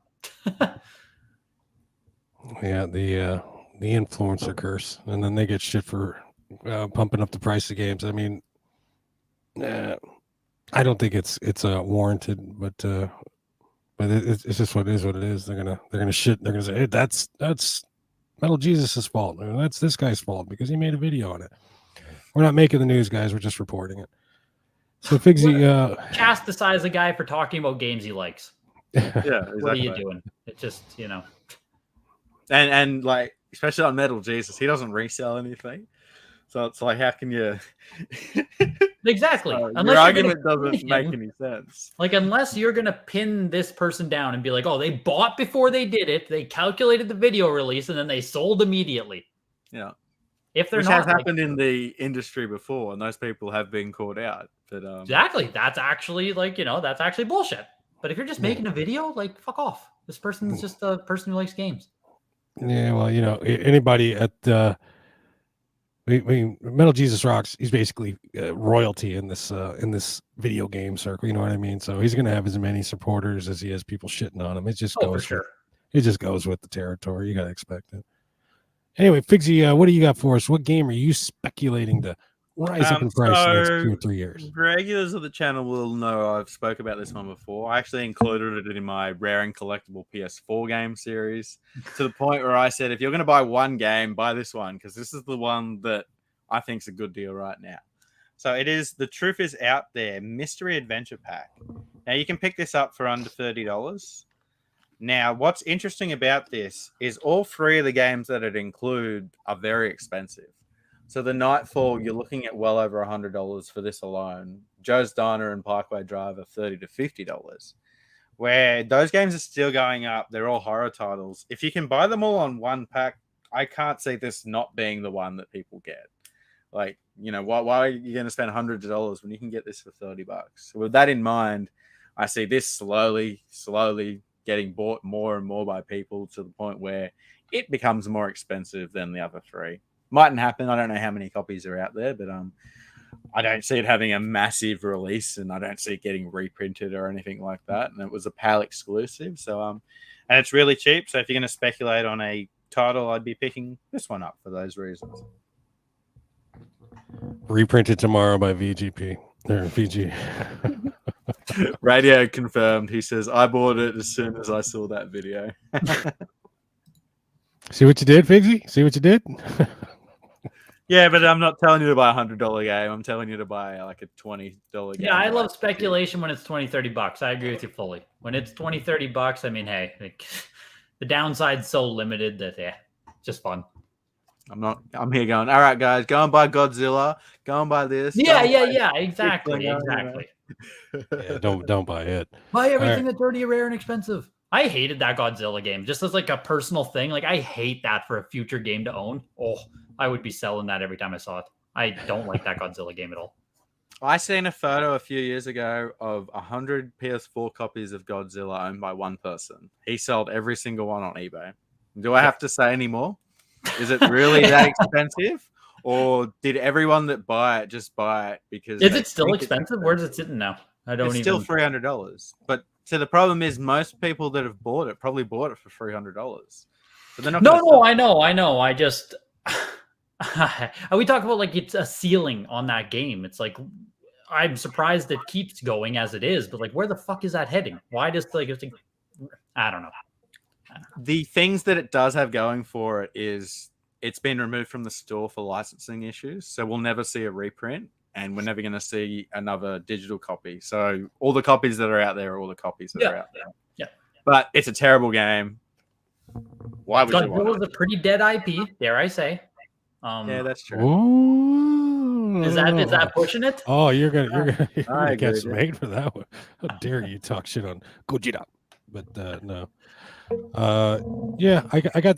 Speaker 2: Yeah, the influencer curse. And then they get shit for pumping up the price of games. I mean, I don't think it's warranted, but it's just what it is. What it is. They're gonna shit. They're gonna say, hey, that's Metal Jesus' fault. Or, that's this guy's fault because he made a video on it. We're not making the news, guys. We're just reporting it. So Figsy,
Speaker 3: chastise a guy for talking about games he likes.
Speaker 1: Yeah, exactly.
Speaker 3: What are you doing? It just
Speaker 1: And especially on Metal Jesus, he doesn't resell anything. So it's how can you?
Speaker 3: Exactly.
Speaker 1: Your argument doesn't make any sense.
Speaker 3: Unless you're going to pin this person down and be like, oh, they bought before they did it. They calculated the video release and then they sold immediately.
Speaker 1: Yeah.
Speaker 3: If they're
Speaker 1: Which
Speaker 3: not,
Speaker 1: has happened in the industry before, and those people have been caught out. But
Speaker 3: exactly. That's actually that's actually bullshit. But if you're just making a video, fuck off. This person's just a person who likes games.
Speaker 2: Yeah, well, anybody at I mean, Metal Jesus Rocks. He's basically royalty in this video game circle. You know what I mean? So he's gonna have as many supporters as he has people shitting on him. It just goes
Speaker 3: for sure.
Speaker 2: It just goes with the territory. You gotta expect it. Anyway, Figsy, what do you got for us? What game are you speculating to rise up in price in the next 2 or 3 years?
Speaker 1: Regulars of the channel will know I've spoke about this one before. I actually included it in my rare and collectible PS4 game series, to the point where I said, if you're going to buy one game, buy this one, because this is the one that I think is a good deal right now. So it is The Truth Is Out There Mystery Adventure Pack. Now you can pick this up for under $30. Now, what's interesting about this is all 3 of the games that it include are very expensive. So the Nightfall, you're looking at well over $100 for this alone. Joe's Diner and Parkway Drive are $30 to $50. Where those games are still going up. They're all horror titles. If you can buy them all on one pack, I can't see this not being the one that people get. Like, you know, why are you going to spend hundreds of dollars when you can get this for $30? So with that in mind, I see this slowly getting bought more and more by people to the point where it becomes more expensive than the other 3. Mightn't happen. I don't know how many copies are out there, but I don't see it having a massive release, and I don't see it getting reprinted or anything like that. And it was a PAL exclusive, so and it's really cheap. So if you're going to speculate on a title, I'd be picking this one up for those reasons.
Speaker 2: Reprinted tomorrow by VGP or VG.
Speaker 1: Radio confirmed. He says, I bought it as soon as I saw that video.
Speaker 2: See what you did, Figsy? See what you did?
Speaker 1: Yeah, but I'm not telling you to buy a $100 game. I'm telling you to buy like a $20 game.
Speaker 3: Yeah, I love speculation when it's $20-$30. I agree with you fully. When it's $20-$30, I mean, hey, like, the downside's so limited that just fun.
Speaker 1: I'm here going, all right, guys, go and buy Godzilla. Go and buy this.
Speaker 3: Yeah, exactly.
Speaker 2: Yeah, don't buy it.
Speaker 3: Buy everything that's dirty, rare, and expensive. I hated that Godzilla game just as like a personal thing. Like, I hate that for a future game to own. Oh, I would be selling that every time I saw it. I don't like that Godzilla game at all.
Speaker 1: I seen a photo a few years ago of 100 PS4 copies of Godzilla owned by one person. He sold every single one on eBay. Do I have to say any more? Is it really that expensive? Or did everyone that buy it just buy it because... Is
Speaker 3: it still expensive? Where's it sitting now?
Speaker 1: It's still $300. But so the problem is most people that have bought it probably bought it for $300. But they're not.
Speaker 3: No, I know. I just... we talk about like it's a ceiling on that game. It's like, I'm surprised it keeps going as it is, but like, where the fuck is that heading? Why does I don't know.
Speaker 1: The things that it does have going for it is it's been removed from the store for licensing issues. So we'll never see a reprint, and we're never going to see another digital copy. So all the copies that are out there are all the copies that are out there.
Speaker 3: Yeah.
Speaker 1: But it's a terrible game. Why would you want it?
Speaker 3: It's a pretty dead IP, dare I say.
Speaker 1: Yeah, that's true.
Speaker 2: Ooh.
Speaker 3: Is that pushing it?
Speaker 2: Oh, you're gonna get some hate for that one. How dare you talk shit on Gojira? But no. Yeah, I had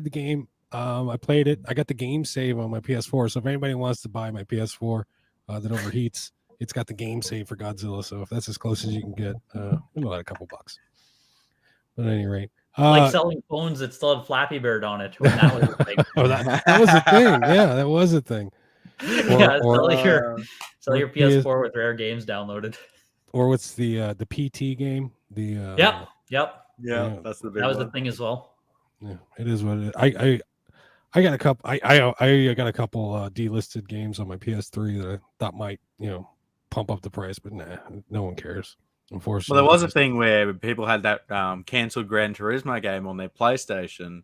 Speaker 2: the game. I played it. I got the game save on my PS4. So if anybody wants to buy my PS4 that overheats, it's got the game save for Godzilla. So if that's as close as you can get, it'll add a couple bucks. But at any rate,
Speaker 3: like selling phones that still had Flappy Bird on it. When that was a thing.
Speaker 2: that was a thing. Yeah, that was a thing.
Speaker 3: Sell your PS4 with rare games downloaded.
Speaker 2: Or what's the PT game?
Speaker 3: Yep.
Speaker 1: Yeah, that's the big
Speaker 3: that was
Speaker 1: one.
Speaker 3: the thing as well.
Speaker 2: Yeah, it is what it is. I got a couple. I got a couple delisted games on my PS3 that I thought might pump up the price, but nah, no one cares. Unfortunately,
Speaker 1: well, there was a thing where people had that cancelled Gran Turismo game on their PlayStation.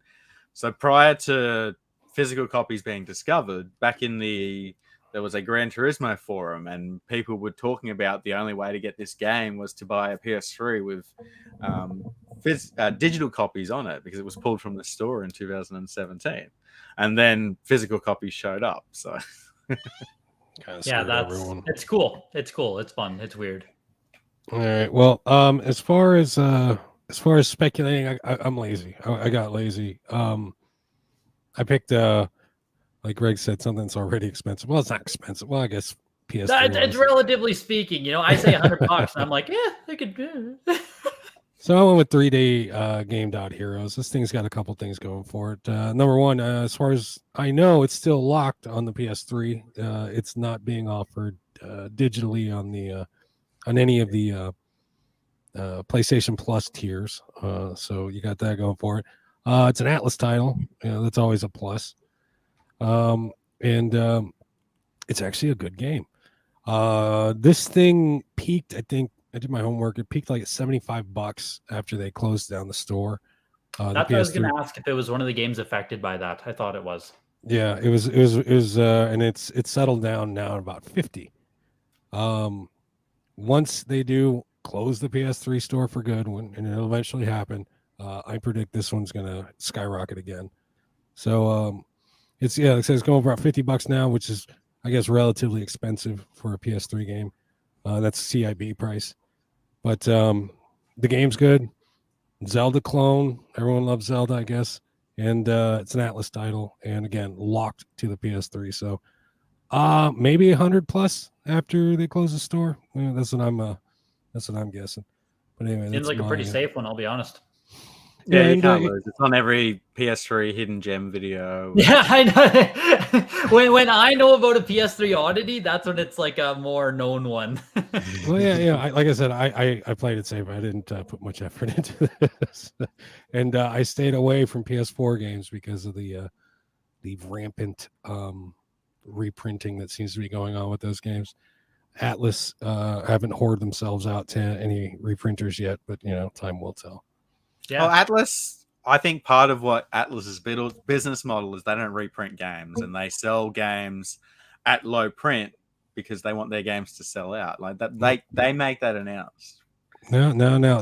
Speaker 1: So prior to physical copies being discovered, there was a Gran Turismo forum, and people were talking about the only way to get this game was to buy a PS3 with digital copies on it because it was pulled from the store in 2017, and then physical copies showed up. So
Speaker 3: yeah, it's cool. It's cool. It's fun. It's weird.
Speaker 2: All right. Well, as far as speculating, I'm lazy. I got lazy. I picked like Greg said, something that's already expensive. Well, it's not expensive. Well, I guess PS3.
Speaker 3: It's relatively speaking. I say $100, and I'm like, yeah, they could.
Speaker 2: So I went with 3-day Game Dot Heroes. This thing's got a couple things going for it. Number one, as far as I know, it's still locked on the PS3. It's not being offered digitally on any of the PlayStation Plus tiers. So you got that going for it. It's an Atlas title. That's always a plus. And it's actually a good game. This thing peaked, I think. I did my homework. It peaked like at $75 after they closed down the store.
Speaker 3: That's what I was going to ask if it was one of the games affected by that. I thought it was.
Speaker 2: Yeah, it was, and it's settled down now at about 50. Once they do close the PS3 store for good, and it'll eventually happen, I predict this one's gonna skyrocket again. So it says it's going for about $50 now, which is, I guess, relatively expensive for a PS3 game. That's CIB price. But the game's good. Zelda clone. Everyone loves Zelda, I guess. And it's an Atlas title. And again, locked to the PS3. So maybe 100 plus after they close the store. That's what I'm guessing. But anyway,
Speaker 3: seems like a pretty safe one, I'll be honest.
Speaker 1: Yeah, you can't lose. It's on every PS3 hidden gem video.
Speaker 3: Yeah, I know. when I know about a PS3 oddity, that's when it's like a more known one.
Speaker 2: Well, yeah. Like I said, I played it safe. I didn't put much effort into this, and I stayed away from PS4 games because of the rampant reprinting that seems to be going on with those games. Atlas haven't hoarded themselves out to any reprinters yet, but time will tell.
Speaker 1: Yeah. Atlas, I think part of what Atlas's business model is they don't reprint games and they sell games at low print because they want their games to sell out. Like that, they make that announced.
Speaker 2: No.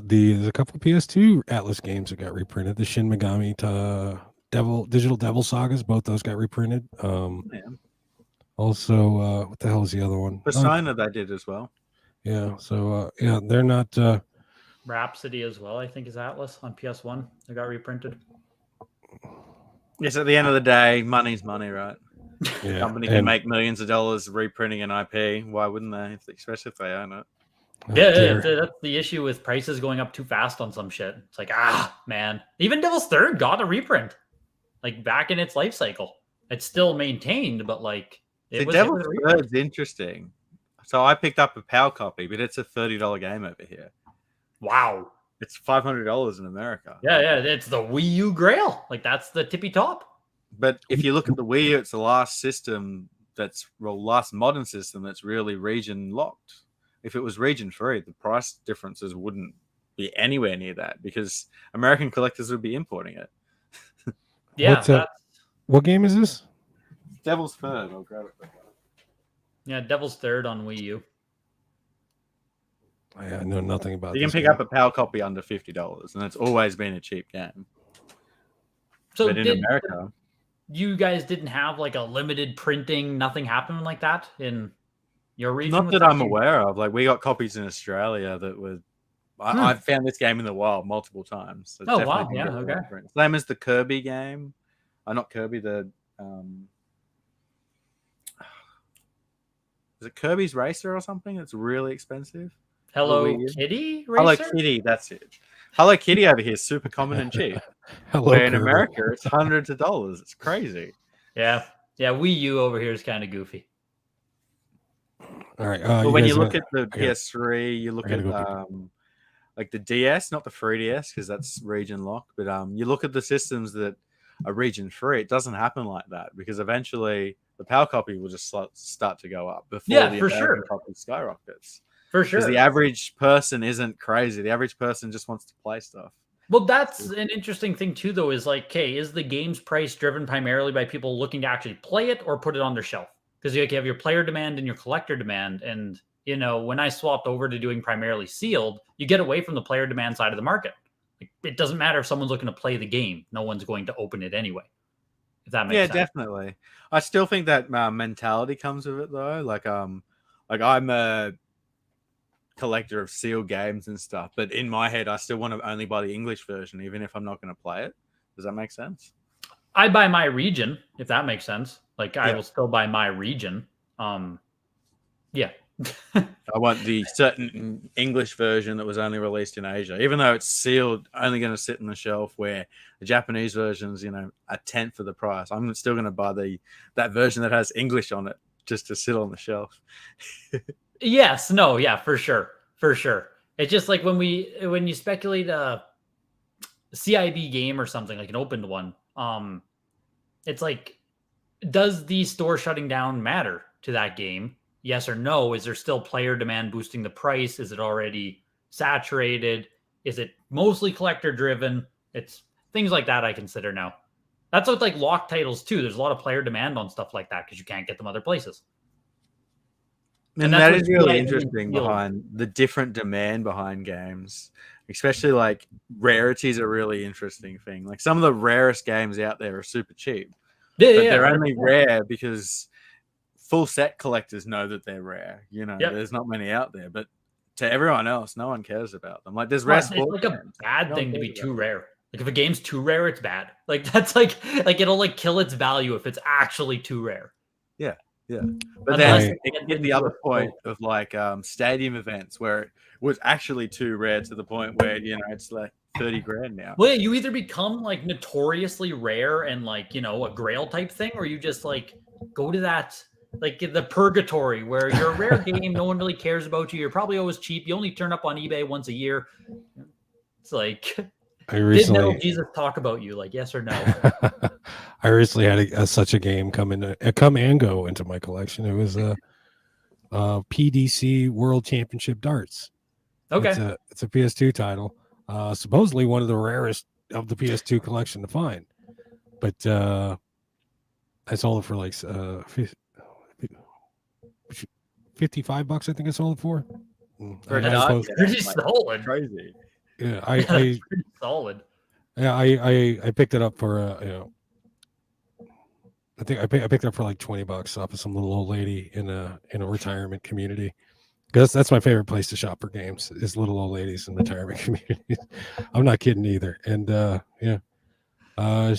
Speaker 2: There's a couple of PS2 Atlas games that got reprinted. The Shin Megami Digital Devil Sagas, both those got reprinted. Also, what the hell is the other one?
Speaker 1: Persona they did as well.
Speaker 2: Yeah. So they're not.
Speaker 3: Rhapsody as well, I think, is Atlas on PS1. They got reprinted.
Speaker 1: Yes, at the end of the day, money's money, right?
Speaker 2: Yeah,
Speaker 1: company can make millions of dollars reprinting an IP. Why wouldn't they? Especially if they own it.
Speaker 3: That's the issue with prices going up too fast on some shit. It's like, man. Even Devil's Third got a reprint. Like, back in its life cycle. It's still maintained, but like...
Speaker 1: Devil's Third's interesting. So I picked up a PAL copy, but it's a $30 game over here.
Speaker 3: Wow.
Speaker 1: It's $500 in America.
Speaker 3: Yeah, it's the Wii U Grail. Like, that's the tippy top.
Speaker 1: But if you look at the Wii U, it's the last modern system that's really region locked. If it was region free, the price differences wouldn't be anywhere near that because American collectors would be importing it.
Speaker 3: Yeah.
Speaker 2: What game is this?
Speaker 1: Devil's Third. I'll grab it.
Speaker 3: Yeah, Devil's Third on Wii U.
Speaker 2: I know nothing about.
Speaker 1: You can pick up a PAL copy under $50, and it's always been a cheap game.
Speaker 3: So
Speaker 1: but in America,
Speaker 3: you guys didn't have like a limited printing, nothing happened like that in your region?
Speaker 1: Not that I'm aware of. Like, we got copies in Australia that were. I've found this game in the wild multiple times. So
Speaker 3: wow! Yeah, okay.
Speaker 1: Same as the Kirby game. Not Kirby. The is it Kirby's Racer or something? It's really expensive.
Speaker 3: Hello Kitty Racer?
Speaker 1: Hello Kitty, that's it. Hello Kitty over here is super common and cheap. Where in America, it's hundreds of dollars. It's crazy.
Speaker 3: Yeah. Wii U over here is kind of goofy.
Speaker 2: All right.
Speaker 1: But when you look at the PS3, you look at like the DS, not the 3DS, because that's region locked. But you look at the systems that are region free. It doesn't happen like that because eventually the PAL copy will just start to go up before the American copy skyrockets.
Speaker 3: For sure.
Speaker 1: Because the average person isn't crazy. The average person just wants to play stuff.
Speaker 3: Well, that's an interesting thing too, though, is like, okay, is the game's price driven primarily by people looking to actually play it or put it on their shelf? Because you have your player demand and your collector demand. And, when I swapped over to doing primarily sealed, you get away from the player demand side of the market. Like, it doesn't matter if someone's looking to play the game. No one's going to open it anyway. If that makes sense. Yeah,
Speaker 1: definitely. I still think that mentality comes with it, though. Like I'm a collector of sealed games and stuff, but in my head I still want to only buy the English version even if I'm not going to play it. Does that make sense?
Speaker 3: I buy my region, if that makes sense. Like, I will still buy my region. Yeah,
Speaker 1: I want the certain English version that was only released in Asia, even though it's sealed, only going to sit on the shelf. Where the Japanese version's, a tenth of the price. I'm still going to buy that version that has English on it just to sit on the shelf.
Speaker 3: Yes, no, yeah, for sure, for sure. It's just like when you speculate a CIB game or something like an opened one. It's like, does the store shutting down matter to that game? Yes or no? Is there still player demand boosting the price? Is it already saturated? Is it mostly collector driven? It's things like that I consider now. That's with like locked titles too. There's a lot of player demand on stuff like that because you can't get them other places.
Speaker 1: And that is really interesting behind the different demand behind games, especially like rarities are a really interesting thing. Like some of the rarest games out there are super cheap, but they're only rare because full set collectors know that they're rare. There's not many out there, but to everyone else, no one cares about them. Like there's rare.
Speaker 3: It's like a bad thing to be too rare. Like if a game's too rare, it's bad. Like that's like it'll like kill its value if it's actually too rare.
Speaker 1: Yeah. Yeah, but then it get the other point of like stadium events where it was actually too rare to the point where it's like 30 grand now.
Speaker 3: Well, you either become like notoriously rare and like a Grail type thing, or you just like go to that like the purgatory where you're a rare game, no one really cares about you. You're probably always cheap. You only turn up on eBay once a year. It's like, did Metal Jesus talk about you? Like, yes or no?
Speaker 2: I recently had such a game come and go into my collection. It was a PDC World Championship Darts.
Speaker 3: Okay,
Speaker 2: it's a PS2 title. Supposedly one of the rarest of the PS2 collection to find. But I sold it for like $55. I think I sold it for.
Speaker 3: Pretty solid.
Speaker 1: Crazy.
Speaker 2: Yeah,
Speaker 3: pretty solid.
Speaker 2: Yeah, I picked it up for I think I picked it up for like $20 off of some little old lady in a retirement community. Because that's my favorite place to shop for games is little old ladies in retirement communities. I'm not kidding either. And I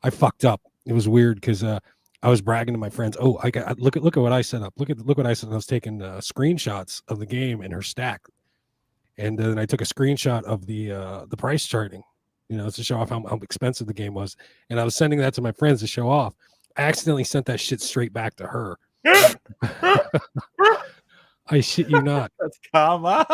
Speaker 2: fucked up. It was weird because I was bragging to my friends. Oh, I got look at what I set up. Look what I set up. I was taking screenshots of the game in her stack, and then I took a screenshot of the price charting. To show off how expensive the game was. And I was sending that to my friends to show off. I accidentally sent that shit straight back to her. I shit you not.
Speaker 1: That's karma.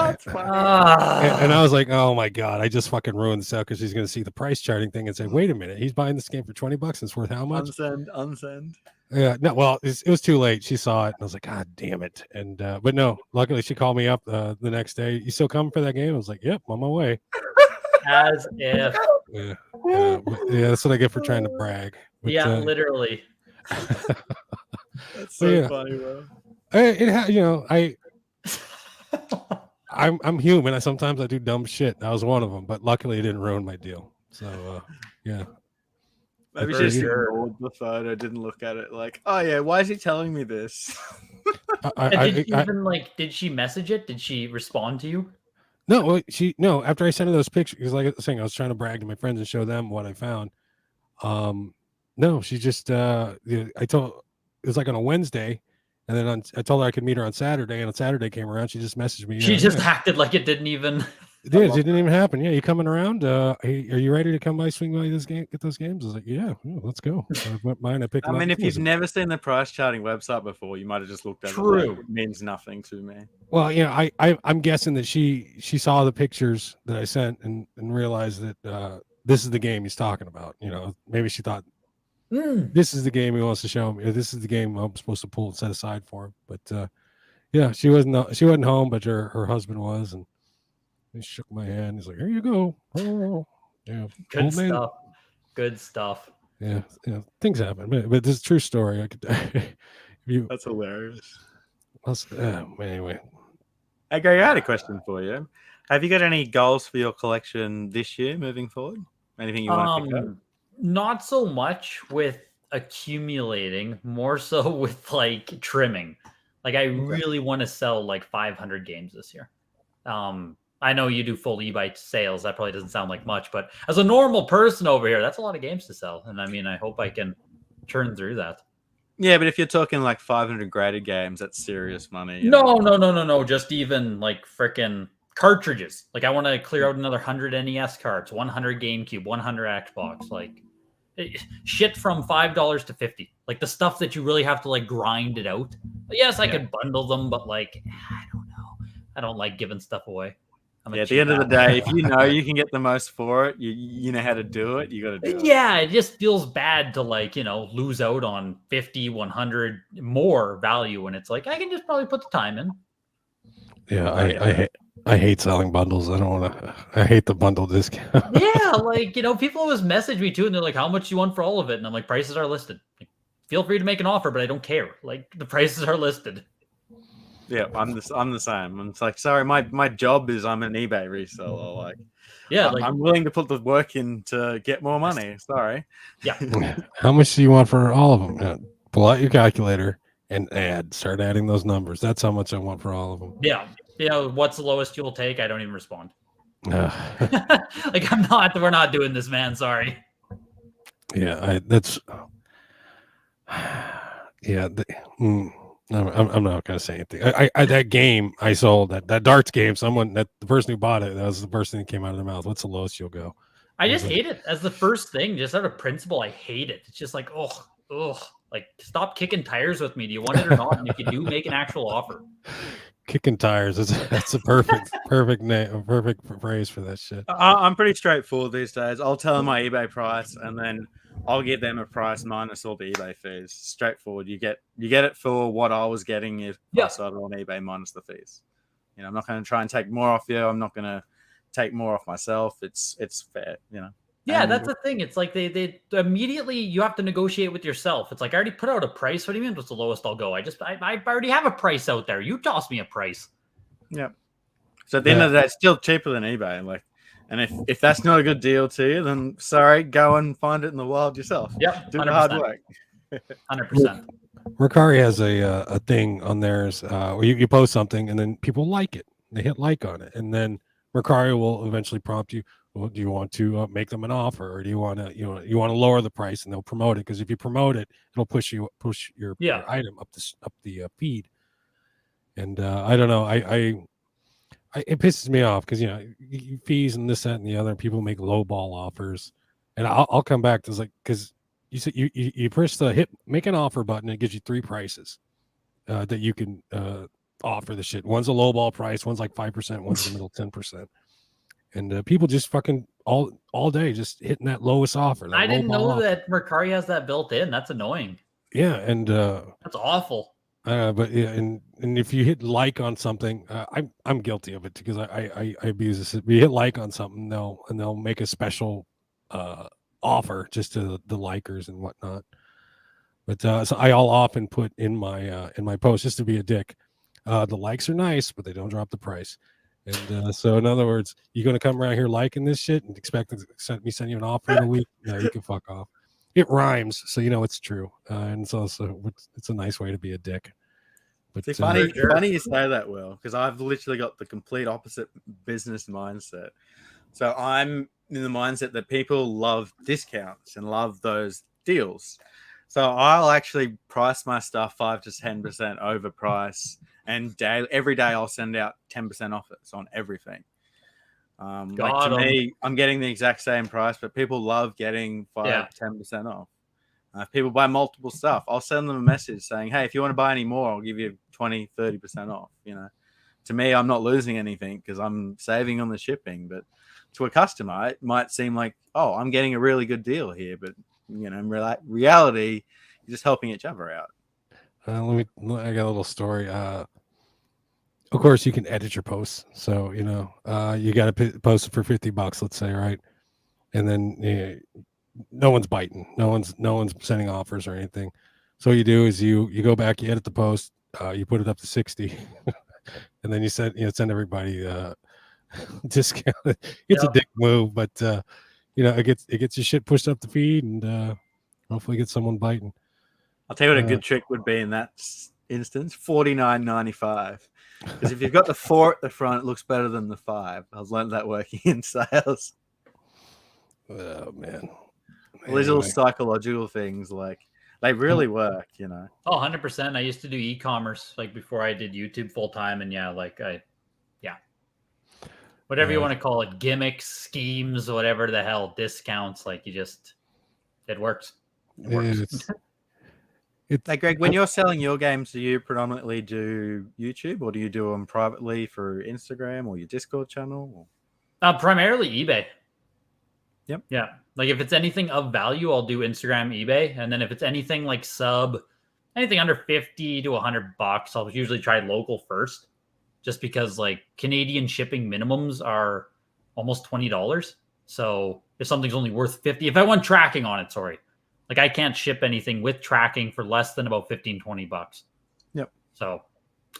Speaker 2: And I was like, oh my God, I just fucking ruined this out because she's going to see the price charting thing and say, wait a minute, he's buying this game for $20. It's worth how much?
Speaker 1: Unsend.
Speaker 2: Yeah, no, well, it was too late. She saw it and I was like, God damn it. And, but no, luckily she called me up the next day. You still coming for that game? I was like, yep, on my way.
Speaker 3: As if.
Speaker 2: Yeah, that's what I get for trying to brag. But,
Speaker 3: literally.
Speaker 1: That's so funny, bro.
Speaker 2: I'm human. Sometimes I do dumb shit. That was one of them, but luckily it didn't ruin my deal. So, yeah.
Speaker 1: Maybe just ignored the photo, didn't look at it like, oh yeah, why is he telling me this?
Speaker 3: Did she message it? Did she respond to you?
Speaker 2: No, after I sent her those pictures, because like I was saying, I was trying to brag to my friends and show them what I found. No, she just it was like on a Wednesday, and then I told her I could meet her on Saturday, and on Saturday came around, she just messaged me.
Speaker 3: She just acted like it didn't even.
Speaker 2: It didn't even happen. Yeah, you coming around? Are you ready to come by, swing by this game, get those games? I was like, yeah, let's go. I went by and I picked them up.
Speaker 1: I mean, if you've never seen the price charting website before, you might have just looked at it. Like, it means nothing to me.
Speaker 2: Well, I'm guessing that she saw the pictures that I sent and realized that this is the game he's talking about. Maybe she thought this is the game he wants to show me. This is the game I'm supposed to pull and set aside for him. But yeah, she wasn't home, but her husband was, and he shook my hand. He's like, "Here you go." Oh, yeah,
Speaker 3: good stuff. Good stuff.
Speaker 2: Yeah, things happen, but this is a true story.
Speaker 1: That's hilarious.
Speaker 2: Anyway,
Speaker 1: Hey, Gary, I had a question for you. Have you got any goals for your collection this year, moving forward? Anything you want to pick up?
Speaker 3: Not so much with accumulating, more so with like trimming. Like I really want to sell like 500 games this year. I know you do full eBay sales. That probably doesn't sound like much, but as a normal person over here, that's a lot of games to sell. And I mean, I hope I can churn through that.
Speaker 1: Yeah, but if you're talking like 500 graded games, that's serious money.
Speaker 3: No. Just even like freaking cartridges. Like I want to clear out another 100 NES cards, 100 GameCube, 100 Xbox. Like shit from $5 to 50. Like the stuff that you really have to like grind it out. But yes, I could bundle them, but like I don't know. I don't like giving stuff away.
Speaker 1: At the end of the day, if you know you can get the most for it, you know how to do it, you got to do it.
Speaker 3: Yeah, it just feels bad to like, lose out on 50, 100 more value when it's like, I can just probably put the time in.
Speaker 2: Yeah, I hate selling bundles. I don't want to. I hate the bundle discount.
Speaker 3: Yeah, like, people always message me too, and they're like, how much you want for all of it? And I'm like, prices are listed. Like, feel free to make an offer, but I don't care. Like, the prices are listed.
Speaker 1: Yeah, I'm the same. I'm like, sorry, my job is I'm an eBay reseller. Like,
Speaker 3: yeah,
Speaker 1: I'm willing to put the work in to get more money. Sorry.
Speaker 3: Yeah.
Speaker 2: How much do you want for all of them? Pull out your calculator and start adding those numbers. That's how much I want for all of them.
Speaker 3: Yeah. What's the lowest you'll take? I don't even respond. Like we're not doing this, man. Sorry.
Speaker 2: Yeah, I'm not gonna say anything. I that game I sold, that darts game, the person who bought it, that was the first thing that came out of their mouth. What's the lowest you'll go?
Speaker 3: I just hate it as the first thing, just out of principle. I hate it. It's just like, like stop kicking tires with me. Do you want it or not? And if you do, make an actual offer.
Speaker 2: Kicking tires. That's a perfect name, a perfect phrase for that shit.
Speaker 1: I'm pretty straightforward these days. I'll tell them my eBay price, and then I'll give them a price minus all the eBay fees. Straightforward. You get it for what I was getting if I sold it on eBay minus the fees. I'm not going to try and take more off you. I'm not going to take more off myself. It's fair.
Speaker 3: Yeah, that's the thing. It's like they immediately you have to negotiate with yourself. It's like I already put out a price. What do you mean? What's the lowest I'll go? I already have a price out there. You toss me a price.
Speaker 1: Yeah. So at the end of the day, it's still cheaper than eBay. Like, and if that's not a good deal to you, then sorry, go and find it in the wild yourself.
Speaker 3: Yep,
Speaker 1: do the hard work.
Speaker 3: 100%.
Speaker 2: Mercari has a thing on theirs where you post something and then people like it. They hit like on it, and then Mercari will eventually prompt you. Well, do you want to make them an offer, or do you want to you want to lower the price, and they'll promote it? Because if you promote it, it'll push your item up the feed. And I don't know, it pisses me off because fees and this, that, and the other. People make low ball offers, and I'll come back to like, because you said you push the make an offer button, and it gives you 3 prices that you can offer the shit. One's a low ball price, one's like 5%, one's in the middle 10%. And people just fucking all day just hitting that lowest offer.
Speaker 3: I didn't know that Mercari has that built in. That's annoying.
Speaker 2: Yeah, and
Speaker 3: that's awful.
Speaker 2: But yeah, and if you hit like on something, I'm guilty of it because I abuse this. If you hit like on something, they'll make a special offer just to the likers and whatnot. But so I'll often put in my post, just to be a dick. The likes are nice, but they don't drop the price. And so, in other words, you're going to come around here liking this shit and expect to send you an offer in a week? No, you can fuck off. It rhymes, so it's true. And it's also it's a nice way to be a dick. But
Speaker 1: it's funny you say that, Will, because I've literally got the complete opposite business mindset. So I'm in the mindset that people love discounts and love those deals. So I'll actually price my stuff 5 to 10% overpriced. And every day I'll send out 10% offers on everything. Like to me, I'm getting the exact same price, but people love getting 5 to 10% off. If people buy multiple stuff, I'll send them a message saying, hey, if you want to buy any more, I'll give you 20, 30% off. To me, I'm not losing anything because I'm saving on the shipping. But to a customer, it might seem like, oh, I'm getting a really good deal here. But, in reality, you're just helping each other out.
Speaker 2: I got a little story. Of course, you can edit your posts. So, you got to post it for $50, let's say, right? And then no one's biting. No one's sending offers or anything. So what you do is you go back, you edit the post, you put it up to 60, and then you send everybody discount. It's a dick move, but it gets your shit pushed up the feed, and hopefully get someone biting.
Speaker 1: I'll tell you what a good trick would be in that instance: $49.95. Because if you've got the 4 at the front, it looks better than the 5. I've learned that working in sales.
Speaker 2: Oh man,
Speaker 1: All these little psychological things, like They really work, you know.
Speaker 3: Oh, 100%. I used to do e-commerce like before I did YouTube full time, and whatever you want to call it, gimmicks, schemes, whatever the hell, discounts, like it works. It works.
Speaker 1: Hey, Greg, when you're selling your games, do you predominantly do YouTube, or do you do them privately through Instagram or your Discord channel?
Speaker 3: Primarily eBay.
Speaker 1: Yep.
Speaker 3: Yeah. Like if it's anything of value, I'll do Instagram, eBay. And then if it's anything like anything under 50 to $100, I'll usually try local first. Just because like Canadian shipping minimums are almost $20. So if something's only worth 50, if I want tracking on it, sorry. Like I can't ship anything with tracking for less than about 15, $20.
Speaker 1: Yep.
Speaker 3: So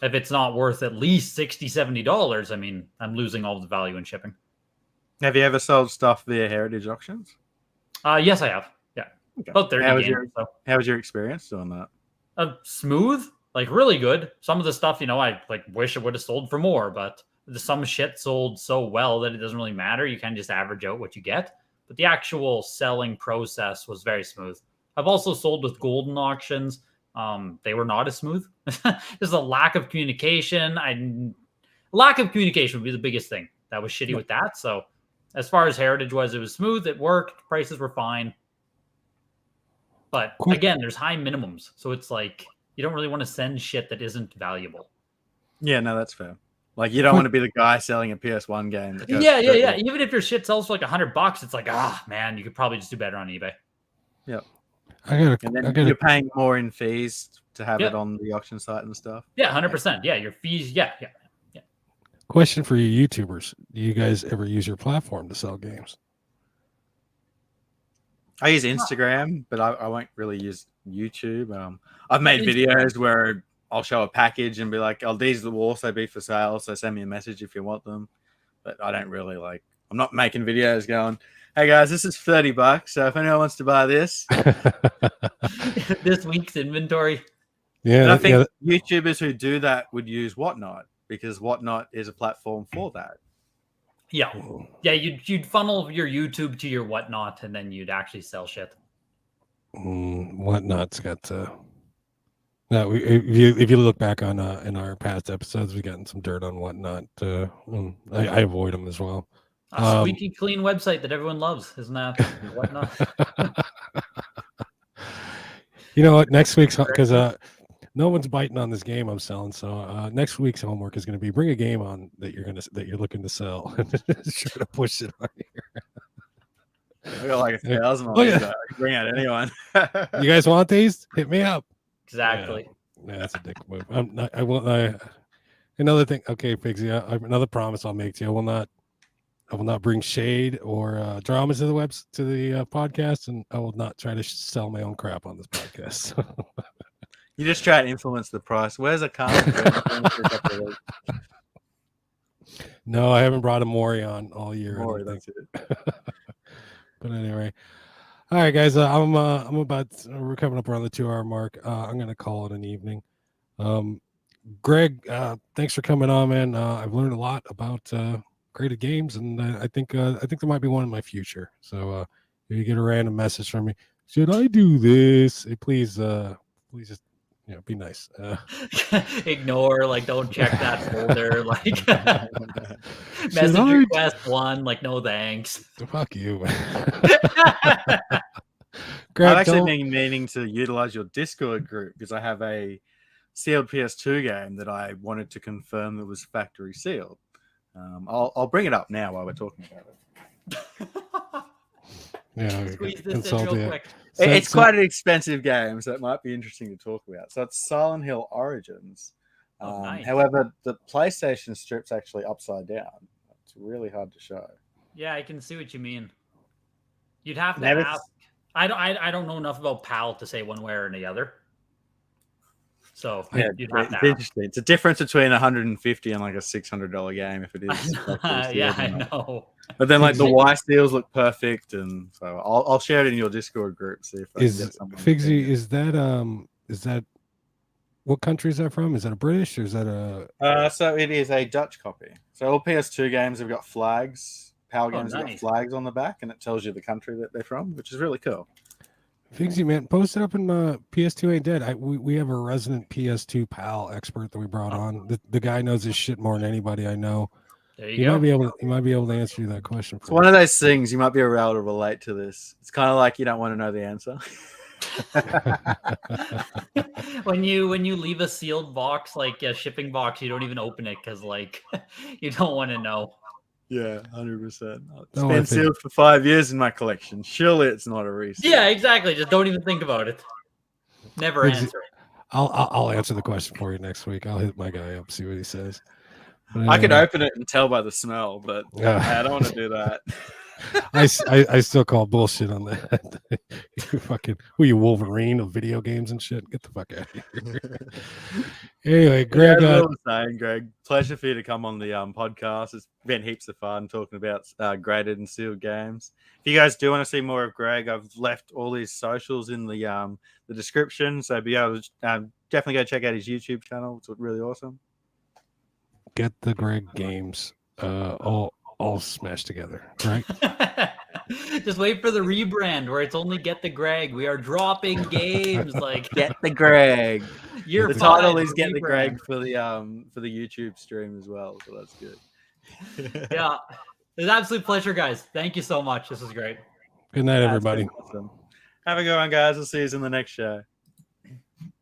Speaker 3: if it's not worth at least $60, $70, I mean, I'm losing all the value in shipping.
Speaker 1: Have you ever sold stuff via heritage auctions?
Speaker 3: Yes, I have. Yeah. Okay. About 30 games.
Speaker 1: How was your experience doing that?
Speaker 3: Smooth, like really good. Some of the stuff, I like wish I would have sold for more, but some shit sold so well that it doesn't really matter. You can just average out what you get. But the actual selling process was very smooth. I've also sold with golden auctions. They were not as smooth. There's a lack of communication. Lack of communication would be the biggest thing. That was shitty with that. So as far as heritage was, it was smooth. It worked. Prices were fine. But again, there's high minimums. So it's like you don't really want to send shit that isn't valuable.
Speaker 1: Yeah, no, that's fair. Like you don't want to be the guy selling a PS1 game.
Speaker 3: Yeah. Even if your shit sells for like $100, it's like, man, you could probably just do better on eBay.
Speaker 1: Yep. You're paying more in fees to have it on the auction site and stuff.
Speaker 3: Yeah, 100%. Yeah, your fees. Yeah.
Speaker 2: Question for you YouTubers. Do you guys ever use your platform to sell games?
Speaker 1: I use Instagram, but I won't really use YouTube. I've made videos where I'll show a package and be like, these will also be for sale, so send me a message if you want them. But I don't really I'm not making videos going, hey guys, this is $30, so if anyone wants to buy this.
Speaker 3: This week's inventory.
Speaker 2: Yeah.
Speaker 1: And I think YouTubers who do that would use Whatnot, because Whatnot is a platform for that.
Speaker 3: Yeah. Yeah, you'd funnel your YouTube to your Whatnot, and then you'd actually sell shit.
Speaker 2: Whatnot's got no, if you look back on in our past episodes, we've gotten some dirt on Whatnot. I avoid them as well.
Speaker 3: A squeaky clean website that everyone loves, isn't that Whatnot?
Speaker 2: You know what? Next week's, because no one's biting on this game I'm selling. So next week's homework is going to be bring a game on that you're looking to sell and try to push it on here.
Speaker 1: I got like 1,000 on these. Bring out anyone.
Speaker 2: You guys want these? Hit me up.
Speaker 3: Exactly.
Speaker 2: Yeah, that's a dick move. Another thing. Okay, Pigsy. Another promise I'll make to you. I will not bring shade or drama to the podcast, and I will not try to sell my own crap on this podcast.
Speaker 1: You just try to influence the price. Where's a car?
Speaker 2: No, I haven't brought a Mori on all year.
Speaker 1: Mori, that's it.
Speaker 2: But anyway, all right, guys. We're coming up around the 2-hour mark. I'm gonna call it an evening. Greg, thanks for coming on, man. I've learned a lot about creative games, and I think there might be one in my future. So if you get a random message from me, should I do this? Please just be nice.
Speaker 3: Ignore, don't check that folder. Message request 1, no thanks.
Speaker 2: Fuck you.
Speaker 1: Greg, I've actually been meaning to utilize your Discord group because I have a sealed PS2 game that I wanted to confirm that was factory sealed. I'll bring it up now while we're talking about it.
Speaker 3: Yeah, squeeze this in real quick.
Speaker 1: It's quite an expensive game, so it might be interesting to talk about. So it's Silent Hill Origins.
Speaker 3: Nice.
Speaker 1: However, the PlayStation strip's actually upside down. It's really hard to show.
Speaker 3: Yeah, I can see what you mean. You'd have to ask. I don't know enough about PAL to say one way or the other. So you'd have to ask.
Speaker 1: Interesting. It's a difference between $150 and a $600 game if it is.
Speaker 3: I know.
Speaker 1: But then the Y steels look perfect, and so I'll share it in your Discord group. See if I can get someone.
Speaker 2: Figsy, is that what country is that from? Is that a British or is that a?
Speaker 1: So it is a Dutch copy. So all PS2 games have got flags. PAL games have got flags on the back, and it tells you the country that they're from, which is really cool.
Speaker 2: Figsy, man, post it up in PS2 Ain't Dead. We have a resident PS2 pal expert that we brought on. The guy knows his shit more than anybody I know.
Speaker 3: There you
Speaker 2: He
Speaker 3: go.
Speaker 2: might be able to answer you that question.
Speaker 1: It's one of those things you might be able to relate to this. It's kind of like you don't want to know the answer.
Speaker 3: when you leave a sealed box, like a shipping box, you don't even open it because like you don't want to know.
Speaker 1: Yeah, 100%. It's been sealed for 5 years in my collection. Surely it's not a reset.
Speaker 3: Yeah, exactly. Just don't even think about it. Never answer it.
Speaker 2: I'll answer the question for you next week. I'll hit my guy up, see what he says.
Speaker 1: I could open it and tell by the smell, but I don't want to do that.
Speaker 2: I still call bullshit on that. You fucking who you, Wolverine of video games and shit? Get the fuck out of here. Anyway, Greg,
Speaker 1: Greg, pleasure for you to come on the podcast. It's been heaps of fun talking about graded and sealed games. If you guys do want to see more of Greg, I've left all his socials in the description, so be able to definitely go check out his YouTube channel. It's really awesome.
Speaker 2: GetTheGregGames, all smashed together, right?
Speaker 3: Just wait for the rebrand where it's only Get the Greg. We are dropping games like
Speaker 1: Get the Greg.
Speaker 3: The
Speaker 1: title is Get the Greg for the YouTube stream as well, so that's good.
Speaker 3: Yeah, it's an absolute pleasure, guys. Thank you so much. This was great.
Speaker 2: Good night, everybody.
Speaker 1: Awesome. Have a good one, guys. We'll see you in the next show.